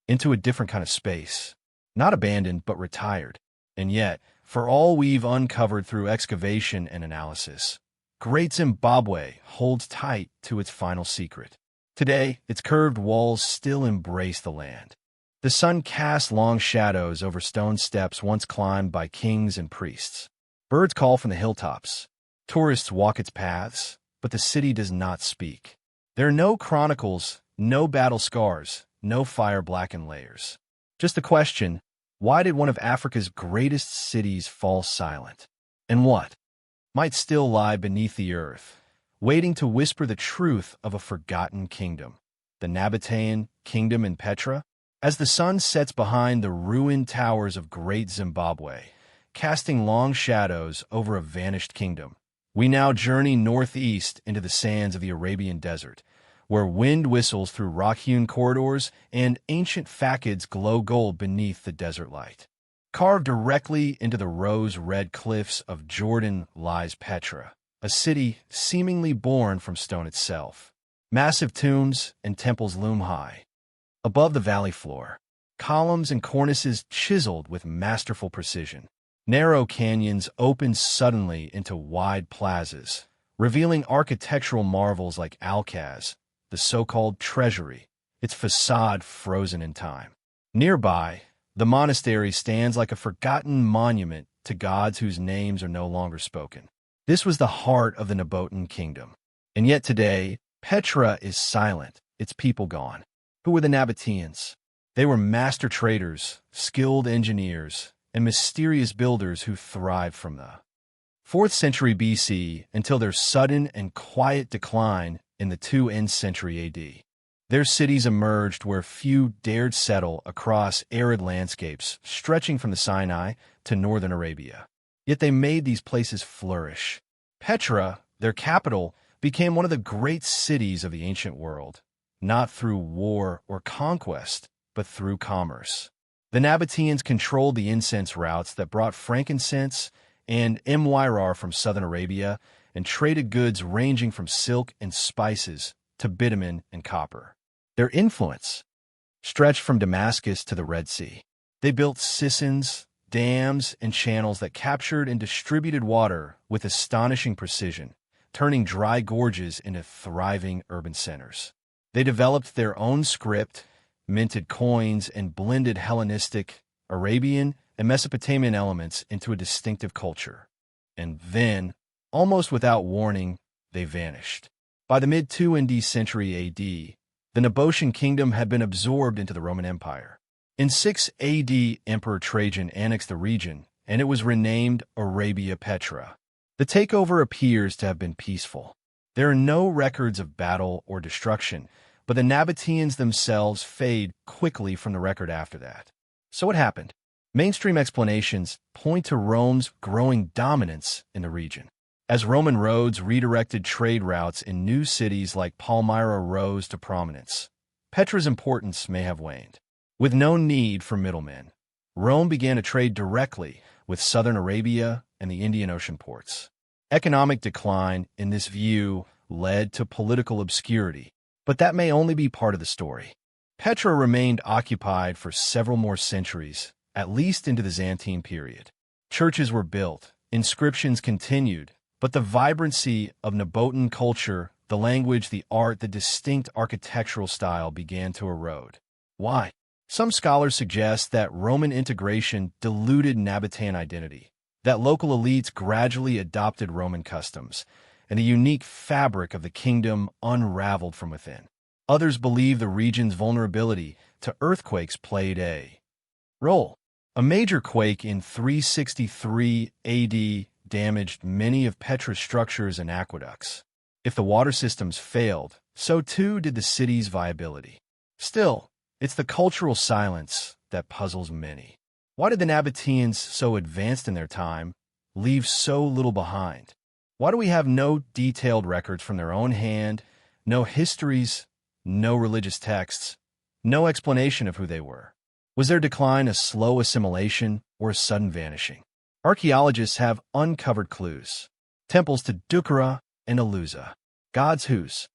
into a different kind of space, not abandoned but retired. And yet, for all we've uncovered through excavation and analysis, Great Zimbabwe holds tight to its final secret. Today, its curved walls still embrace the land. The sun casts long shadows over stone steps once climbed by kings and priests. Birds call from the hilltops. Tourists walk its paths, but the city does not speak. There are no chronicles, no battle scars, no fire-blackened layers. Just the question, why did one of Africa's greatest cities fall silent? And what might still lie beneath the earth, waiting to whisper the truth of a forgotten kingdom? The Nabatean kingdom in Petra? As the sun sets behind the ruined towers of Great Zimbabwe, casting long shadows over a vanished kingdom, We now journey northeast into the sands of the Arabian desert, where wind whistles through rock-hewn corridors and ancient facades glow gold beneath the desert light. Carved directly into the rose-red cliffs of Jordan lies Petra, a city seemingly born from stone itself. Massive tombs and temples loom high. Above the valley floor, columns and cornices chiseled with masterful precision. Narrow canyons open suddenly into wide plazas, revealing architectural marvels like Alcaz, the so-called treasury, its facade frozen in time. Nearby, the monastery stands like a forgotten monument to gods whose names are no longer spoken. This was the heart of the Nabatean kingdom. And yet today, Petra is silent, its people gone. Who were the Nabateans? They were master traders, skilled engineers, and mysterious builders who thrived from the 4th century BC until their sudden and quiet decline in the 2nd century AD. Their cities emerged where few dared settle across arid landscapes stretching from the Sinai to northern Arabia. Yet they made these places flourish. Petra, their capital, became one of the great cities of the ancient world, not through war or conquest, but through commerce. The Nabateans controlled the incense routes that brought frankincense and myrrh from southern Arabia and traded goods ranging from silk and spices to bitumen and copper. Their influence stretched from Damascus to the Red Sea. They built cistern, dams, and channels that captured and distributed water with astonishing precision, turning dry gorges into thriving urban centers. They developed their own script, minted coins, and blended Hellenistic, Arabian, and Mesopotamian elements into a distinctive culture. And then, almost without warning, they vanished. By the mid-2nd century AD, the Nabatean kingdom had been absorbed into the Roman Empire. In 6 AD, Emperor Trajan annexed the region, and it was renamed Arabia Petra. The takeover appears to have been peaceful. There are no records of battle or destruction, but the Nabateans themselves fade quickly from the record after that. So what happened? Mainstream explanations point to Rome's growing dominance in the region. As Roman roads redirected trade routes in new cities like Palmyra rose to prominence, Petra's importance may have waned. With no need for middlemen, Rome began to trade directly with southern Arabia and the Indian Ocean ports. Economic decline, in this view, led to political obscurity, but that may only be part of the story. Petra remained occupied for several more centuries, at least into the Byzantine period. Churches were built, inscriptions continued, but the vibrancy of Nabatean culture, the language, the art, the distinct architectural style began to erode. Why? Some scholars suggest that Roman integration diluted Nabatean identity, that local elites gradually adopted Roman customs, and the unique fabric of the kingdom unraveled from within. Others believe the region's vulnerability to earthquakes played a role. A major quake in 363 AD damaged many of Petra's structures and aqueducts. If the water systems failed, so too did the city's viability. Still, it's the cultural silence that puzzles many. Why did the Nabateans, so advanced in their time, leave so little behind? Why do we have no detailed records from their own hand, no histories, no religious texts, no explanation of who they were? Was their decline a slow assimilation or a sudden vanishing? Archaeologists have uncovered clues. Temples to Dukara and Aluza, gods whose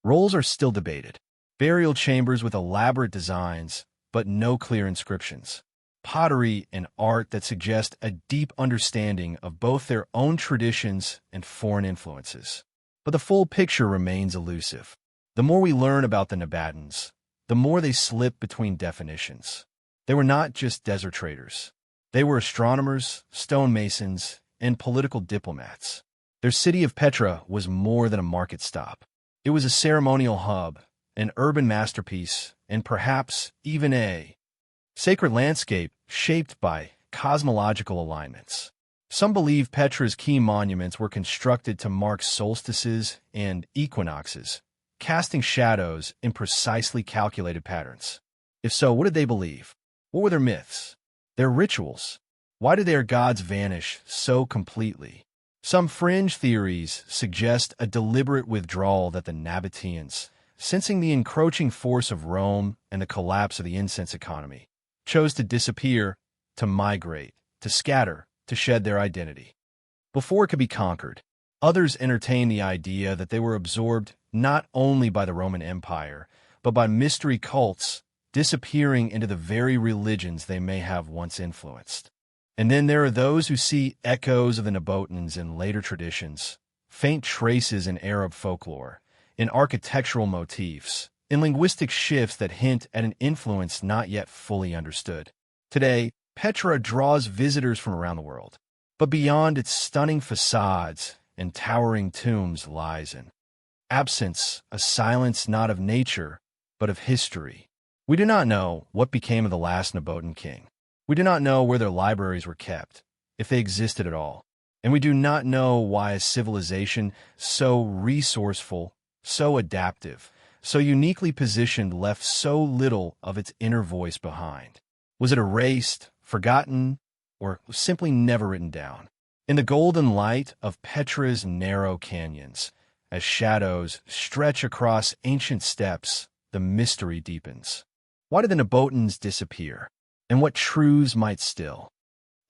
roles are still debated. Burial chambers with elaborate designs, but no clear inscriptions. Pottery and art that suggest a deep understanding of both their own traditions and foreign influences. But the full picture remains elusive. The more we learn about the Nabateans, the more they slip between definitions. They were not just desert traders. They were astronomers, stonemasons, and political diplomats. Their city of Petra was more than a market stop. It was a ceremonial hub, an urban masterpiece, and perhaps even a sacred landscape shaped by cosmological alignments. Some believe Petra's key monuments were constructed to mark solstices and equinoxes, casting shadows in precisely calculated patterns. If so, what did they believe? What were their myths? Their rituals? Why did their gods vanish so completely? Some fringe theories suggest a deliberate withdrawal that the Nabateans, sensing the encroaching force of Rome and the collapse of the incense economy, chose to disappear, to migrate, to scatter, to shed their identity. Before it could be conquered, others entertained the idea that they were absorbed not only by the Roman Empire, but by mystery cults, disappearing into the very religions they may have once influenced. And then there are those who see echoes of the Nabotans in later traditions, faint traces in Arab folklore, in architectural motifs, in linguistic shifts that hint at an influence not yet fully understood. Today, Petra draws visitors from around the world, but beyond its stunning facades and towering tombs lies an absence, a silence not of nature, but of history. We do not know what became of the last Nabotan king. We do not know where their libraries were kept, if they existed at all. And we do not know why a civilization so resourceful, so adaptive, so uniquely positioned left so little of its inner voice behind. Was it erased, forgotten, or simply never written down? In the golden light of Petra's narrow canyons, as shadows stretch across ancient steppes, the mystery deepens. Why did the Nabotans disappear? And what truths might still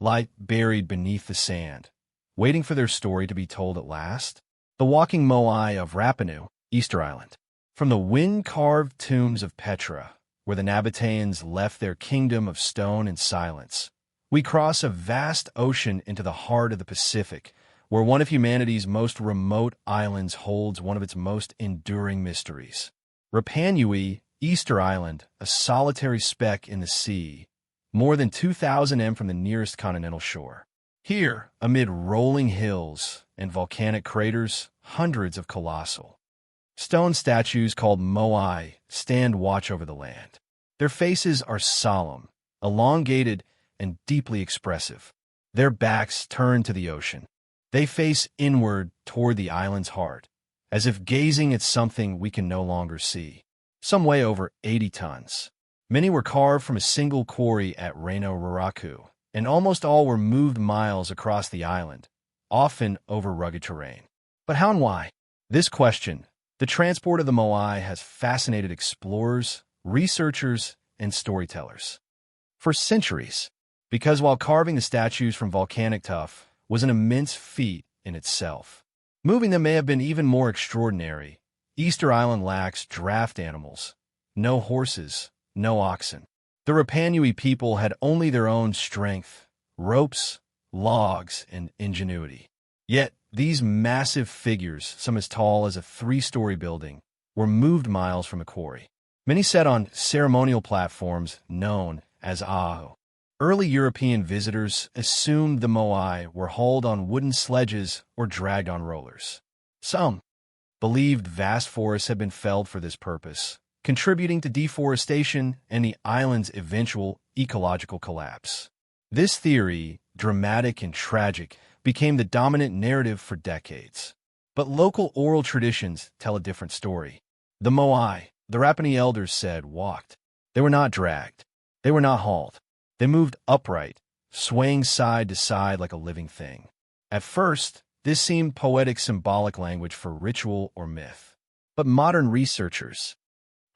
lie buried beneath the sand, waiting for their story to be told at last? The walking moai of Rapanu, Easter Island. From the wind-carved tombs of Petra, where the Nabateans left their kingdom of stone and silence, we cross a vast ocean into the heart of the Pacific, where one of humanity's most remote islands holds one of its most enduring mysteries. Rapanui, Easter Island, a solitary speck in the sea, more than 2,000 m from the nearest continental shore. Here, amid rolling hills and volcanic craters, hundreds of colossal stone statues called moai stand watch over the land. Their faces are solemn, elongated, and deeply expressive. Their backs turned to the ocean. They face inward toward the island's heart, as if gazing at something we can no longer see. Some weigh over 80 tons. Many were carved from a single quarry at Reino Raraku, and almost all were moved miles across the island, often over rugged terrain. But how and why? This question, the transport of the moai, has fascinated explorers, researchers, and storytellers for centuries. Because while carving the statues from volcanic tuff was an immense feat in itself, moving them may have been even more extraordinary. Easter Island lacks draft animals, no horses, no oxen. The Rapanui people had only their own strength, ropes, logs, and ingenuity. Yet, these massive figures, some as tall as a 3-story building, were moved miles from a quarry. Many sat on ceremonial platforms known as aho. Early European visitors assumed the moai were hauled on wooden sledges or dragged on rollers. Some believed vast forests had been felled for this purpose, contributing to deforestation and the island's eventual ecological collapse. This theory, dramatic and tragic, became the dominant narrative for decades. But local oral traditions tell a different story. The moai, the Rapani elders said, walked. They were not dragged. They were not hauled. They moved upright, swaying side to side like a living thing. At first, this seemed poetic symbolic language for ritual or myth. But modern researchers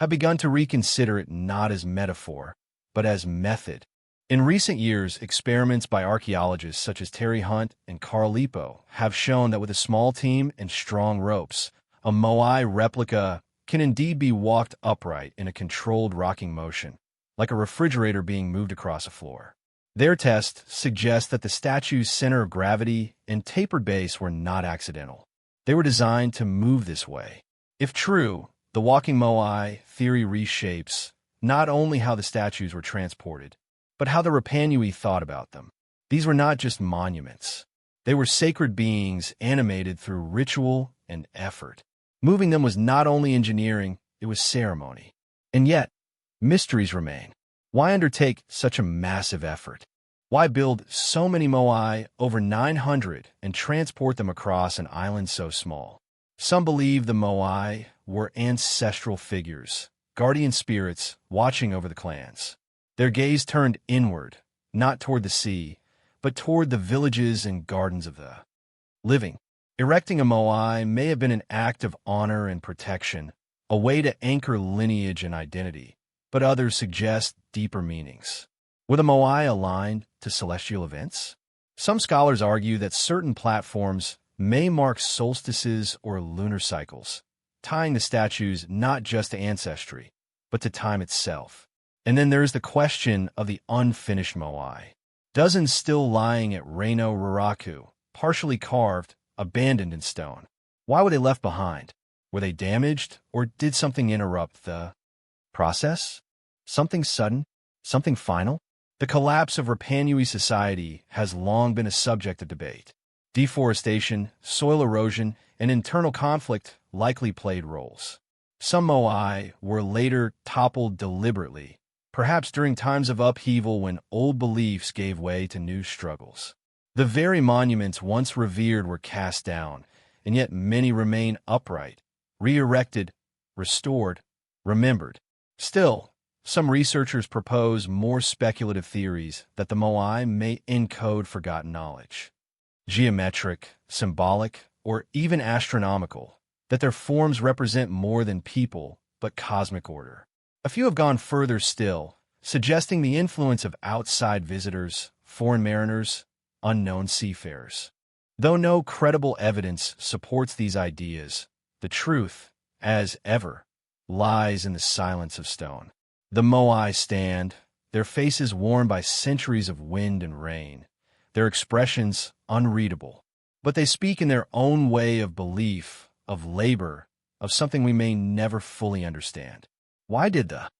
have begun to reconsider it not as metaphor, but as method. In recent years, experiments by archaeologists such as Terry Hunt and Carl Lipo have shown that with a small team and strong ropes, a moai replica can indeed be walked upright in a controlled rocking motion, like a refrigerator being moved across a floor. Their test suggests that the statue's center of gravity and tapered base were not accidental. They were designed to move this way. If true, the walking moai theory reshapes not only how the statues were transported, but how the Rapanui thought about them. These were not just monuments. They were sacred beings animated through ritual and effort. Moving them was not only engineering, it was ceremony. And yet, mysteries remain. Why undertake such a massive effort? Why build so many moai, over 900, and transport them across an island so small? Some believe the moai were ancestral figures, guardian spirits watching over the clans. Their gaze turned inward, not toward the sea, but toward the villages and gardens of the Living. Erecting a moai may have been an act of honor and protection, a way to anchor lineage and identity, but others suggest deeper meanings. Were the moai aligned to celestial events? Some scholars argue that certain platforms may mark solstices or lunar cycles, tying the statues not just to ancestry, but to time itself. And then there's the question of the unfinished moai. Dozens still lying at Reino Raraku, partially carved, abandoned in stone. Why were they left behind? Were they damaged, or did something interrupt the process? Something sudden? Something final? The collapse of Rapa Nui society has long been a subject of debate. Deforestation, soil erosion, and internal conflict likely played roles. Some moai were later toppled deliberately, perhaps during times of upheaval when old beliefs gave way to new struggles. The very monuments once revered were cast down, and yet many remain upright, re-erected, restored, remembered. Still, some researchers propose more speculative theories that the moai may encode forgotten knowledge. Geometric, symbolic, or even astronomical, that their forms represent more than people, but cosmic order. A few have gone further still, suggesting the influence of outside visitors, foreign mariners, unknown seafarers. Though no credible evidence supports these ideas, the truth, as ever, lies in the silence of stone. The moai stand, their faces worn by centuries of wind and rain, their expressions unreadable. But they speak in their own way of belief, of labor, of something we may never fully understand. Why did the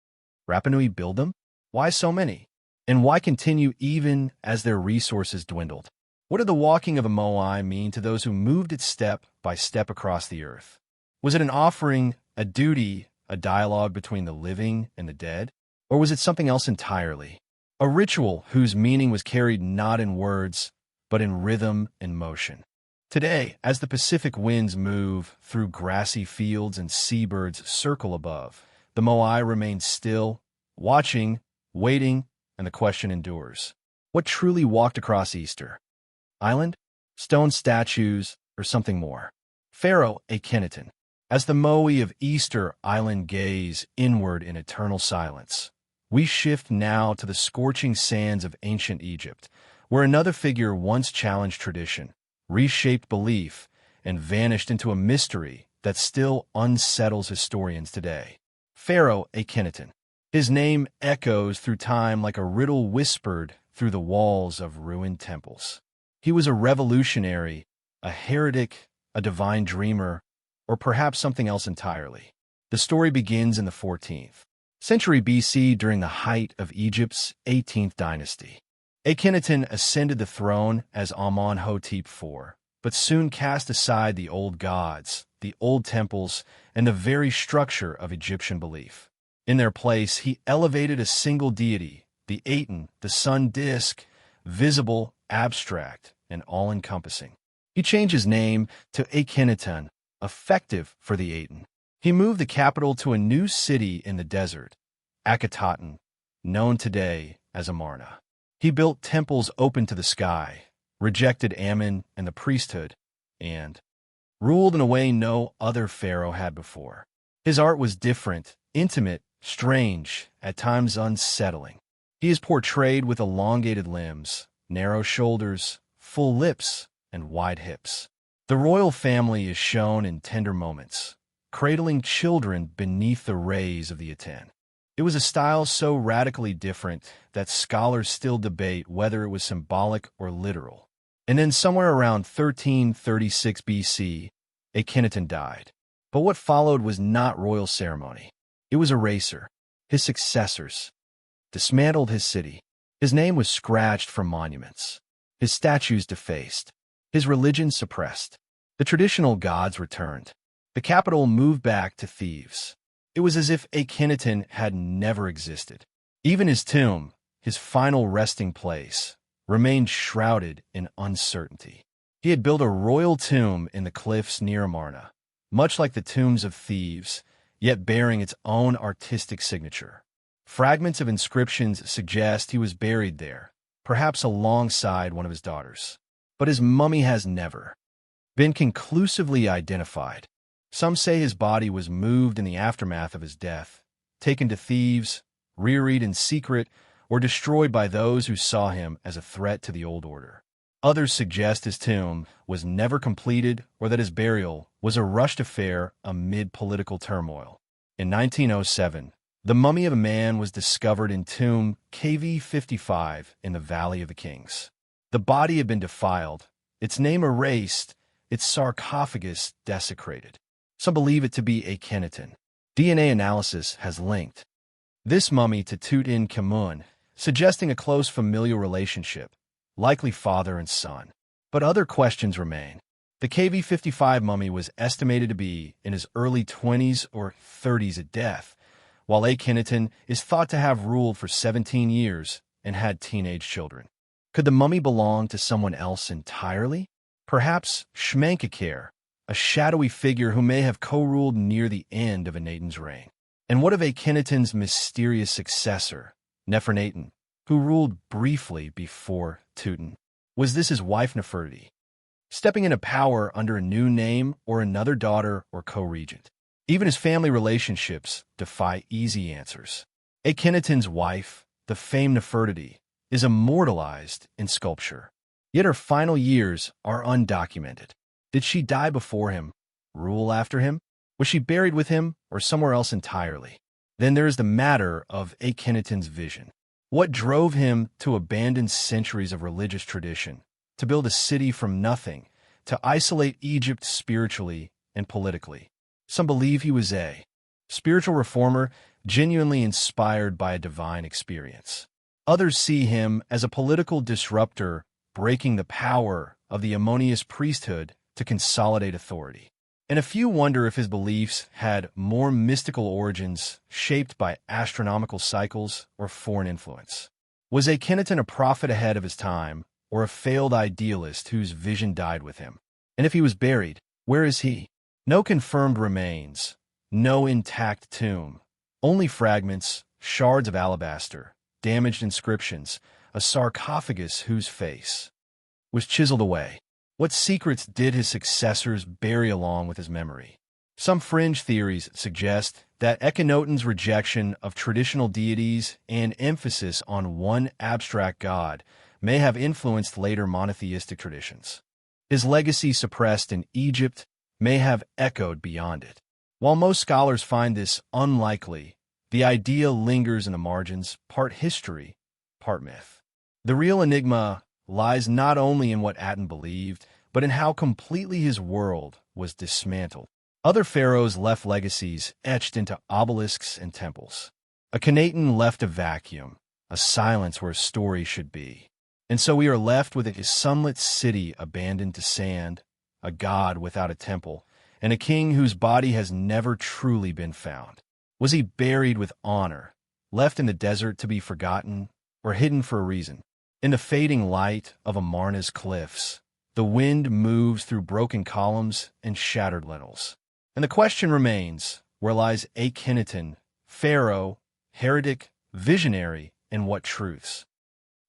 Rapa Nui build them? Why so many? And why continue even as their resources dwindled? What did the walking of a moai mean to those who moved it step by step across the earth? Was it an offering, a duty, a dialogue between the living and the dead? Or was it something else entirely? A ritual whose meaning was carried not in words, but in rhythm and motion. Today, as the Pacific winds move through grassy fields and seabirds circle above, the moai remains still, watching, waiting, and the question endures. What truly walked across Easter? Island? Stone statues? Or something more? Pharaoh Akhenaten. As the moai of Easter Island gaze inward in eternal silence, we shift now to the scorching sands of ancient Egypt, where another figure once challenged tradition, reshaped belief, and vanished into a mystery that still unsettles historians today. Pharaoh Akhenaten. His name echoes through time like a riddle whispered through the walls of ruined temples. He was a revolutionary, a heretic, a divine dreamer, or perhaps something else entirely. The story begins in the 14th century BC during the height of Egypt's 18th dynasty. Akhenaten ascended the throne as Amenhotep IV, but soon cast aside the old gods, the old temples, and the very structure of Egyptian belief. In their place, he elevated a single deity, the Aten, the sun disk, visible, abstract, and all-encompassing. He changed his name to Akhenaten, effective for the Aten. He moved the capital to a new city in the desert, Akhetaten, known today as Amarna. He built temples open to the sky, rejected Ammon and the priesthood, and ruled in a way no other pharaoh had before. His art was different, intimate, strange, at times unsettling. He is portrayed with elongated limbs, narrow shoulders, full lips, and wide hips. The royal family is shown in tender moments, cradling children beneath the rays of the Aten. It was a style so radically different that scholars still debate whether it was symbolic or literal. And then somewhere around 1336 BC, Akhenaten died. But what followed was not royal ceremony. It was erasure. His successors dismantled his city. His name was scratched from monuments. His statues defaced. His religion suppressed. The traditional gods returned. The capital moved back to Thebes. It was as if Akhenaten had never existed. Even his tomb, his final resting place, remained shrouded in uncertainty. He had built a royal tomb in the cliffs near Amarna, much like the tombs of Thebes, yet bearing its own artistic signature. Fragments of inscriptions suggest he was buried there, perhaps alongside one of his daughters. But his mummy has never been conclusively identified. Some say his body was moved in the aftermath of his death, taken to thieves, reared in secret, or destroyed by those who saw him as a threat to the old order. Others suggest his tomb was never completed or that his burial was a rushed affair amid political turmoil. In 1907, the mummy of a man was discovered in tomb KV55 in the Valley of the Kings. The body had been defiled, its name erased, its sarcophagus desecrated. Some believe it to be Akhenaten. DNA analysis has linked this mummy to Tutankhamun, suggesting a close familial relationship, likely father and son. But other questions remain. The KV55 mummy was estimated to be in his early 20s or 30s at death, while Akhenaten is thought to have ruled for 17 years and had teenage children. Could the mummy belong to someone else entirely? Perhaps Shmankakare, a shadowy figure who may have co-ruled near the end of Akhenaten's reign. And what of Akhenaten's mysterious successor, Nefertiti, who ruled briefly before Tutankhamun? Was this his wife Nefertiti, stepping into power under a new name, or another daughter or co-regent? Even his family relationships defy easy answers. Akhenaten's wife, the famed Nefertiti, is immortalized in sculpture. Yet her final years are undocumented. Did she die before him, rule after him? Was she buried with him, or somewhere else entirely? Then there is the matter of Akhenaten's vision. What drove him to abandon centuries of religious tradition, to build a city from nothing, to isolate Egypt spiritually and politically? Some believe he was a spiritual reformer, genuinely inspired by a divine experience. Others see him as a political disruptor, breaking the power of the Ammonius priesthood to consolidate authority. And a few wonder if his beliefs had more mystical origins, shaped by astronomical cycles or foreign influence. Was Akhenaten a prophet ahead of his time, or a failed idealist whose vision died with him? And if he was buried, where is he? No confirmed remains, no intact tomb, only fragments, shards of alabaster, damaged inscriptions, a sarcophagus whose face was chiseled away. What secrets did his successors bury along with his memory? Some fringe theories suggest that Akhenaten's rejection of traditional deities and emphasis on one abstract god may have influenced later monotheistic traditions. His legacy, suppressed in Egypt, may have echoed beyond it. While most scholars find this unlikely, the idea lingers in the margins, part history, part myth. The real enigma lies not only in what Aten believed, but in how completely his world was dismantled. Other pharaohs left legacies etched into obelisks and temples. Akhenaten left a vacuum, a silence where a story should be. And so we are left with a sunlit city abandoned to sand, a god without a temple, and a king whose body has never truly been found. Was he buried with honor, left in the desert to be forgotten, or hidden for a reason? In the fading light of Amarna's cliffs, the wind moves through broken columns and shattered lintels. And the question remains, where lies Akhenaten, pharaoh, heretic, visionary, and what truths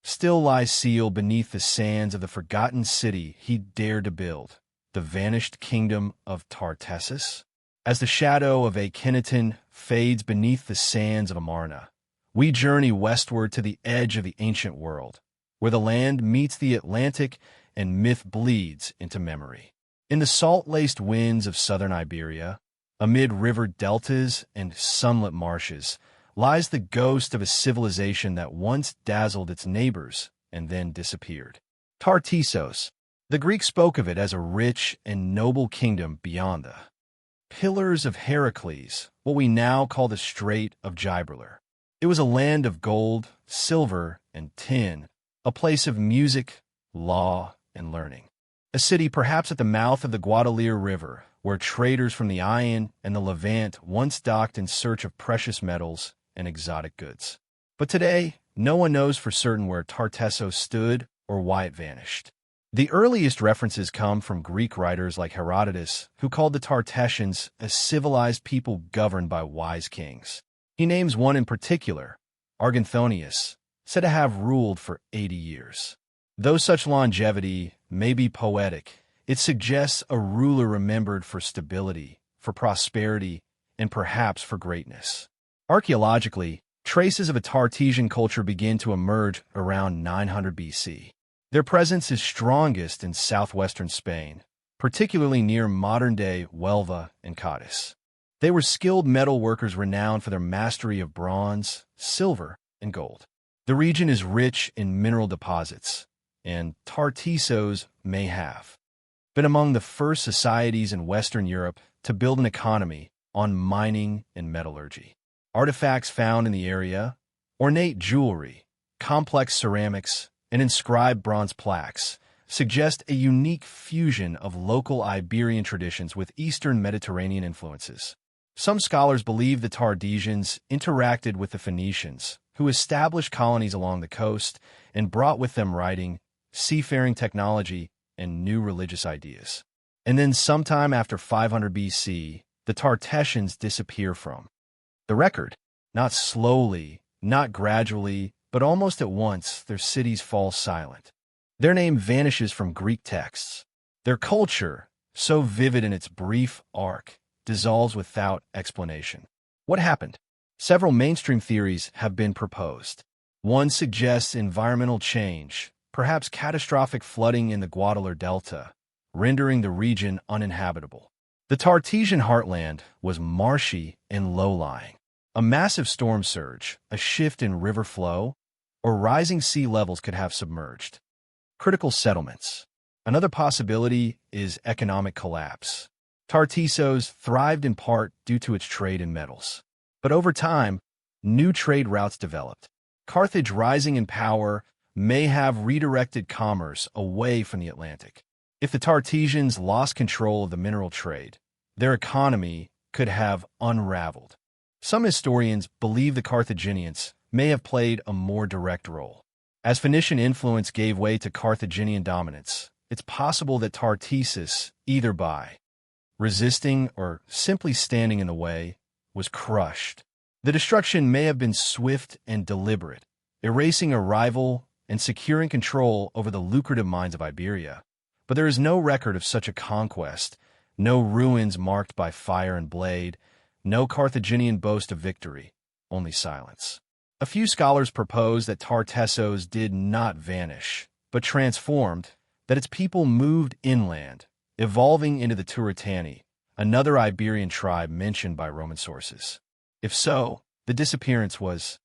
still lie sealed beneath the sands of the forgotten city he dared to build, the vanished kingdom of Tartessus? As the shadow of Akhenaten fades beneath the sands of Amarna, we journey westward to the edge of the ancient world, where the land meets the Atlantic and myth bleeds into memory. In the salt-laced winds of southern Iberia, amid river deltas and sunlit marshes, lies the ghost of a civilization that once dazzled its neighbors and then disappeared. Tartessos. The Greeks spoke of it as a rich and noble kingdom beyond the Pillars of Heracles, what we now call the Strait of Gibraltar. It was a land of gold, silver, and tin, a place of music, law, and learning. A city perhaps at the mouth of the Guadalquivir River, where traders from the Ion and the Levant once docked in search of precious metals and exotic goods. But today, no one knows for certain where Tartessos stood or why it vanished. The earliest references come from Greek writers like Herodotus, who called the Tartessians a civilized people governed by wise kings. He names one in particular, Arganthonius, said to have ruled for 80 years. Though such longevity may be poetic, It suggests a ruler remembered for stability, for prosperity, and perhaps for greatness. Archaeologically, traces of a Tartessian culture begin to emerge around 900 BC. Their presence is strongest in southwestern Spain, particularly near modern-day Huelva and Cádiz. They were skilled metal workers renowned for their mastery of bronze, silver, and gold. The region is rich in mineral deposits, and Tartessos may have been among the first societies in Western Europe to build an economy on mining and metallurgy. Artifacts found in the area, ornate jewelry, complex ceramics, and inscribed bronze plaques, suggest a unique fusion of local Iberian traditions with Eastern Mediterranean influences. Some scholars believe the Tartessians interacted with the Phoenicians, who established colonies along the coast and brought with them writing, seafaring technology, and new religious ideas. And then sometime after 500 BC, the Tartessians disappear from the record. Not slowly, not gradually, but almost at once, their cities fall silent. Their name vanishes from Greek texts. Their culture, so vivid in its brief arc, dissolves without explanation. What happened? Several mainstream theories have been proposed. One suggests environmental change, perhaps catastrophic flooding in the Guadalquivir Delta, rendering the region uninhabitable. The Tartessian heartland was marshy and low-lying. A massive storm surge, a shift in river flow, or rising sea levels could have submerged critical settlements. Another possibility is economic collapse. Tartessos thrived in part due to its trade in metals. But over time, new trade routes developed. Carthage, rising in power, may have redirected commerce away from the Atlantic. If the Tartessians lost control of the mineral trade, their economy could have unraveled. Some historians believe the Carthaginians may have played a more direct role. As Phoenician influence gave way to Carthaginian dominance, it's possible that Tartessus, either by resisting or simply standing in the way, was crushed. The destruction may have been swift and deliberate, erasing a rival and securing control over the lucrative mines of Iberia. But there is no record of such a conquest, no ruins marked by fire and blade, no Carthaginian boast of victory, only silence. A few scholars propose that Tartessos did not vanish, but transformed, that its people moved inland, evolving into the Turitani, another Iberian tribe mentioned by Roman sources. If so, the disappearance was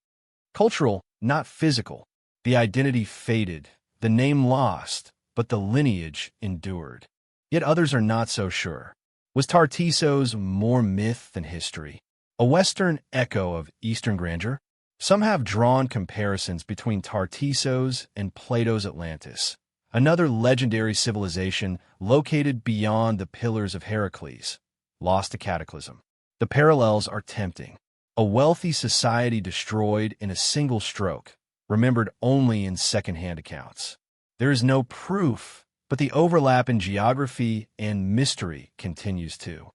cultural, not physical. The identity faded, the name lost, but the lineage endured. Yet others are not so sure. Was Tartessos more myth than history? A Western echo of Eastern grandeur? Some have drawn comparisons between Tartessos and Plato's Atlantis, another legendary civilization located beyond the Pillars of Heracles, lost to cataclysm. The parallels are tempting. A wealthy society destroyed in a single stroke, remembered only in second-hand accounts. There is no proof, but the overlap in geography and mystery continues to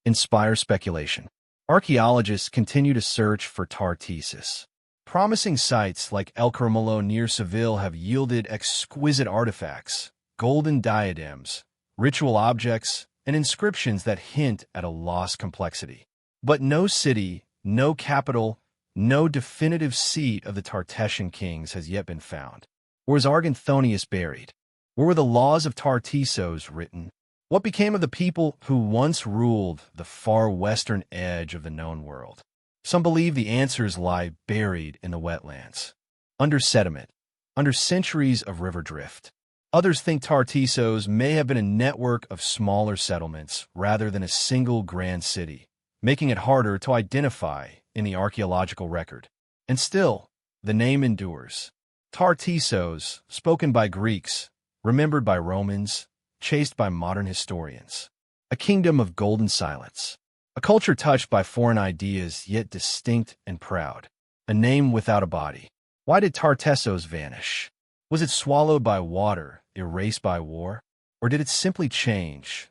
inspire speculation. Archaeologists continue to search for Tartessus. Promising sites like El Carmelo near Seville have yielded exquisite artifacts, golden diadems, ritual objects, and inscriptions that hint at a lost complexity. But no city, no capital, no definitive seat of the Tartessian kings has yet been found. Or is Arganthonius buried? Where were the laws of Tartessos written? What became of the people who once ruled the far western edge of the known world? Some believe the answers lie buried in the wetlands, under sediment, under centuries of river drift. Others think Tartessos may have been a network of smaller settlements rather than a single grand city, making it harder to identify in the archaeological record. And still, the name endures. Tartessos, spoken by Greeks, remembered by Romans, chased by modern historians. A kingdom of golden silence. A culture touched by foreign ideas, yet distinct and proud. A name without a body. Why did Tartessos vanish? Was it swallowed by water, erased by war? Or did it simply change,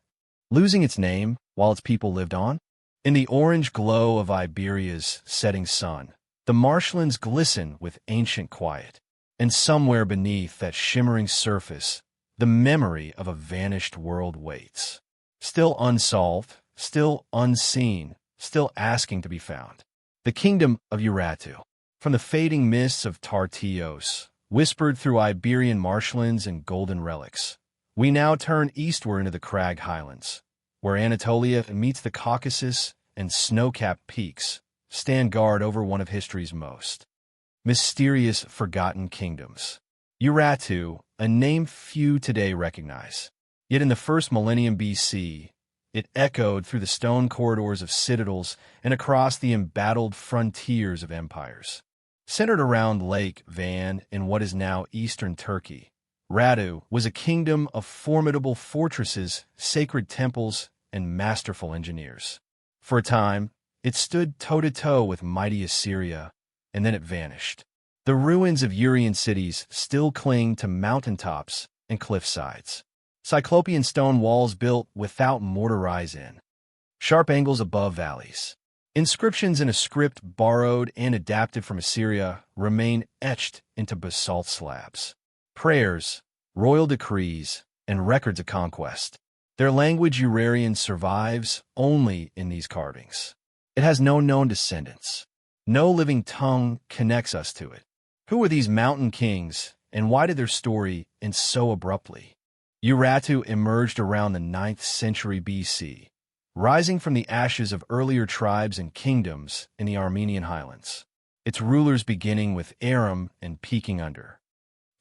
losing its name while its people lived on? In the orange glow of Iberia's setting sun, the marshlands glisten with ancient quiet. And somewhere beneath that shimmering surface, The memory of a vanished world waits. Still unsolved, still unseen, still asking to be found. The kingdom of Urartu. From the fading mists of Tarteios, whispered through Iberian marshlands and golden relics, we now turn eastward into the crag highlands, where Anatolia meets the Caucasus and snow-capped peaks stand guard over one of history's most mysterious forgotten kingdoms. Urartu, a name few today recognize. Yet in the first millennium BC, it echoed through the stone corridors of citadels and across the embattled frontiers of empires. Centered around Lake Van in what is now eastern Turkey, Radu was a kingdom of formidable fortresses, sacred temples, and masterful engineers. For a time, it stood toe-to-toe with mighty Assyria, and then it vanished. The ruins of Urian cities still cling to mountaintops and cliff sides. Cyclopean stone walls built without mortar rise in. Sharp angles above valleys. Inscriptions in a script borrowed and adapted from Assyria remain etched into basalt slabs. Prayers, royal decrees, and records of conquest. Their language Urarian survives only in these carvings. It has no known descendants. No living tongue connects us to it. Who are these mountain kings, and why did their story end so abruptly? Urartu emerged around the 9th century BC, rising from the ashes of earlier tribes and kingdoms in the Armenian highlands, its rulers beginning with Aram and peaking under.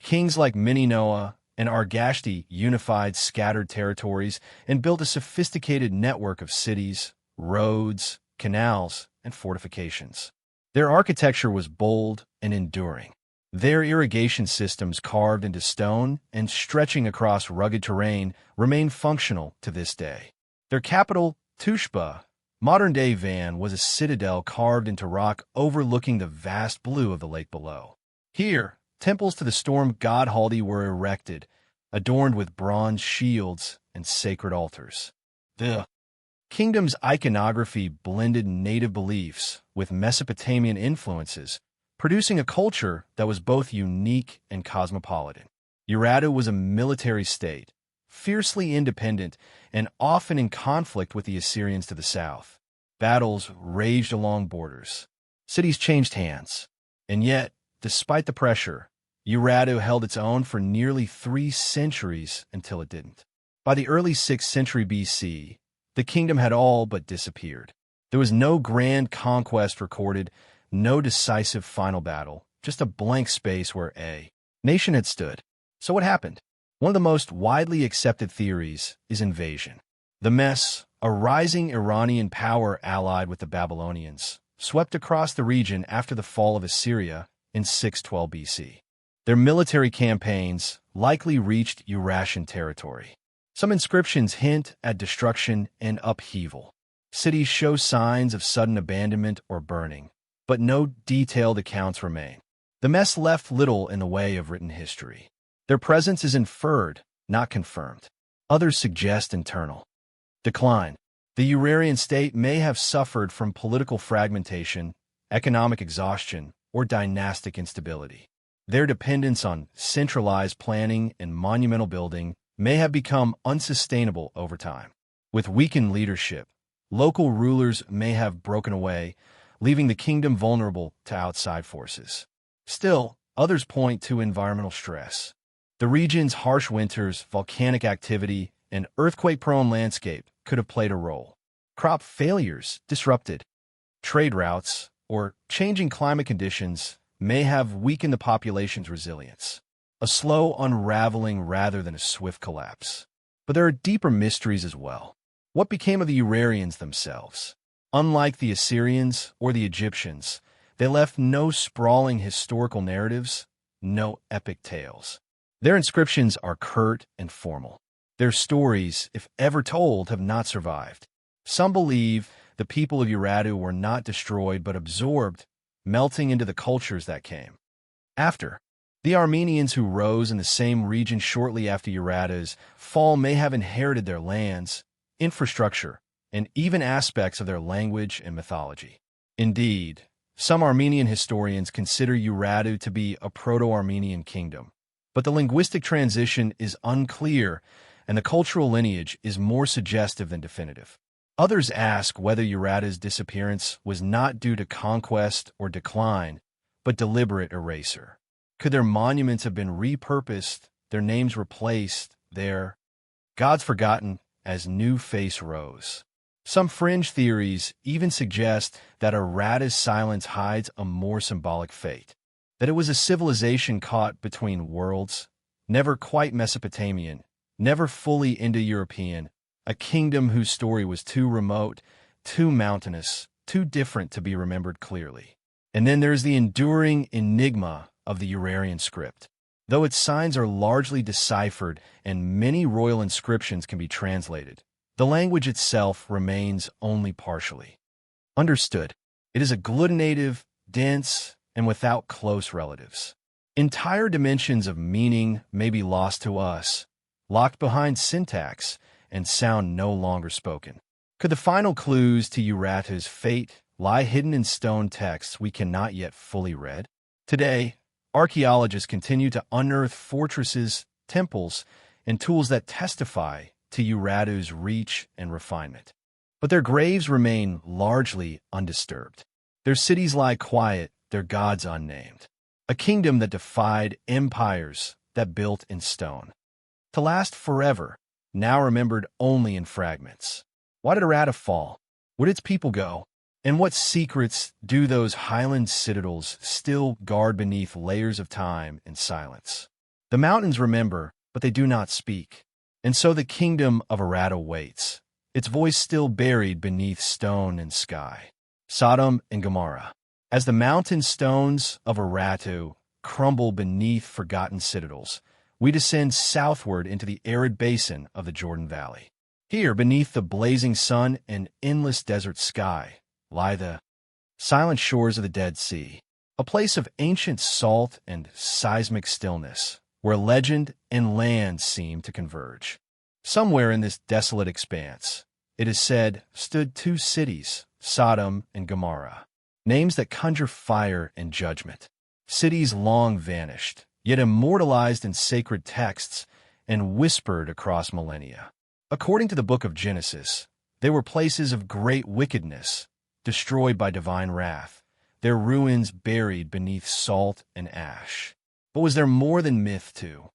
Kings like Mininoa and Argashti unified scattered territories and built a sophisticated network of cities, roads, canals, and fortifications. Their architecture was bold and enduring. Their irrigation systems carved into stone and stretching across rugged terrain remain functional to this day. Their capital, Tushba, modern-day Van, was a citadel carved into rock overlooking the vast blue of the lake below. Here, temples to the storm god Haldi were erected, adorned with bronze shields and sacred altars. The kingdom's iconography blended native beliefs with Mesopotamian influences, producing a culture that was both unique and cosmopolitan. Urartu was a military state, fiercely independent and often in conflict with the Assyrians to the south. Battles raged along borders. Cities changed hands. And yet, despite the pressure, Urartu held its own for nearly 3 centuries until it didn't. By the early 6th century BC, the kingdom had all but disappeared. There was no grand conquest recorded, no decisive final battle, just a blank space where a nation had stood. So what happened? One of the most widely accepted theories is invasion. The Mess, a rising Iranian power allied with the Babylonians, swept across the region after the fall of Assyria in 612 BC. Their military campaigns likely reached Urartian territory. Some inscriptions hint at destruction and upheaval. Cities show signs of sudden abandonment or burning, but no detailed accounts remain. The Mess left little in the way of written history. Their presence is inferred, not confirmed. Others suggest internal decline. The Urarian state may have suffered from political fragmentation, economic exhaustion, or dynastic instability. Their dependence on centralized planning and monumental building may have become unsustainable over time. With weakened leadership, local rulers may have broken away, leaving the kingdom vulnerable to outside forces. Still, others point to environmental stress. The region's harsh winters, volcanic activity, and earthquake-prone landscape could have played a role. Crop failures disrupted trade routes, or changing climate conditions may have weakened the population's resilience. A slow unraveling rather than a swift collapse. But there are deeper mysteries as well. What became of the Urarians themselves? Unlike the Assyrians or the Egyptians, they left no sprawling historical narratives, no epic tales. Their inscriptions are curt and formal. Their stories, if ever told, have not survived. Some believe the people of Urartu were not destroyed but absorbed, melting into the cultures that came after. The Armenians who rose in the same region shortly after Urartu's fall may have inherited their lands, infrastructure, and even aspects of their language and mythology. Indeed, some Armenian historians consider Urartu to be a Proto-Armenian kingdom, But the linguistic transition is unclear, and the cultural lineage is more suggestive than definitive. Others ask whether Urartu's disappearance was not due to conquest or decline, but deliberate erasure. Could their monuments have been repurposed, their names replaced, their gods forgotten as new face rose? Some fringe theories even suggest that Urartu's silence hides a more symbolic fate, that it was a civilization caught between worlds, never quite Mesopotamian, never fully Indo-European, a kingdom whose story was too remote, too mountainous, too different to be remembered clearly. And then there's the enduring enigma of the Urarian script. Though its signs are largely deciphered and many royal inscriptions can be translated, the language itself remains only partially understood. It is agglutinative, dense, and without close relatives. Entire dimensions of meaning may be lost to us, locked behind syntax, and sound no longer spoken. Could the final clues to Urartu's fate lie hidden in stone texts we cannot yet fully read? Today, archaeologists continue to unearth fortresses, temples, and tools that testify to Urartu's reach and refinement. But their graves remain largely undisturbed. Their cities lie quiet, their gods unnamed. A kingdom that defied empires that built in stone, to last forever, now remembered only in fragments. Why did Urartu fall? Where did its people go? And what secrets do those highland citadels still guard beneath layers of time and silence? The mountains remember, but they do not speak. And so the kingdom of Urartu waits, its voice still buried beneath stone and sky. Sodom and Gomorrah. As the mountain stones of Urartu crumble beneath forgotten citadels, we descend southward into the arid basin of the Jordan Valley. Here, beneath the blazing sun and endless desert sky, lie the silent shores of the Dead Sea, a place of ancient salt and seismic stillness, where legend and land seem to converge. Somewhere in this desolate expanse, it is said, stood two cities, Sodom and Gomorrah, names that conjure fire and judgment. Cities long vanished, yet immortalized in sacred texts and whispered across millennia. According to the book of Genesis, they were places of great wickedness, destroyed by divine wrath, their ruins buried beneath salt and ash. But was there more than myth to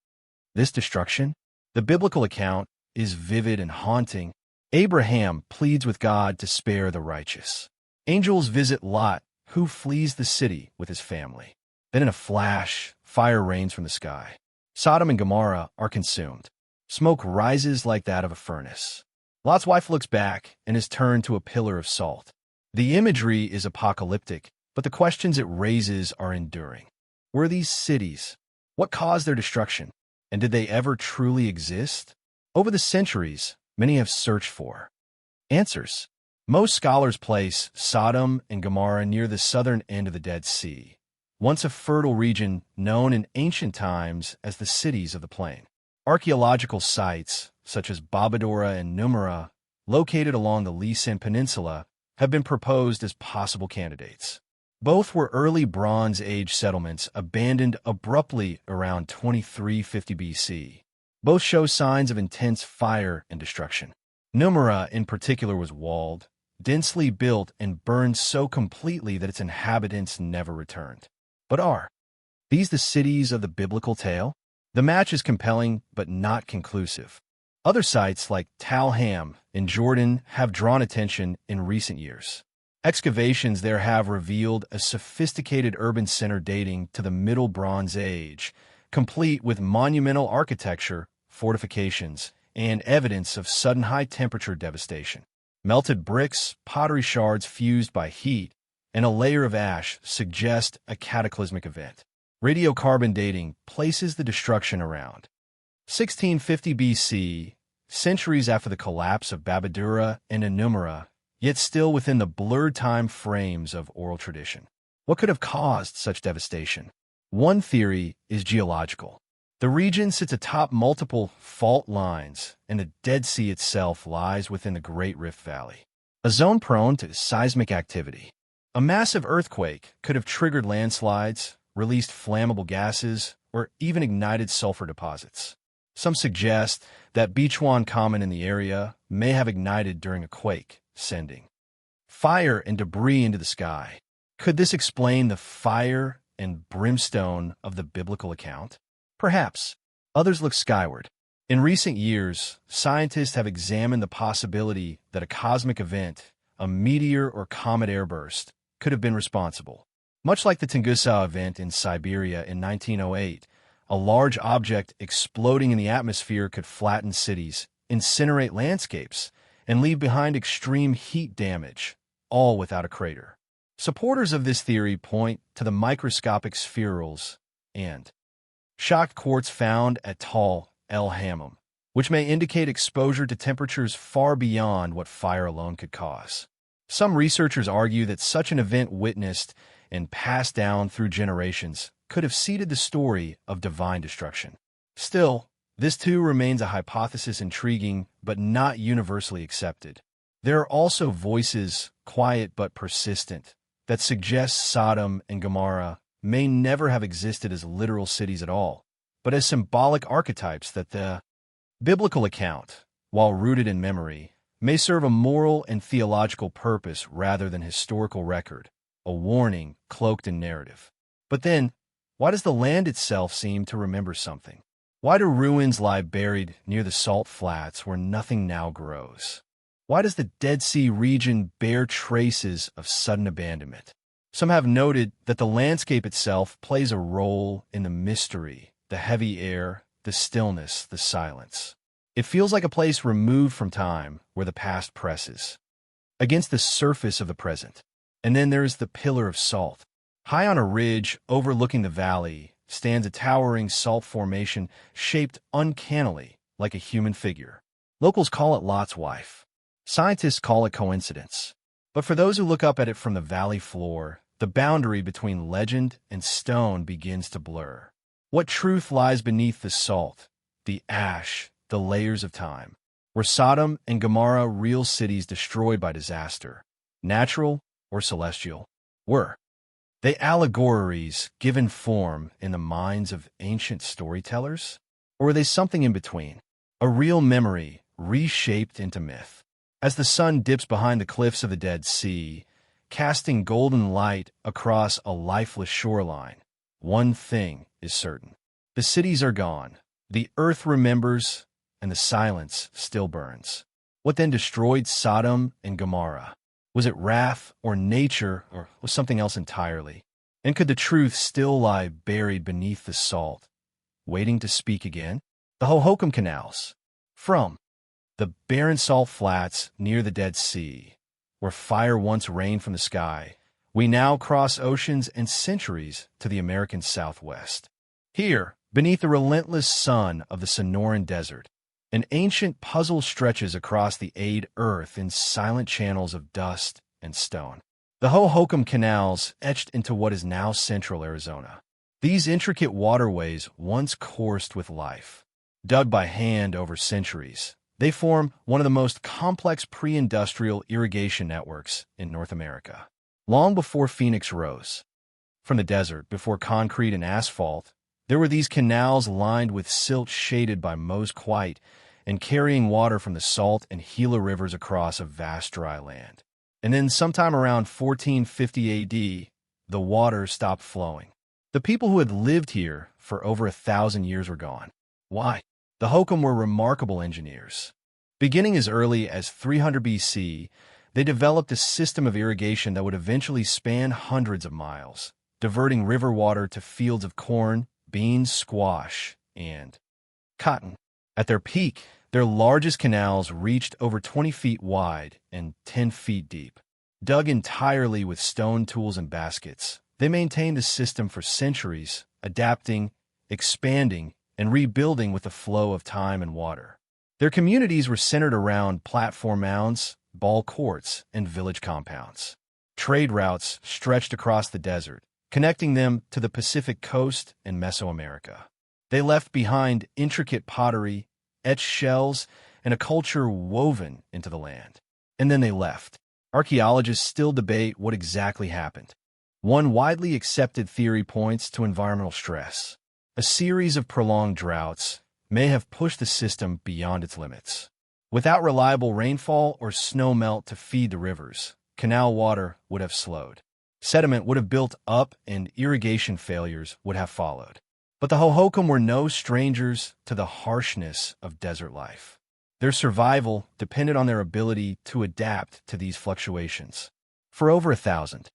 this destruction? The biblical account is vivid and haunting. Abraham pleads with God to spare the righteous. Angels visit Lot, who flees the city with his family. Then in a flash, fire rains from the sky. Sodom and Gomorrah are consumed. Smoke rises like that of a furnace. Lot's wife looks back and is turned to a pillar of salt. The imagery is apocalyptic, but the questions it raises are enduring. Were these cities? What caused their destruction? And did they ever truly exist? Over the centuries, many have searched for answers. Most scholars place Sodom and Gomorrah near the southern end of the Dead Sea, once a fertile region known in ancient times as the cities of the plain. Archaeological sites, such as Babadora and Numera, located along the Lysan Peninsula, have been proposed as possible candidates. Both were early Bronze Age settlements abandoned abruptly around 2350 BC. Both show signs of intense fire and destruction. Numera, in particular, was walled, densely built, and burned so completely that its inhabitants never returned. But are these the cities of the biblical tale? The match is compelling, but not conclusive. Other sites like Tal Ham in Jordan have drawn attention in recent years. Excavations there have revealed a sophisticated urban center dating to the Middle Bronze Age, complete with monumental architecture, fortifications, and evidence of sudden high-temperature devastation. Melted bricks, pottery shards fused by heat, and a layer of ash suggest a cataclysmic event. Radiocarbon dating places the destruction around 1650 BC, centuries after the collapse of Babadura and Numera, yet still within the blurred time frames of oral tradition. What could have caused such devastation? One theory is geological. The region sits atop multiple fault lines, and the Dead Sea itself lies within the Great Rift Valley, a zone prone to seismic activity. A massive earthquake could have triggered landslides, released flammable gases, or even ignited sulfur deposits. Some suggest that Bechuan Common in the area may have ignited during a quake, sending fire and debris into the sky. Could this explain the fire and brimstone of the biblical account? Perhaps. Others look skyward. In recent years, scientists have examined the possibility that a cosmic event, a meteor or comet airburst, could have been responsible. Much like the Tunguska event in Siberia in 1908, a large object exploding in the atmosphere could flatten cities, incinerate landscapes, and leave behind extreme heat damage, all without a crater. Supporters of this theory point to the microscopic spherules and shocked quartz found at Tal El Hammam, which may indicate exposure to temperatures far beyond what fire alone could cause. Some researchers argue that such an event witnessed and passed down through generations could have seeded the story of divine destruction. Still, this too remains a hypothesis intriguing but not universally accepted. There are also voices, quiet but persistent, that suggest Sodom and Gomorrah may never have existed as literal cities at all, but as symbolic archetypes that the biblical account, while rooted in memory, may serve a moral and theological purpose rather than historical record, a warning cloaked in narrative. But then, why does the land itself seem to remember something? Why do ruins lie buried near the salt flats where nothing now grows? Why does the Dead Sea region bear traces of sudden abandonment? Some have noted that the landscape itself plays a role in the mystery, the heavy air, the stillness, the silence. It feels like a place removed from time where the past presses against the surface of the present. And then there is the Pillar of Salt. High on a ridge overlooking the valley stands a towering salt formation shaped uncannily like a human figure. Locals call it Lot's wife. Scientists call it coincidence. But for those who look up at it from the valley floor, the boundary between legend and stone begins to blur. What truth lies beneath the salt, the ash, the layers of time? Were Sodom and Gomorrah real cities destroyed by disaster, natural or celestial? Were they allegories given form in the minds of ancient storytellers? Or were they something in between, a real memory reshaped into myth? As the sun dips behind the cliffs of the Dead Sea, casting golden light across a lifeless shoreline, one thing is certain. The cities are gone, the earth remembers, and the silence still burns. What then destroyed Sodom and Gomorrah? Was it wrath or nature, or was something else entirely? And could the truth still lie buried beneath the salt, waiting to speak again? The Hohokam Canals. From the barren salt flats near the Dead Sea, where fire once rained from the sky, we now cross oceans and centuries to the American Southwest. Here, beneath the relentless sun of the Sonoran Desert, an ancient puzzle stretches across the arid earth in silent channels of dust and stone. The Hohokam Canals etched into what is now central Arizona. These intricate waterways once coursed with life. Dug by hand over centuries, they form one of the most complex pre-industrial irrigation networks in North America. Long before Phoenix rose from the desert, before concrete and asphalt, there were these canals lined with silt shaded by Mose Quite and carrying water from the Salt and Gila rivers across a vast dry land. And then sometime around 1450 A.D., the water stopped flowing. The people who had lived here for over 1,000 years were gone. Why? The Hohokam were remarkable engineers. Beginning as early as 300 B.C., they developed a system of irrigation that would eventually span hundreds of miles, diverting river water to fields of corn, beans, squash, and cotton. At their peak, their largest canals reached over 20 feet wide and 10 feet deep. Dug entirely with stone tools and baskets, they maintained the system for centuries, adapting, expanding, and rebuilding with the flow of time and water. Their communities were centered around platform mounds, ball courts, and village compounds. Trade routes stretched across the desert, connecting them to the Pacific coast and Mesoamerica. They left behind intricate pottery, etched shells, and a culture woven into the land. And then they left. Archaeologists still debate what exactly happened. One widely accepted theory points to environmental stress. A series of prolonged droughts may have pushed the system beyond its limits. Without reliable rainfall or snow melt to feed the rivers, canal water would have slowed. Sediment would have built up and irrigation failures would have followed. But the Hohokam were no strangers to the harshness of desert life. Their survival depended on their ability to adapt to these fluctuations. For over 1,000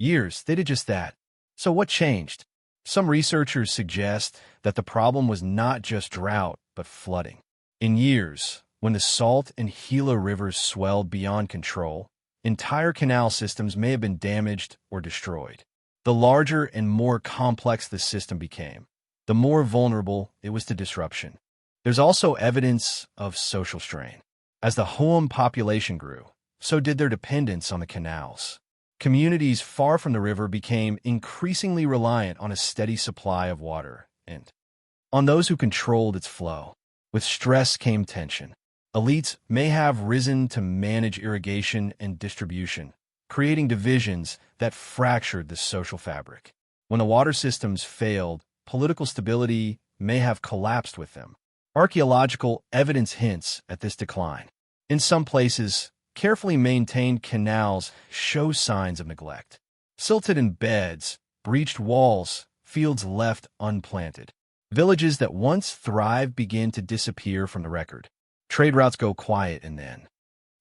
years, they did just that. So what changed? Some researchers suggest that the problem was not just drought, but flooding. In years when the Salt and Gila rivers swelled beyond control, entire canal systems may have been damaged or destroyed. The larger and more complex the system became, the more vulnerable it was to disruption. There's also evidence of social strain. As the Houm population grew, so did their dependence on the canals. Communities far from the river became increasingly reliant on a steady supply of water and on those who controlled its flow. With stress came tension. Elites may have risen to manage irrigation and distribution, creating divisions that fractured the social fabric. When the water systems failed, political stability may have collapsed with them. Archaeological evidence hints at this decline. In some places, carefully maintained canals show signs of neglect. Silted in beds, breached walls, fields left unplanted. Villages that once thrived begin to disappear from the record. Trade routes go quiet and then,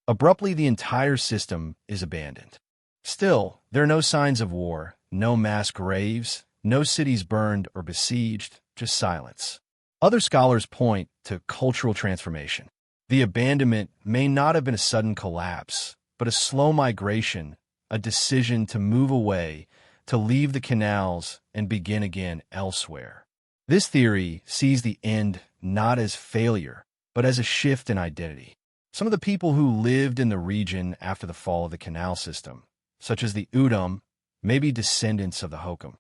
abruptly, the entire system is abandoned. Still, there are no signs of war, no mass graves, no cities burned or besieged, just silence. Other scholars point to cultural transformation. The abandonment may not have been a sudden collapse, but a slow migration, a decision to move away, to leave the canals and begin again elsewhere. This theory sees the end not as failure, but as a shift in identity. Some of the people who lived in the region after the fall of the canal system, such as the Udum, may be descendants of the Hokum.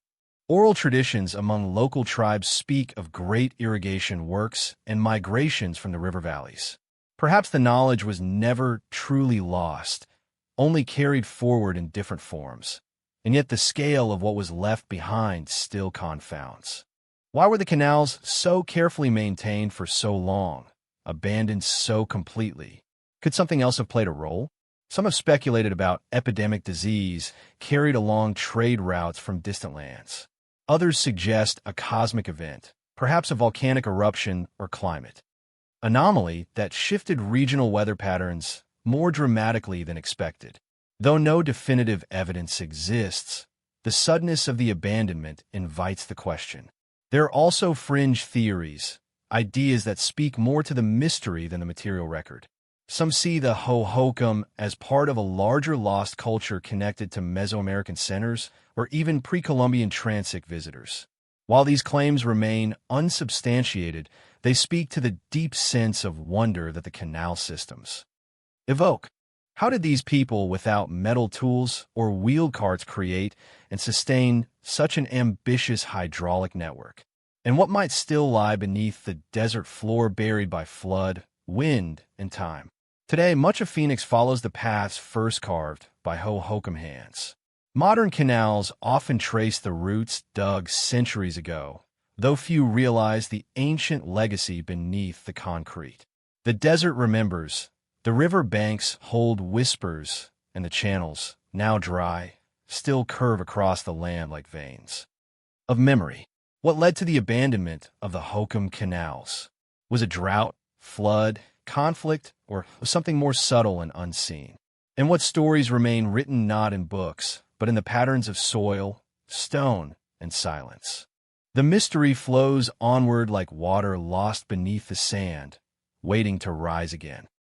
Oral traditions among local tribes speak of great irrigation works and migrations from the river valleys. Perhaps the knowledge was never truly lost, only carried forward in different forms, and yet the scale of what was left behind still confounds. Why were the canals so carefully maintained for so long, abandoned so completely? Could something else have played a role? Some have speculated about epidemic disease carried along trade routes from distant lands. Others suggest a cosmic event, perhaps a volcanic eruption or climate anomaly that shifted regional weather patterns more dramatically than expected. Though no definitive evidence exists, the suddenness of the abandonment invites the question. There are also fringe theories, ideas that speak more to the mystery than the material record. Some see the Hohokam as part of a larger lost culture connected to Mesoamerican centers or even pre-Columbian transit visitors. While these claims remain unsubstantiated, they speak to the deep sense of wonder that the canal systems evoke. How did these people without metal tools or wheeled carts create and sustain such an ambitious hydraulic network? And what might still lie beneath the desert floor buried by flood, wind, and time? Today, much of Phoenix follows the paths first carved by Hohokam hands. Modern canals often trace the roots dug centuries ago, though few realize the ancient legacy beneath the concrete. The desert remembers. The river banks hold whispers, and the channels, now dry, still curve across the land like veins of memory. What led to the abandonment of the Hohokam canals? Was it drought, flood, conflict, or something more subtle and unseen? And what stories remain written not in books, but in the patterns of soil, stone, and silence? The mystery flows onward like water lost beneath the sand, waiting to rise again.